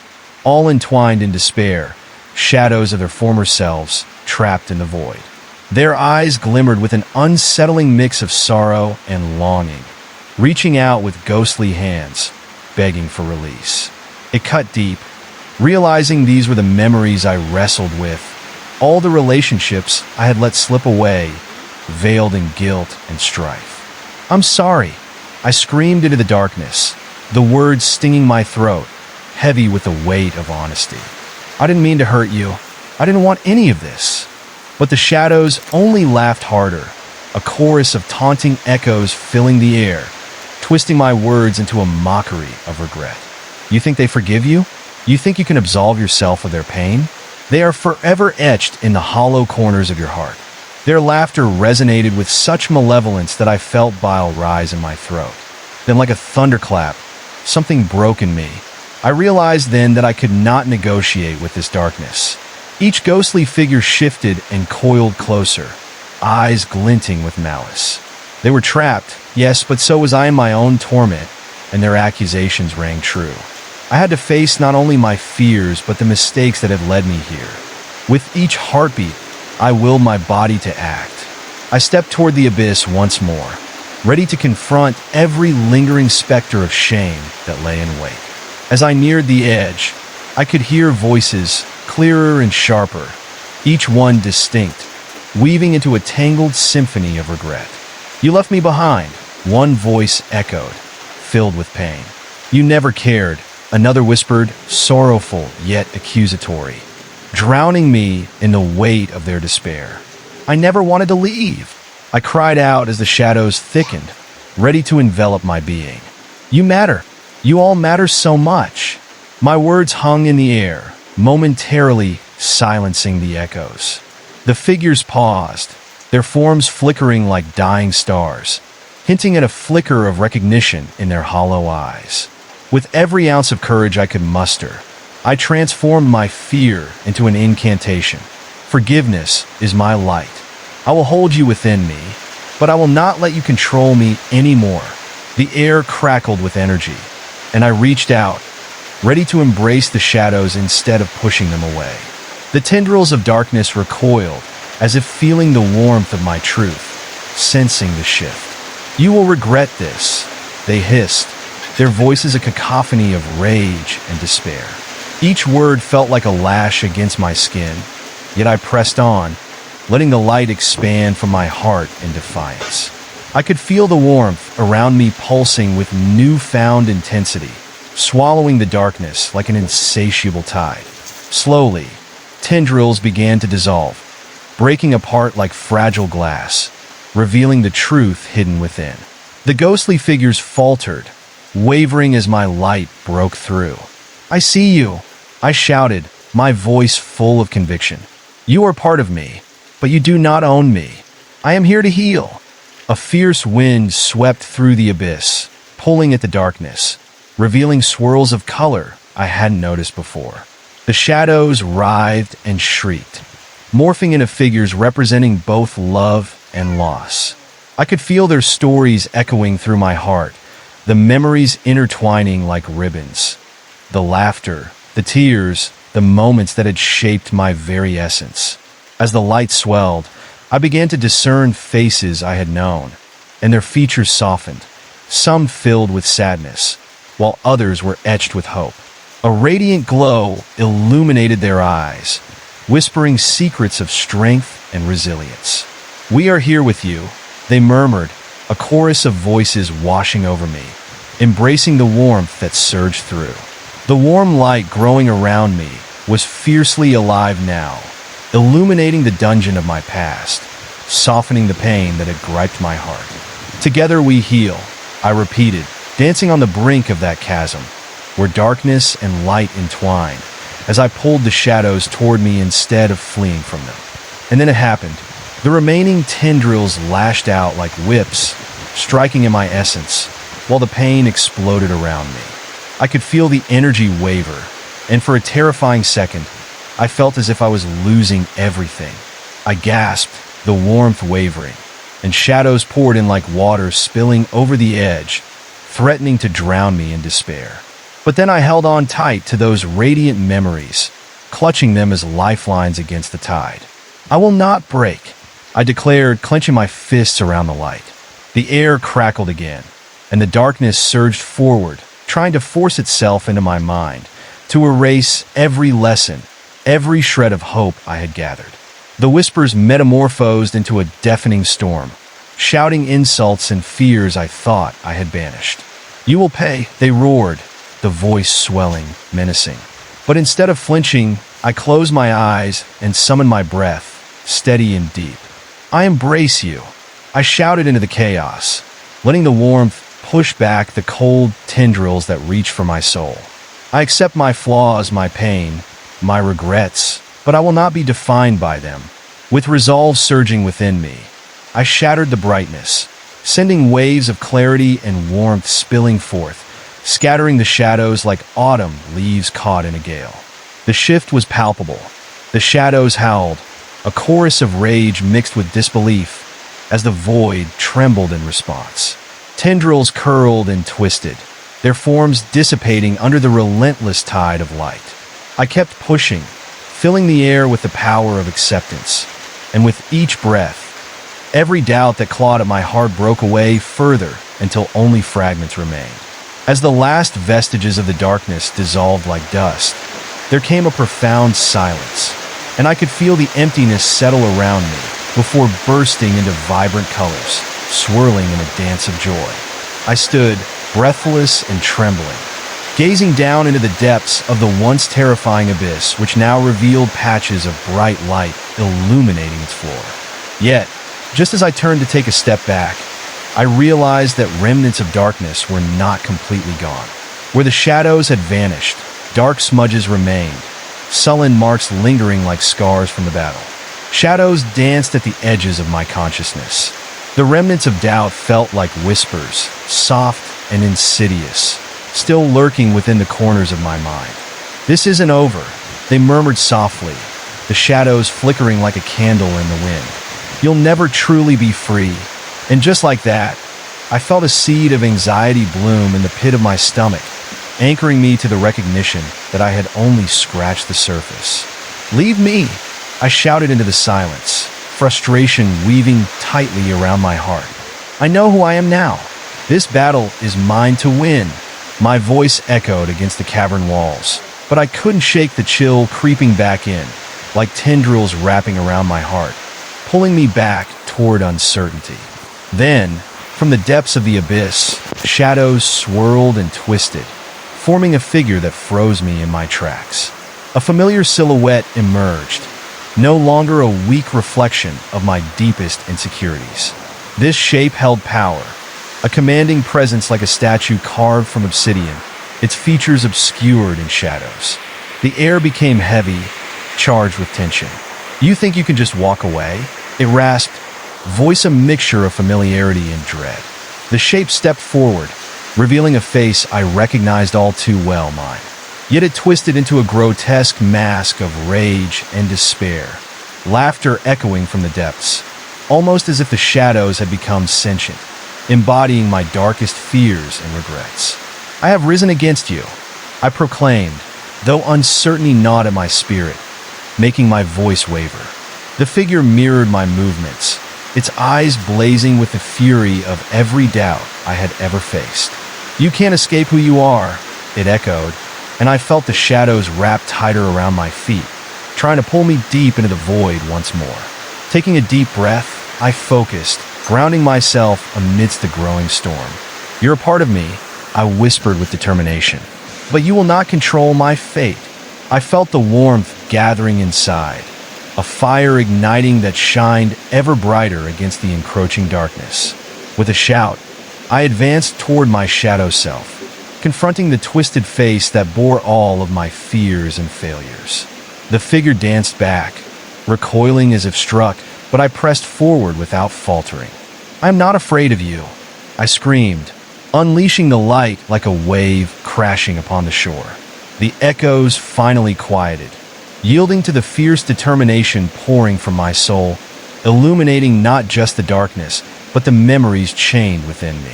all entwined in despair, shadows of their former selves trapped in the void. Their eyes glimmered with an unsettling mix of sorrow and longing, reaching out with ghostly hands, begging for release. It cut deep, realizing these were the memories I wrestled with, all the relationships I had let slip away, veiled in guilt and strife. "I'm sorry," I screamed into the darkness, the words stinging my throat, heavy with the weight of honesty. "I didn't mean to hurt you. I didn't want any of this." But the shadows only laughed harder, a chorus of taunting echoes filling the air, twisting my words into a mockery of regret. "You think they forgive you? You think you can absolve yourself of their pain? They are forever etched in the hollow corners of your heart." Their laughter resonated with such malevolence that I felt bile rise in my throat. Then, like a thunderclap, something broke in me. I realized then that I could not negotiate with this darkness. Each ghostly figure shifted and coiled closer, eyes glinting with malice. They were trapped, yes, but so was I in my own torment, and their accusations rang true. I had to face not only my fears, but the mistakes that had led me here. With each heartbeat, I willed my body to act. I stepped toward the abyss once more, ready to confront every lingering specter of shame that lay in wait. As I neared the edge, I could hear voices, clearer and sharper, each one distinct, weaving into a tangled symphony of regret. "You left me behind," one voice echoed, filled with pain. "You never cared," another whispered, sorrowful yet accusatory, drowning me in the weight of their despair. "I never wanted to leave," I cried out as the shadows thickened, ready to envelop my being. "You matter. You all matter so much." My words hung in the air, momentarily silencing the echoes. The figures paused, their forms flickering like dying stars, hinting at a flicker of recognition in their hollow eyes. With every ounce of courage I could muster, I transformed my fear into an incantation. "Forgiveness is my light. I will hold you within me, but I will not let you control me anymore." The air crackled with energy, and I reached out, ready to embrace the shadows instead of pushing them away. The tendrils of darkness recoiled, as if feeling the warmth of my truth, sensing the shift. "You will regret this," they hissed, their voices a cacophony of rage and despair. Each word felt like a lash against my skin, yet I pressed on, letting the light expand from my heart in defiance. I could feel the warmth around me pulsing with newfound intensity, swallowing the darkness like an insatiable tide. Slowly, tendrils began to dissolve, breaking apart like fragile glass, revealing the truth hidden within. The ghostly figures faltered, wavering as my light broke through. "I see you," I shouted, my voice full of conviction. "You are part of me, but you do not own me. I am here to heal." A fierce wind swept through the abyss, pulling at the darkness, revealing swirls of color I hadn't noticed before. The shadows writhed and shrieked, morphing into figures representing both love and loss. I could feel their stories echoing through my heart, the memories intertwining like ribbons. The laughter, the tears, the moments that had shaped my very essence. As the light swelled, I began to discern faces I had known, and their features softened, some filled with sadness, while others were etched with hope. A radiant glow illuminated their eyes, whispering secrets of strength and resilience. "We are here with you," they murmured, a chorus of voices washing over me, embracing the warmth that surged through. The warm light growing around me was fiercely alive now, illuminating the dungeon of my past, softening the pain that had griped my heart. "Together we heal," I repeated, dancing on the brink of that chasm, where darkness and light entwined, as I pulled the shadows toward me instead of fleeing from them. And then it happened. The remaining tendrils lashed out like whips, striking in my essence, while the pain exploded around me. I could feel the energy waver, and for a terrifying second, I felt as if I was losing everything. I gasped, the warmth wavering, and shadows poured in like water spilling over the edge, threatening to drown me in despair. But then I held on tight to those radiant memories, clutching them as lifelines against the tide. "I will not break," I declared, clenching my fists around the light. The air crackled again, and the darkness surged forward, trying to force itself into my mind, to erase every lesson, every shred of hope I had gathered. The whispers metamorphosed into a deafening storm, shouting insults and fears I thought I had banished. "You will pay," they roared, the voice swelling, menacing. But instead of flinching, I closed my eyes and summoned my breath, steady and deep. "I embrace you," I shouted into the chaos, letting the warmth push back the cold tendrils that reached for my soul. "I accept my flaws, my pain, my regrets, but I will not be defined by them." With resolve surging within me, I shattered the brightness, sending waves of clarity and warmth spilling forth, scattering the shadows like autumn leaves caught in a gale. The shift was palpable. The shadows howled, a chorus of rage mixed with disbelief, as the void trembled in response. Tendrils curled and twisted, their forms dissipating under the relentless tide of light. I kept pushing, filling the air with the power of acceptance, and with each breath, every doubt that clawed at my heart broke away further until only fragments remained. As the last vestiges of the darkness dissolved like dust, there came a profound silence, and I could feel the emptiness settle around me before bursting into vibrant colors, swirling in a dance of joy. I stood, breathless and trembling, gazing down into the depths of the once terrifying abyss, which now revealed patches of bright light illuminating its floor. Yet, just as I turned to take a step back, I realized that remnants of darkness were not completely gone. Where the shadows had vanished, dark smudges remained, sullen marks lingering like scars from the battle. Shadows danced at the edges of my consciousness. The remnants of doubt felt like whispers, soft and insidious, still lurking within the corners of my mind. "This isn't over," they murmured softly, the shadows flickering like a candle in the wind. "You'll never truly be free." And just like that, I felt a seed of anxiety bloom in the pit of my stomach, anchoring me to the recognition that I had only scratched the surface. Leave me! I shouted into the silence, frustration weaving tightly around my heart. I know who I am now. This battle is mine to win. My voice echoed against the cavern walls, but I couldn't shake the chill creeping back in, like tendrils wrapping around my heart, pulling me back toward uncertainty. Then, from the depths of the abyss, shadows swirled and twisted, forming a figure that froze me in my tracks. A familiar silhouette emerged, no longer a weak reflection of my deepest insecurities. This shape held power, a commanding presence like a statue carved from obsidian, its features obscured in shadows. The air became heavy, charged with tension. You think you can just walk away? It rasped, voice a mixture of familiarity and dread. The shape stepped forward, revealing a face I recognized all too well mine. Yet it twisted into a grotesque mask of rage and despair, laughter echoing from the depths, almost as if the shadows had become sentient, embodying my darkest fears and regrets. I have risen against you, I proclaimed, though uncertainty gnawed at my spirit, making my voice waver. The figure mirrored my movements, its eyes blazing with the fury of every doubt I had ever faced. You can't escape who you are, it echoed, and I felt the shadows wrap tighter around my feet, trying to pull me deep into the void once more. Taking a deep breath, I focused, grounding myself amidst the growing storm. You're a part of me, I whispered with determination, but you will not control my fate. I felt the warmth gathering inside, a fire igniting that shined ever brighter against the encroaching darkness. With a shout, I advanced toward my shadow self, confronting the twisted face that bore all of my fears and failures. The figure danced back, recoiling as if struck, but I pressed forward without faltering. I am not afraid of you, I screamed, unleashing the light like a wave crashing upon the shore. The echoes finally quieted, yielding to the fierce determination pouring from my soul, illuminating not just the darkness, but the memories chained within me.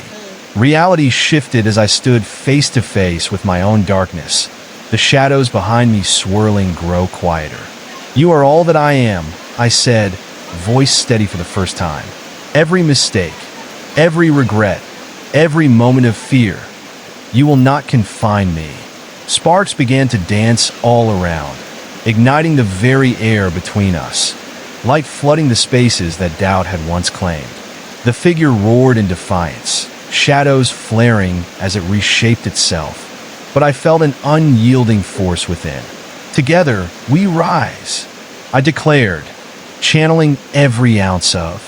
Reality shifted as I stood face to face with my own darkness, the shadows behind me swirling grow quieter. You are all that I am, I said, voice steady for the first time. Every mistake, every regret, every moment of fear, you will not confine me. Sparks began to dance all around, igniting the very air between us, light flooding the spaces that doubt had once claimed. The figure roared in defiance, shadows flaring as it reshaped itself, but I felt an unyielding force within. Together, we rise, I declared, channeling every ounce of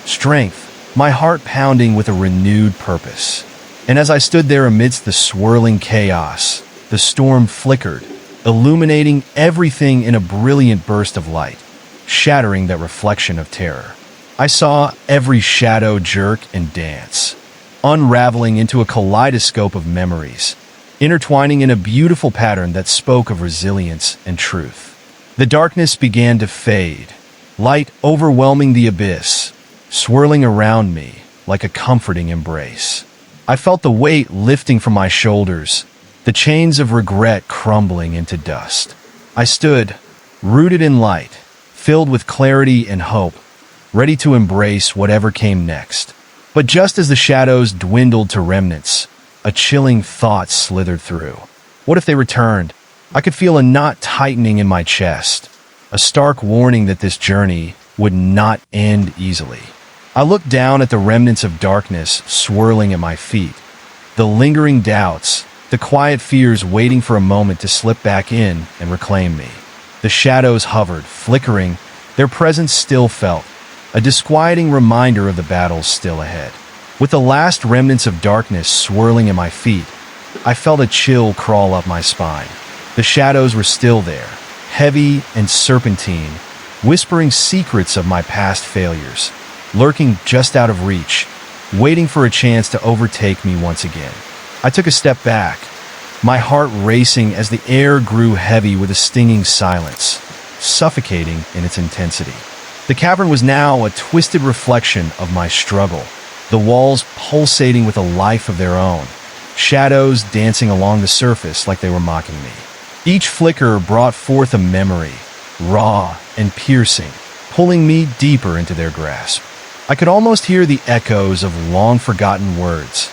strength, my heart pounding with a renewed purpose. And as I stood there amidst the swirling chaos, the storm flickered, illuminating everything in a brilliant burst of light, shattering that reflection of terror. I saw every shadow jerk and dance, unraveling into a kaleidoscope of memories, intertwining in a beautiful pattern that spoke of resilience and truth. The darkness began to fade, light overwhelming the abyss, swirling around me like a comforting embrace. I felt the weight lifting from my shoulders, the chains of regret crumbling into dust. I stood, rooted in light, filled with clarity and hope, ready to embrace whatever came next. But just as the shadows dwindled to remnants, a chilling thought slithered through. What if they returned? I could feel a knot tightening in my chest, a stark warning that this journey would not end easily. I looked down at the remnants of darkness swirling at my feet, the lingering doubts, the quiet fears waiting for a moment to slip back in and reclaim me. The shadows hovered, flickering, their presence still felt, a disquieting reminder of the battles still ahead. With the last remnants of darkness swirling at my feet, I felt a chill crawl up my spine. The shadows were still there, heavy and serpentine, whispering secrets of my past failures, lurking just out of reach, waiting for a chance to overtake me once again. I took a step back, my heart racing as the air grew heavy with a stinging silence, suffocating in its intensity. The cavern was now a twisted reflection of my struggle, the walls pulsating with a life of their own, shadows dancing along the surface like they were mocking me. Each flicker brought forth a memory, raw and piercing, pulling me deeper into their grasp. I could almost hear the echoes of long-forgotten words,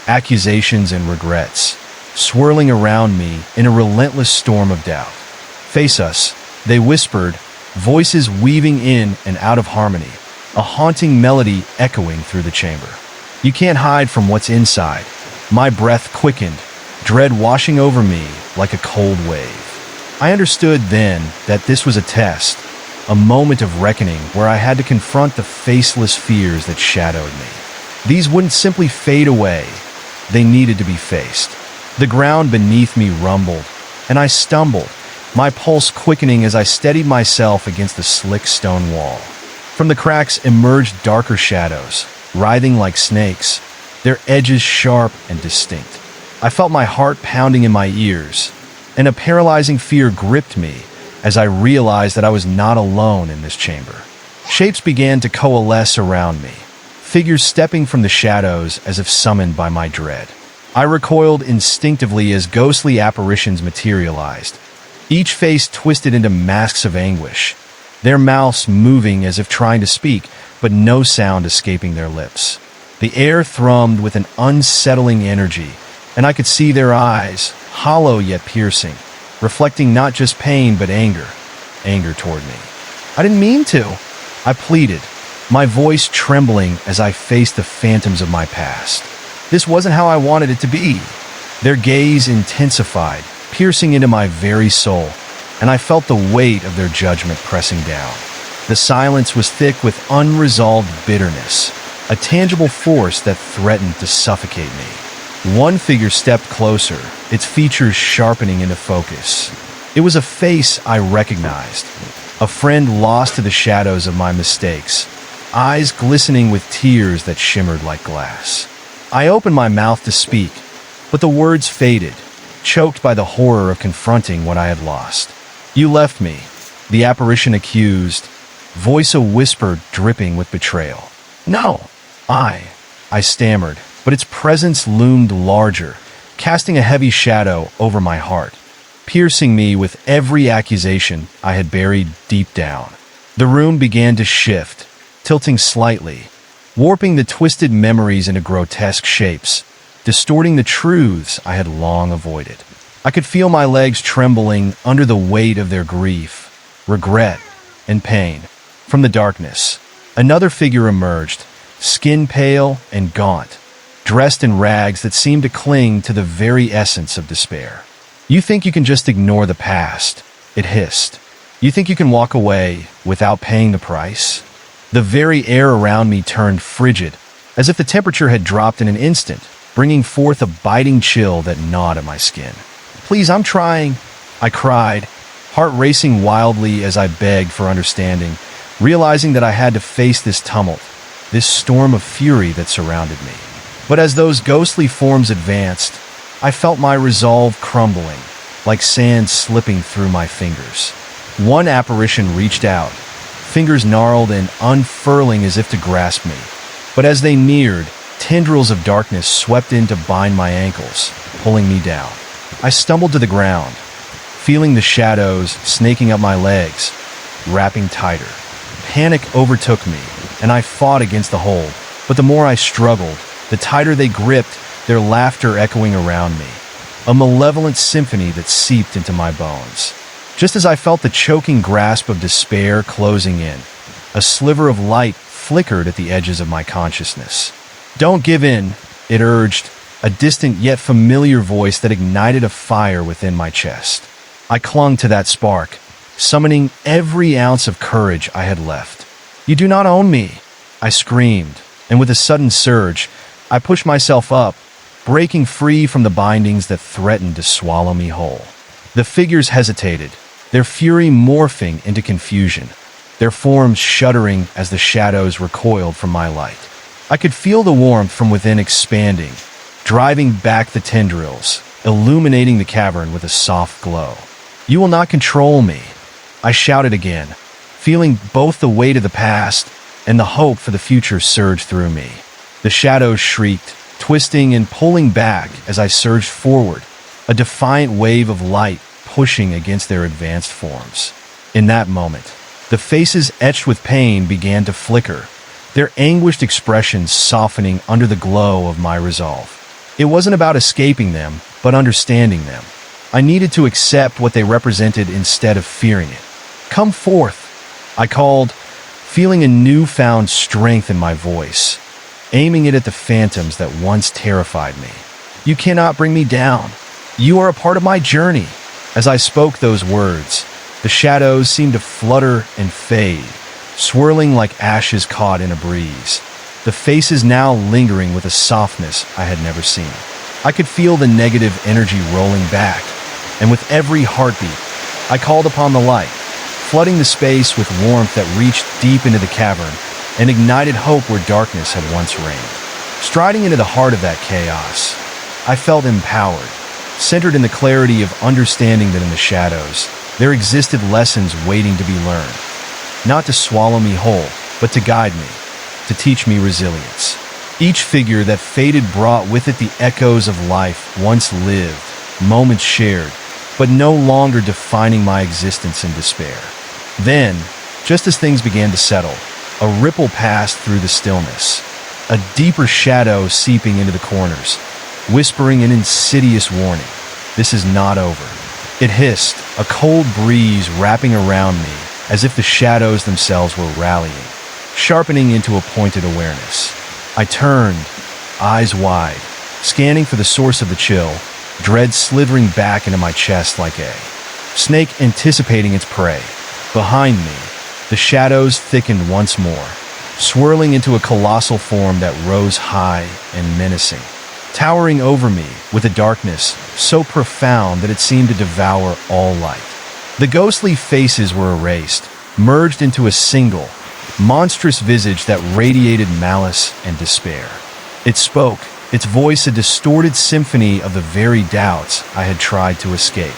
accusations and regrets, swirling around me in a relentless storm of doubt. "Face us," they whispered, voices weaving in and out of harmony, a haunting melody echoing through the chamber. "You can't hide from what's inside." My breath quickened, dread washing over me like a cold wave. I understood then that this was a test, a moment of reckoning where I had to confront the faceless fears that shadowed me. These wouldn't simply fade away, they needed to be faced. The ground beneath me rumbled, and I stumbled, my pulse quickening as I steadied myself against the slick stone wall. From the cracks emerged darker shadows, writhing like snakes, their edges sharp and distinct. I felt my heart pounding in my ears, and a paralyzing fear gripped me as I realized that I was not alone in this chamber. Shapes began to coalesce around me, figures stepping from the shadows as if summoned by my dread. I recoiled instinctively as ghostly apparitions materialized, each face twisted into masks of anguish, their mouths moving as if trying to speak, but no sound escaping their lips. The air thrummed with an unsettling energy, and I could see their eyes, hollow yet piercing, reflecting not just pain but anger toward me. "I didn't mean to," I pleaded, my voice trembling as I faced the phantoms of my past. "This wasn't how I wanted it to be." Their gaze intensified, piercing into my very soul, and I felt the weight of their judgment pressing down. The silence was thick with unresolved bitterness, a tangible force that threatened to suffocate me. One figure stepped closer, its features sharpening into focus. It was a face I recognized, a friend lost to the shadows of my mistakes, eyes glistening with tears that shimmered like glass. I opened my mouth to speak, but the words faded, choked by the horror of confronting what I had lost. "You left me," the apparition accused, voice a whisper dripping with betrayal. "No, I stammered, but its presence loomed larger, casting a heavy shadow over my heart, piercing me with every accusation I had buried deep down. The room began to shift, tilting slightly, warping the twisted memories into grotesque shapes, distorting the truths I had long avoided. I could feel my legs trembling under the weight of their grief, regret, and pain. From the darkness, another figure emerged, skin pale and gaunt, dressed in rags that seemed to cling to the very essence of despair. "You think you can just ignore the past," it hissed. "You think you can walk away without paying the price?" The very air around me turned frigid, as if the temperature had dropped in an instant, bringing forth a biting chill that gnawed at my skin. "Please, I'm trying," I cried, heart racing wildly as I begged for understanding, realizing that I had to face this tumult, this storm of fury that surrounded me. But as those ghostly forms advanced, I felt my resolve crumbling, like sand slipping through my fingers. One apparition reached out, fingers gnarled and unfurling as if to grasp me. But as they neared, tendrils of darkness swept in to bind my ankles, pulling me down. I stumbled to the ground, feeling the shadows snaking up my legs, wrapping tighter. Panic overtook me, and I fought against the hold, but the more I struggled, the tighter they gripped, their laughter echoing around me, a malevolent symphony that seeped into my bones. Just as I felt the choking grasp of despair closing in, a sliver of light flickered at the edges of my consciousness. "Don't give in," it urged, a distant yet familiar voice that ignited a fire within my chest. I clung to that spark, summoning every ounce of courage I had left. "You do not own me," I screamed, and with a sudden surge, I pushed myself up, breaking free from the bindings that threatened to swallow me whole. The figures hesitated, their fury morphing into confusion, their forms shuddering as the shadows recoiled from my light. I could feel the warmth from within expanding, driving back the tendrils, illuminating the cavern with a soft glow. "You will not control me," I shouted again, feeling both the weight of the past and the hope for the future surge through me. The shadows shrieked, twisting and pulling back as I surged forward, a defiant wave of light pushing against their advanced forms. In that moment, the faces etched with pain began to flicker, their anguished expressions softening under the glow of my resolve. It wasn't about escaping them, but understanding them. I needed to accept what they represented instead of fearing it. "Come forth," I called, feeling a newfound strength in my voice, aiming it at the phantoms that once terrified me. "You cannot bring me down. You are a part of my journey." As I spoke those words, the shadows seemed to flutter and fade, swirling like ashes caught in a breeze, the faces now lingering with a softness I had never seen. I could feel the negative energy rolling back, and with every heartbeat, I called upon the light, flooding the space with warmth that reached deep into the cavern and ignited hope where darkness had once reigned. Striding into the heart of that chaos, I felt empowered, centered in the clarity of understanding that in the shadows, there existed lessons waiting to be learned, not to swallow me whole, but to guide me, to teach me resilience. Each figure that faded brought with it the echoes of life once lived, moments shared, but no longer defining my existence in despair. Then, just as things began to settle, a ripple passed through the stillness, a deeper shadow seeping into the corners, whispering an insidious warning. This is not over. It hissed, a cold breeze wrapping around me, as if the shadows themselves were rallying, sharpening into a pointed awareness. I turned, eyes wide, scanning for the source of the chill, dread slithering back into my chest like a snake anticipating its prey. Behind me, the shadows thickened once more, swirling into a colossal form that rose high and menacing, towering over me with a darkness so profound that it seemed to devour all light. The ghostly faces were erased, merged into a single, monstrous visage that radiated malice and despair. It spoke, its voice a distorted symphony of the very doubts I had tried to escape.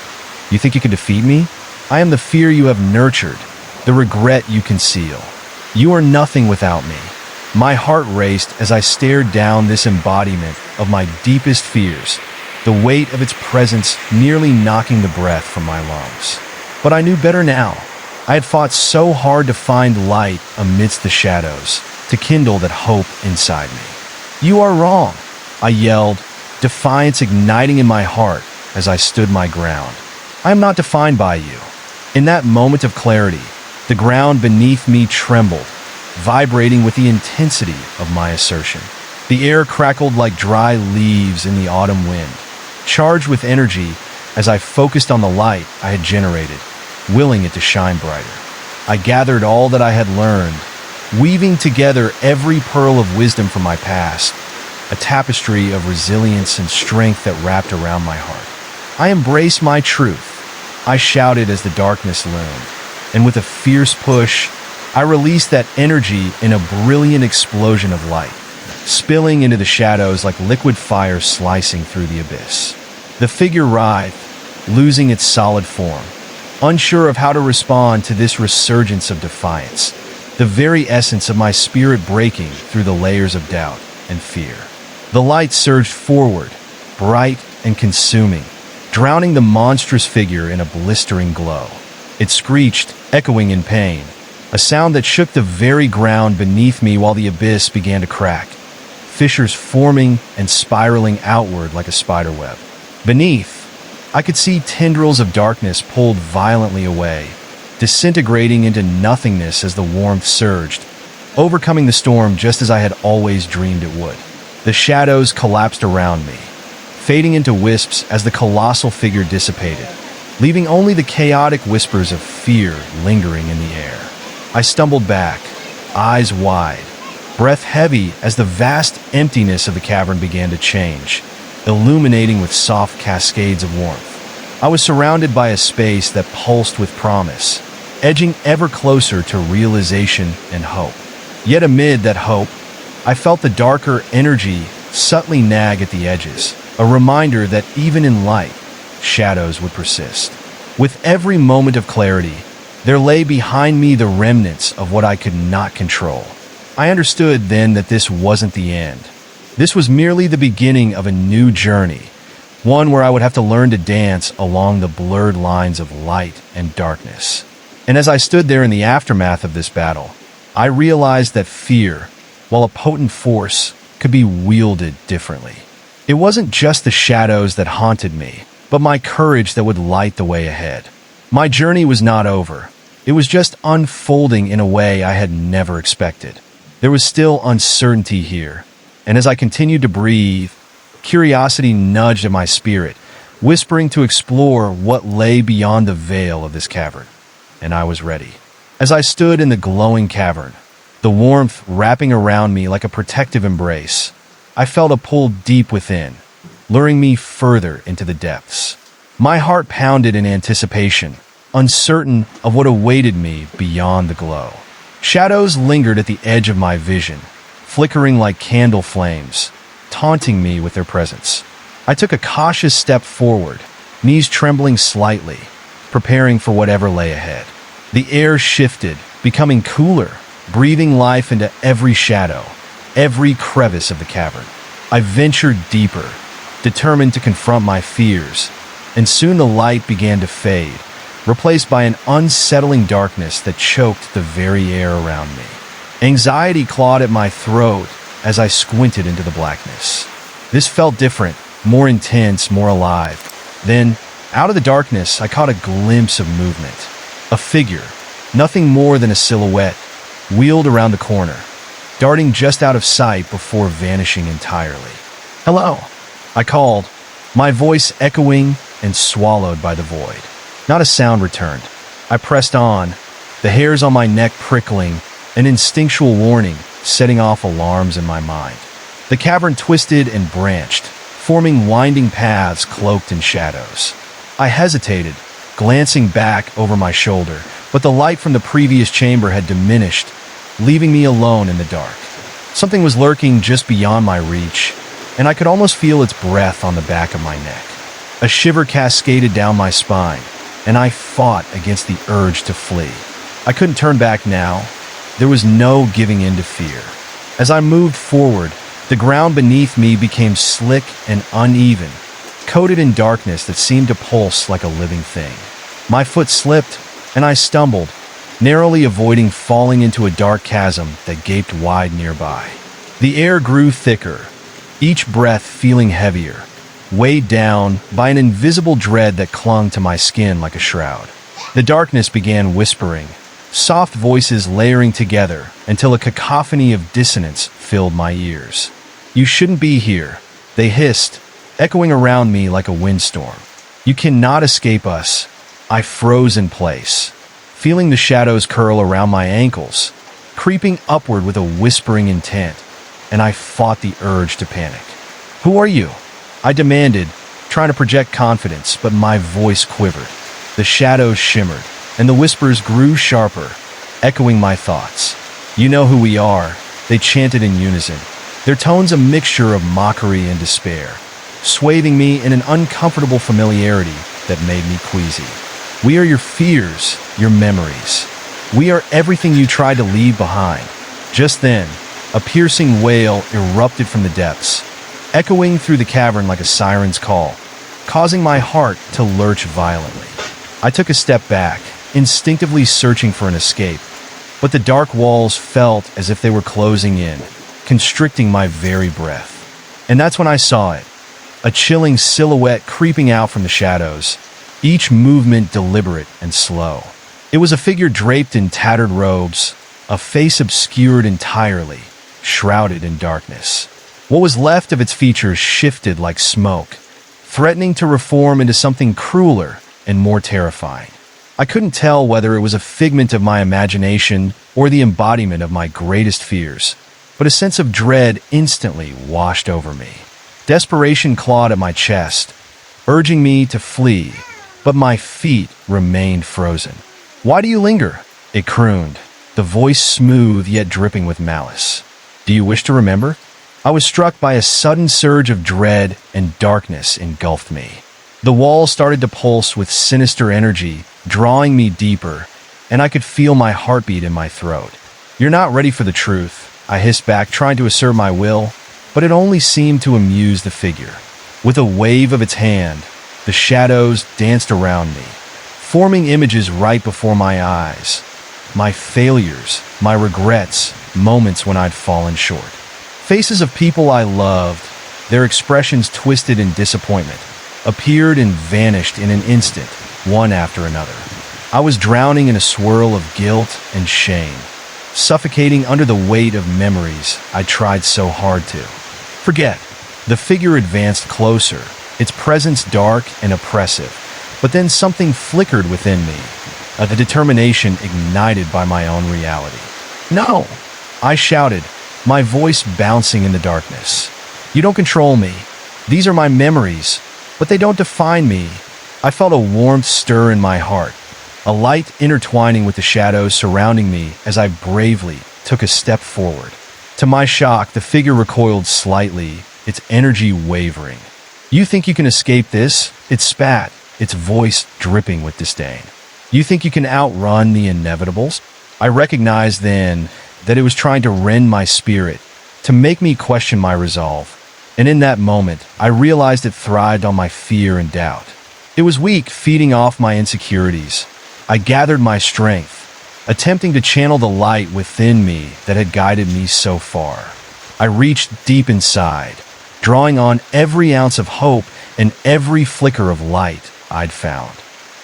"You think you can defeat me? I am the fear you have nurtured, the regret you conceal. You are nothing without me." My heart raced as I stared down this embodiment of my deepest fears, the weight of its presence nearly knocking the breath from my lungs. But I knew better now. I had fought so hard to find light amidst the shadows, to kindle that hope inside me. "You are wrong," I yelled, defiance igniting in my heart as I stood my ground. "I am not defined by you." In that moment of clarity, the ground beneath me trembled, vibrating with the intensity of my assertion. The air crackled like dry leaves in the autumn wind, charged with energy as I focused on the light I had generated, willing it to shine brighter. I gathered all that I had learned, weaving together every pearl of wisdom from my past, a tapestry of resilience and strength that wrapped around my heart. I embraced my truth, I shouted as the darkness loomed, and with a fierce push, I released that energy in a brilliant explosion of light, spilling into the shadows like liquid fire slicing through the abyss. The figure writhed, losing its solid form, unsure of how to respond to this resurgence of defiance, the very essence of my spirit breaking through the layers of doubt and fear. The light surged forward, bright and consuming, drowning the monstrous figure in a blistering glow. It screeched, echoing in pain, a sound that shook the very ground beneath me while the abyss began to crack, fissures forming and spiraling outward like a spiderweb. Beneath, I could see tendrils of darkness pulled violently away, disintegrating into nothingness as the warmth surged, overcoming the storm just as I had always dreamed it would. The shadows collapsed around me, fading into wisps as the colossal figure dissipated, leaving only the chaotic whispers of fear lingering in the air. I stumbled back, eyes wide, breath heavy as the vast emptiness of the cavern began to change, illuminating with soft cascades of warmth. I was surrounded by a space that pulsed with promise, edging ever closer to realization and hope. Yet amid that hope, I felt the darker energy subtly nag at the edges, a reminder that even in light, shadows would persist. With every moment of clarity, there lay behind me the remnants of what I could not control. I understood then that this wasn't the end. This was merely the beginning of a new journey, one where I would have to learn to dance along the blurred lines of light and darkness. And as I stood there in the aftermath of this battle, I realized that fear, while a potent force, could be wielded differently. It wasn't just the shadows that haunted me, but my courage that would light the way ahead. My journey was not over. It was just unfolding in a way I had never expected. There was still uncertainty here, and as I continued to breathe, curiosity nudged at my spirit, whispering to explore what lay beyond the veil of this cavern. And I was ready. As I stood in the glowing cavern, the warmth wrapping around me like a protective embrace, I felt a pull deep within, luring me further into the depths. My heart pounded in anticipation, uncertain of what awaited me beyond the glow. Shadows lingered at the edge of my vision, flickering like candle flames, taunting me with their presence. I took a cautious step forward, knees trembling slightly, preparing for whatever lay ahead. The air shifted, becoming cooler, breathing life into every shadow, every crevice of the cavern. I ventured deeper, determined to confront my fears, and soon the light began to fade, replaced by an unsettling darkness that choked the very air around me. Anxiety clawed at my throat as I squinted into the blackness. This felt different, more intense, more alive. Then, out of the darkness, I caught a glimpse of movement. A figure, nothing more than a silhouette, wheeled around the corner, darting just out of sight before vanishing entirely. "Hello," I called, my voice echoing and swallowed by the void. Not a sound returned. I pressed on, the hairs on my neck prickling, an instinctual warning setting off alarms in my mind. The cavern twisted and branched, forming winding paths cloaked in shadows. I hesitated, glancing back over my shoulder, but the light from the previous chamber had diminished, leaving me alone in the dark. Something was lurking just beyond my reach, and I could almost feel its breath on the back of my neck. A shiver cascaded down my spine, and I fought against the urge to flee. I couldn't turn back now. There was no giving in to fear. As I moved forward, the ground beneath me became slick and uneven, coated in darkness that seemed to pulse like a living thing. My foot slipped, and I stumbled, narrowly avoiding falling into a dark chasm that gaped wide nearby. The air grew thicker, each breath feeling heavier, weighed down by an invisible dread that clung to my skin like a shroud. The darkness began whispering, soft voices layering together until a cacophony of dissonance filled my ears. "You shouldn't be here," they hissed, echoing around me like a windstorm. "You cannot escape us." I froze in place, feeling the shadows curl around my ankles, creeping upward with a whispering intent, and I fought the urge to panic. "Who are you?" I demanded, trying to project confidence, but my voice quivered. The shadows shimmered, and the whispers grew sharper, echoing my thoughts. "You know who we are," they chanted in unison, their tones a mixture of mockery and despair, swathing me in an uncomfortable familiarity that made me queasy. "We are your fears, your memories. We are everything you tried to leave behind." Just then, a piercing wail erupted from the depths, echoing through the cavern like a siren's call, causing my heart to lurch violently. I took a step back, instinctively searching for an escape, but the dark walls felt as if they were closing in, constricting my very breath. And that's when I saw it, a chilling silhouette creeping out from the shadows, each movement deliberate and slow. It was a figure draped in tattered robes, a face obscured entirely, shrouded in darkness. What was left of its features shifted like smoke, threatening to reform into something crueler and more terrifying. I couldn't tell whether it was a figment of my imagination or the embodiment of my greatest fears, but a sense of dread instantly washed over me. Desperation clawed at my chest, urging me to flee, but my feet remained frozen. "Why do you linger?" it crooned, the voice smooth yet dripping with malice. "Do you wish to remember?" I was struck by a sudden surge of dread, and darkness engulfed me. The walls started to pulse with sinister energy, drawing me deeper, and I could feel my heartbeat in my throat. "You're not ready for the truth," I hissed back, trying to assert my will, but it only seemed to amuse the figure. With a wave of its hand, the shadows danced around me, forming images right before my eyes. My failures, my regrets, moments when I'd fallen short. Faces of people I loved, their expressions twisted in disappointment, appeared and vanished in an instant, one after another. I was drowning in a swirl of guilt and shame, suffocating under the weight of memories I tried so hard to forget. The figure advanced closer, its presence dark and oppressive, but then something flickered within me, a determination ignited by my own reality. "No!" I shouted, my voice bouncing in the darkness. "You don't control me. These are my memories, but they don't define me." I felt a warmth stir in my heart, a light intertwining with the shadows surrounding me as I bravely took a step forward. To my shock, the figure recoiled slightly, its energy wavering. "You think you can escape this?" It spat, its voice dripping with disdain. "You think you can outrun the inevitables?" I recognized then that it was trying to rend my spirit, to make me question my resolve. And in that moment, I realized it thrived on my fear and doubt. It was weak, feeding off my insecurities. I gathered my strength, attempting to channel the light within me that had guided me so far. I reached deep inside, drawing on every ounce of hope and every flicker of light I'd found.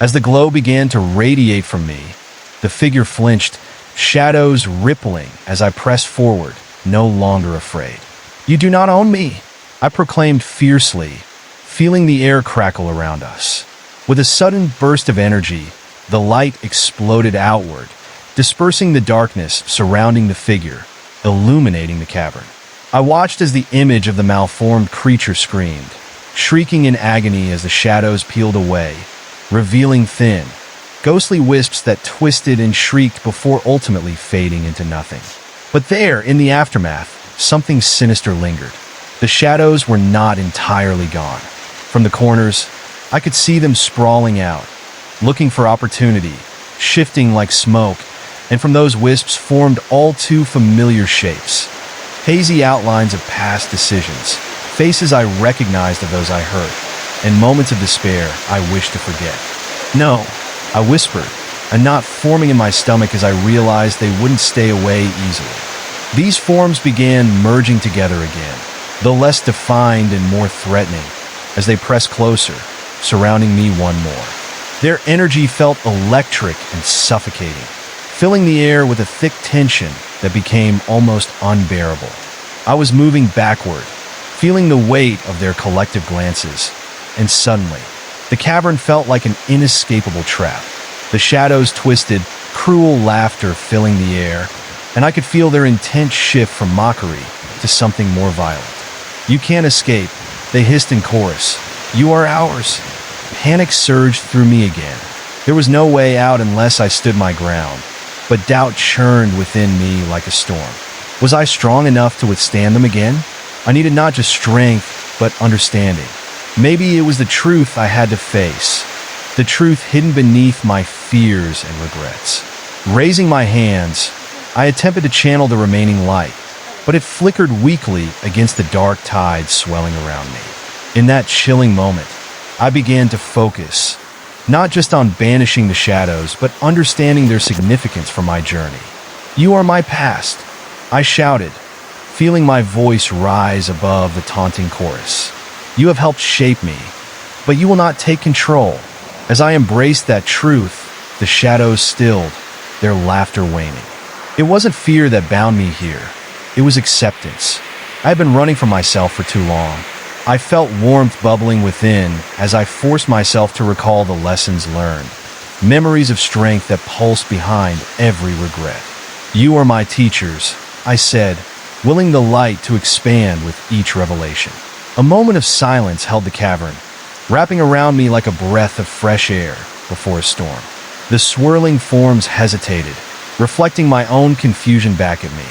As the glow began to radiate from me, the figure flinched, shadows rippling as I pressed forward, no longer afraid. "You do not own me," I proclaimed fiercely, feeling the air crackle around us. With a sudden burst of energy, the light exploded outward, dispersing the darkness surrounding the figure, illuminating the cavern. I watched as the image of the malformed creature screamed, shrieking in agony as the shadows peeled away, revealing thin, ghostly wisps that twisted and shrieked before ultimately fading into nothing. But there, in the aftermath, something sinister lingered. The shadows were not entirely gone. From the corners, I could see them sprawling out, looking for opportunity, shifting like smoke, and from those wisps formed all too familiar shapes. Hazy outlines of past decisions, faces I recognized of those I hurt, and moments of despair I wished to forget. "No," I whispered, a knot forming in my stomach as I realized they wouldn't stay away easily. These forms began merging together again, though less defined and more threatening, as they pressed closer, surrounding me one more. Their energy felt electric and suffocating, filling the air with a thick tension that became almost unbearable. I was moving backward, feeling the weight of their collective glances, and suddenly, the cavern felt like an inescapable trap. The shadows twisted, cruel laughter filling the air, and I could feel their intent shift from mockery to something more violent. "You can't escape," they hissed in chorus. "You are ours." Panic surged through me again. There was no way out unless I stood my ground, but doubt churned within me like a storm. Was I strong enough to withstand them again? I needed not just strength, but understanding. Maybe it was the truth I had to face, the truth hidden beneath my fears and regrets. Raising my hands, I attempted to channel the remaining light, but it flickered weakly against the dark tide swelling around me. In that chilling moment, I began to focus, not just on banishing the shadows, but understanding their significance for my journey. "You are my past," I shouted, feeling my voice rise above the taunting chorus. "You have helped shape me, but you will not take control." As I embraced that truth, the shadows stilled, their laughter waning. It wasn't fear that bound me here. It was acceptance. I had been running from myself for too long. I felt warmth bubbling within as I forced myself to recall the lessons learned, memories of strength that pulsed behind every regret. "You are my teachers," I said, willing the light to expand with each revelation. A moment of silence held the cavern, wrapping around me like a breath of fresh air before a storm. The swirling forms hesitated, reflecting my own confusion back at me,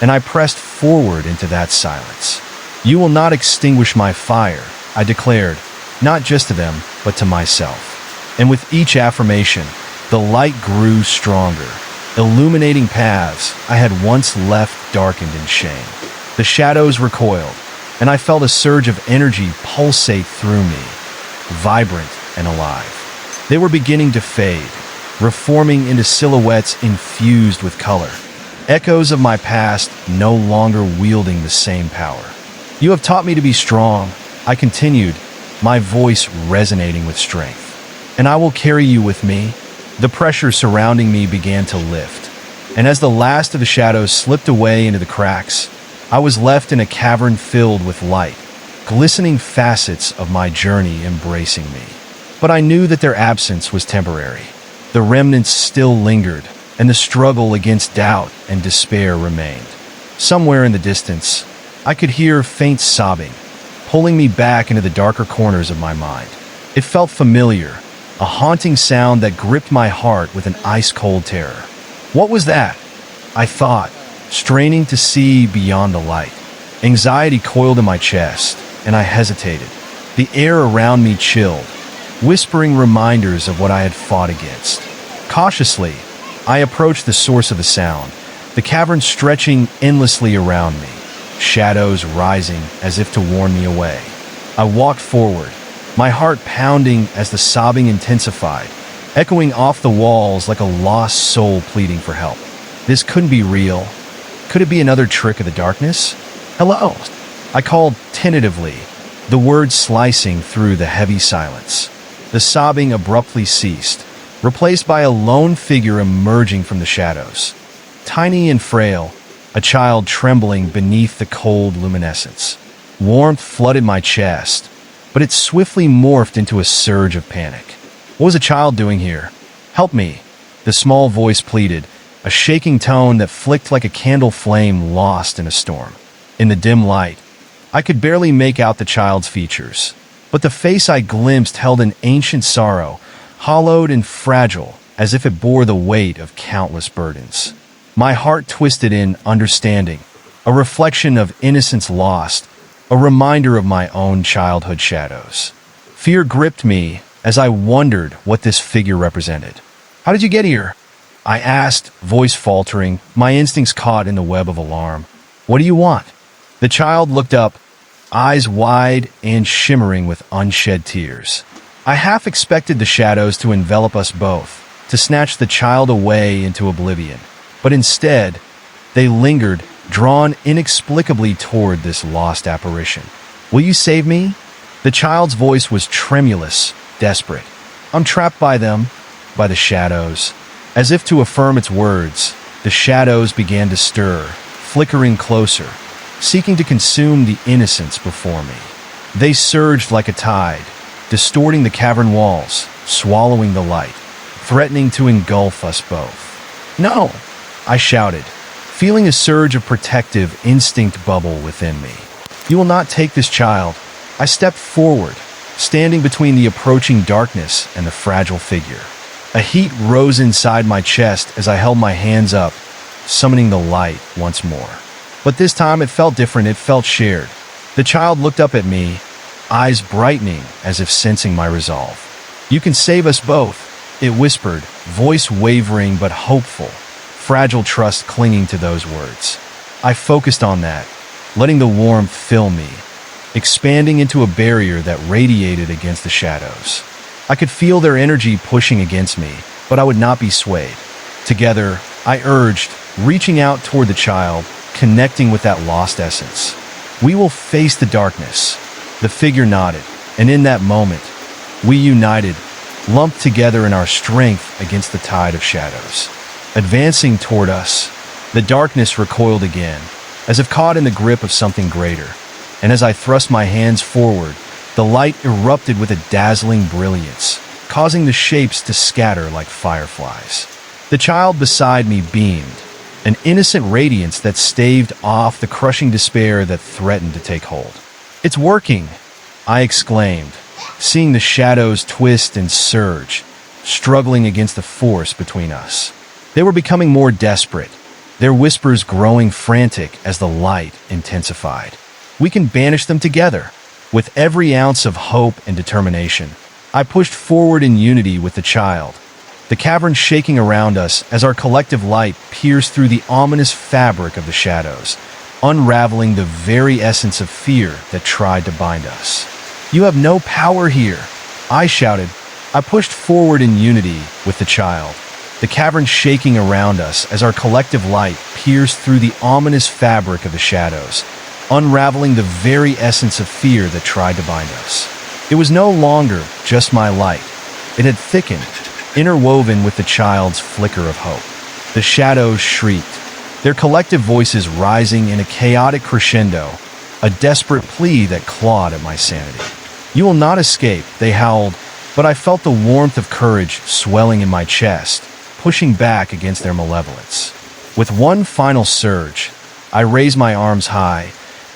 and I pressed forward into that silence. "You will not extinguish my fire," I declared, not just to them, but to myself. And with each affirmation, the light grew stronger, illuminating paths I had once left darkened in shame. The shadows recoiled, and I felt a surge of energy pulsate through me, vibrant and alive. They were beginning to fade, reforming into silhouettes infused with color. Echoes of my past no longer wielding the same power. "You have taught me to be strong," I continued, my voice resonating with strength. "And I will carry you with me." The pressure surrounding me began to lift, and as the last of the shadows slipped away into the cracks, I was left in a cavern filled with light, glistening facets of my journey embracing me. But I knew that their absence was temporary. The remnants still lingered, and the struggle against doubt and despair remained. Somewhere in the distance, I could hear faint sobbing, pulling me back into the darker corners of my mind. It felt familiar, a haunting sound that gripped my heart with an ice-cold terror. What was that? I thought, straining to see beyond the light. Anxiety coiled in my chest, and I hesitated. The air around me chilled, whispering reminders of what I had fought against. Cautiously, I approached the source of the sound, the cavern stretching endlessly around me, shadows rising as if to warn me away. I walked forward, my heart pounding as the sobbing intensified, echoing off the walls like a lost soul pleading for help. This couldn't be real. Could it be another trick of the darkness? "Hello," I called tentatively, the words slicing through the heavy silence. The sobbing abruptly ceased, replaced by a lone figure emerging from the shadows. Tiny and frail, a child trembling beneath the cold luminescence. Warmth flooded my chest, but it swiftly morphed into a surge of panic. What was a child doing here? "Help me," the small voice pleaded, a shaking tone that flicked like a candle flame lost in a storm. In the dim light, I could barely make out the child's features, but the face I glimpsed held an ancient sorrow, hollowed and fragile, as if it bore the weight of countless burdens. My heart twisted in understanding, a reflection of innocence lost, a reminder of my own childhood shadows. Fear gripped me as I wondered what this figure represented. "How did you get here?" I asked, voice faltering, my instincts caught in the web of alarm. "What do you want?" The child looked up, eyes wide and shimmering with unshed tears. I half expected the shadows to envelop us both, to snatch the child away into oblivion. But instead, they lingered, drawn inexplicably toward this lost apparition. "Will you save me?" The child's voice was tremulous, desperate. "I'm trapped by them, by the shadows." As if to affirm its words, the shadows began to stir, flickering closer, seeking to consume the innocence before me. They surged like a tide, distorting the cavern walls, swallowing the light, threatening to engulf us both. "No!" I shouted, feeling a surge of protective instinct bubble within me. "You will not take this child." I stepped forward, standing between the approaching darkness and the fragile figure. A heat rose inside my chest as I held my hands up, summoning the light once more. But this time it felt different, it felt shared. The child looked up at me, eyes brightening as if sensing my resolve. "You can save us both," it whispered, voice wavering but hopeful, fragile trust clinging to those words. I focused on that, letting the warmth fill me, expanding into a barrier that radiated against the shadows. I could feel their energy pushing against me, but I would not be swayed. Together, I urged, reaching out toward the child, connecting with that lost essence. "We will face the darkness." The figure nodded, and in that moment, we united, lumped together in our strength against the tide of shadows. Advancing toward us, the darkness recoiled again, as if caught in the grip of something greater. And as I thrust my hands forward, the light erupted with a dazzling brilliance, causing the shapes to scatter like fireflies. The child beside me beamed, an innocent radiance that staved off the crushing despair that threatened to take hold. "It's working!" I exclaimed, seeing the shadows twist and surge, struggling against the force between us. They were becoming more desperate, their whispers growing frantic as the light intensified. "We can banish them together." With every ounce of hope and determination, I pushed forward in unity with the child, the cavern shaking around us as our collective light pierced through the ominous fabric of the shadows, unraveling the very essence of fear that tried to bind us. "You have no power here," I shouted, I pushed forward in unity with the child, the cavern shaking around us as our collective light pierced through the ominous fabric of the shadows, unraveling the very essence of fear that tried to bind us. It was no longer just my light. It had thickened, interwoven with the child's flicker of hope. The shadows shrieked, their collective voices rising in a chaotic crescendo, a desperate plea that clawed at my sanity. "You will not escape," they howled, but I felt the warmth of courage swelling in my chest, pushing back against their malevolence. With one final surge, I raised my arms high,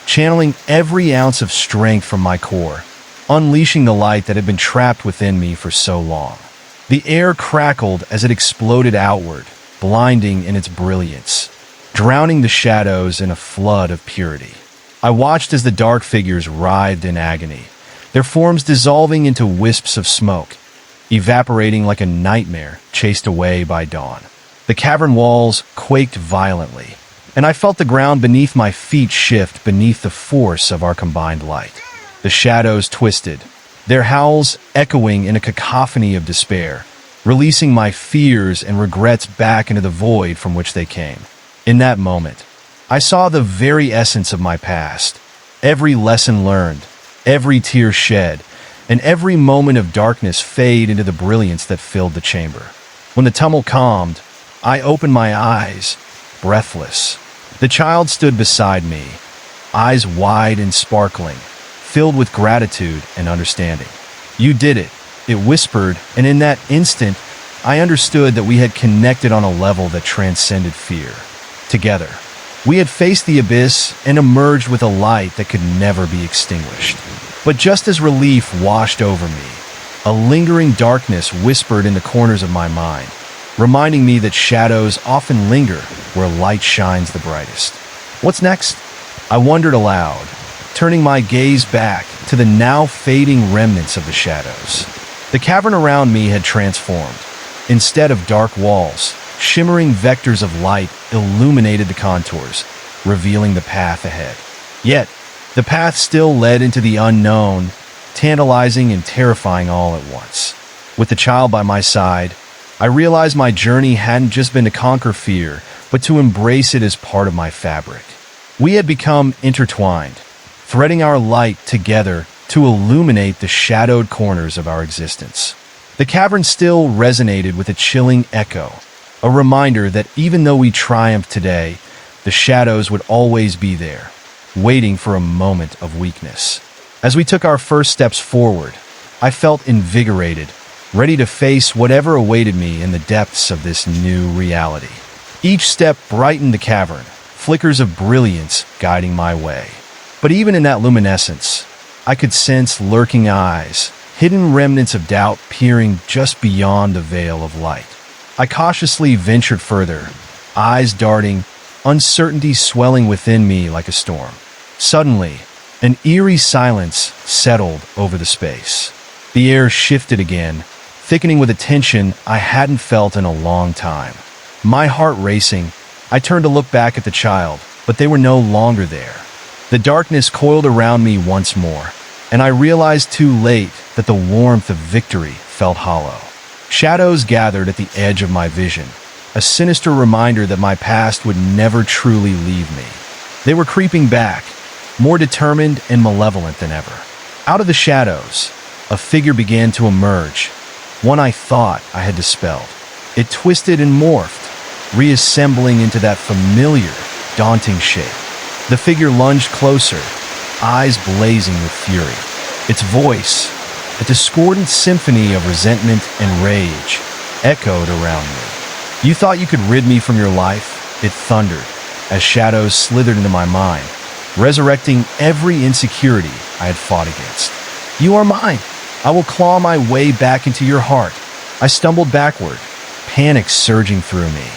channeling every ounce of strength from my core, unleashing the light that had been trapped within me for so long. The air crackled as it exploded outward, blinding in its brilliance, drowning the shadows in a flood of purity. I watched as the dark figures writhed in agony, their forms dissolving into wisps of smoke, evaporating like a nightmare chased away by dawn. The cavern walls quaked violently, and I felt the ground beneath my feet shift beneath the force of our combined light. The shadows twisted, their howls echoing in a cacophony of despair, releasing my fears and regrets back into the void from which they came. In that moment, I saw the very essence of my past, every lesson learned, every tear shed, and every moment of darkness fade into the brilliance that filled the chamber. When the tumult calmed, I opened my eyes, breathless. The child stood beside me, eyes wide and sparkling, filled with gratitude and understanding. "You did it," it whispered, and in that instant, I understood that we had connected on a level that transcended fear. Together, we had faced the abyss and emerged with a light that could never be extinguished. But just as relief washed over me, a lingering darkness whispered in the corners of my mind, reminding me that shadows often linger where light shines the brightest. What's next? I wondered aloud, turning my gaze back to the now fading remnants of the shadows. The cavern around me had transformed. Instead of dark walls, shimmering vectors of light illuminated the contours, revealing the path ahead. Yet, the path still led into the unknown, tantalizing and terrifying all at once. With the child by my side, I realized my journey hadn't just been to conquer fear, but to embrace it as part of my fabric. We had become intertwined, threading our light together to illuminate the shadowed corners of our existence. The cavern still resonated with a chilling echo, a reminder that even though we triumphed today, the shadows would always be there, waiting for a moment of weakness. As we took our first steps forward, I felt invigorated, ready to face whatever awaited me in the depths of this new reality. Each step brightened the cavern, flickers of brilliance guiding my way. But even in that luminescence, I could sense lurking eyes, hidden remnants of doubt peering just beyond the veil of light. I cautiously ventured further, eyes darting, uncertainty swelling within me like a storm. Suddenly, an eerie silence settled over the space. The air shifted again, thickening with a tension I hadn't felt in a long time. My heart racing, I turned to look back at the child, but they were no longer there. The darkness coiled around me once more, and I realized too late that the warmth of victory felt hollow. Shadows gathered at the edge of my vision, a sinister reminder that my past would never truly leave me. They were creeping back, more determined and malevolent than ever. Out of the shadows, a figure began to emerge, one I thought I had dispelled. It twisted and morphed, reassembling into that familiar, daunting shape. The figure lunged closer, eyes blazing with fury. Its voice, a discordant symphony of resentment and rage, echoed around me. "You thought you could rid me from your life?" it thundered, as shadows slithered into my mind, resurrecting every insecurity I had fought against. "You are mine. I will claw my way back into your heart." I stumbled backward, panic surging through me.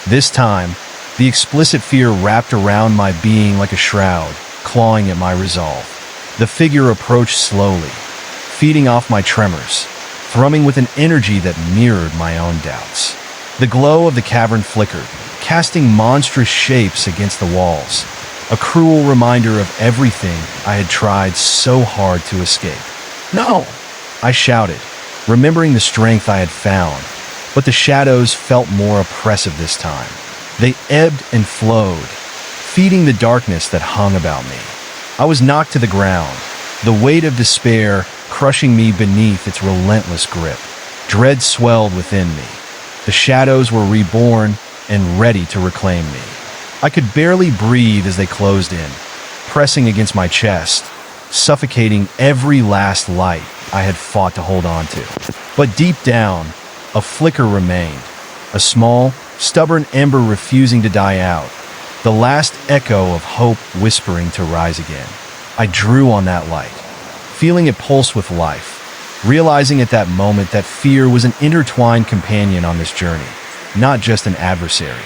This time, the explicit fear wrapped around my being like a shroud, clawing at my resolve. The figure approached slowly, feeding off my tremors, thrumming with an energy that mirrored my own doubts. The glow of the cavern flickered, casting monstrous shapes against the walls, a cruel reminder of everything I had tried so hard to escape. "No!" I shouted, remembering the strength I had found, but the shadows felt more oppressive this time. They ebbed and flowed, feeding the darkness that hung about me. I was knocked to the ground, the weight of despair crushing me beneath its relentless grip. Dread swelled within me. The shadows were reborn and ready to reclaim me. I could barely breathe as they closed in, pressing against my chest, suffocating every last light I had fought to hold on to. But deep down, a flicker remained, a small, stubborn ember refusing to die out, the last echo of hope whispering to rise again. I drew on that light, feeling it pulse with life, realizing at that moment that fear was an intertwined companion on this journey, not just an adversary.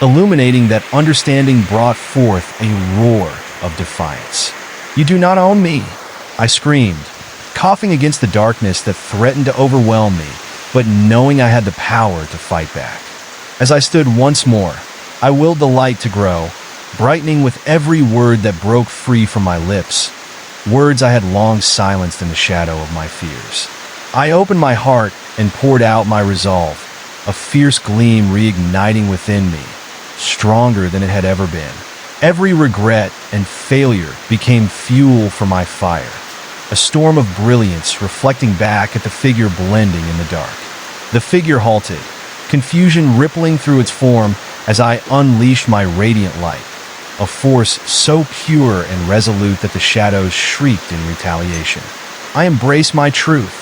Illuminating that understanding brought forth a roar of defiance. "You do not own me," I screamed, coughing against the darkness that threatened to overwhelm me, but knowing I had the power to fight back. As I stood once more, I willed the light to grow, brightening with every word that broke free from my lips, words I had long silenced in the shadow of my fears. I opened my heart and poured out my resolve, a fierce gleam reigniting within me, stronger than it had ever been. Every regret and failure became fuel for my fire, a storm of brilliance reflecting back at the figure blending in the dark. The figure halted, confusion rippling through its form as I unleashed my radiant light, a force so pure and resolute that the shadows shrieked in retaliation. I embraced my truth,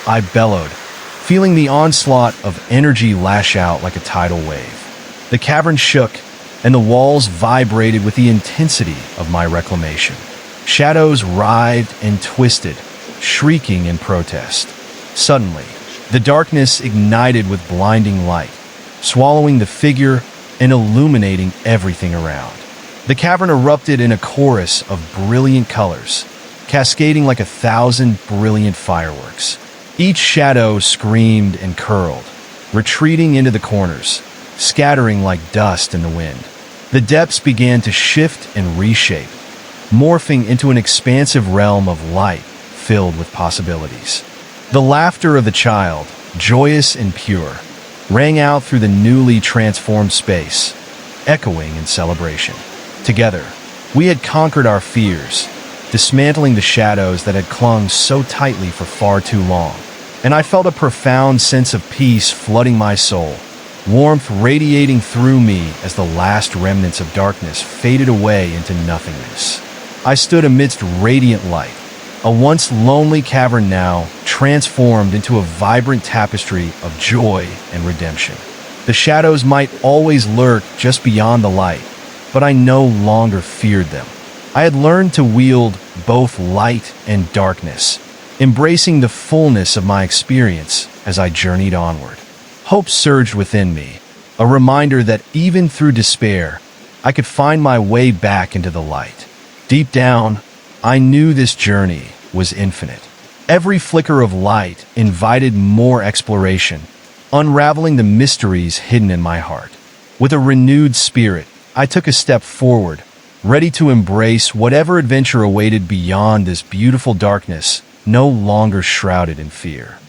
I bellowed, feeling the onslaught of energy lash out like a tidal wave. The cavern shook, and the walls vibrated with the intensity of my reclamation. Shadows writhed and twisted, shrieking in protest. Suddenly, the darkness ignited with blinding light, swallowing the figure and illuminating everything around. The cavern erupted in a chorus of brilliant colors, cascading like 1,000 brilliant fireworks. Each shadow screamed and curled, retreating into the corners, scattering like dust in the wind. The depths began to shift and reshape, morphing into an expansive realm of light filled with possibilities. The laughter of the child, joyous and pure, rang out through the newly transformed space, echoing in celebration. Together, we had conquered our fears, dismantling the shadows that had clung so tightly for far too long, and I felt a profound sense of peace flooding my soul, warmth radiating through me as the last remnants of darkness faded away into nothingness. I stood amidst radiant light, a once lonely cavern now transformed into a vibrant tapestry of joy and redemption. The shadows might always lurk just beyond the light, but I no longer feared them. I had learned to wield both light and darkness, embracing the fullness of my experience as I journeyed onward. Hope surged within me, a reminder that even through despair, I could find my way back into the light. Deep down, I knew this journey was infinite. Every flicker of light invited more exploration, unraveling the mysteries hidden in my heart. With a renewed spirit, I took a step forward, ready to embrace whatever adventure awaited beyond this beautiful darkness, no longer shrouded in fear.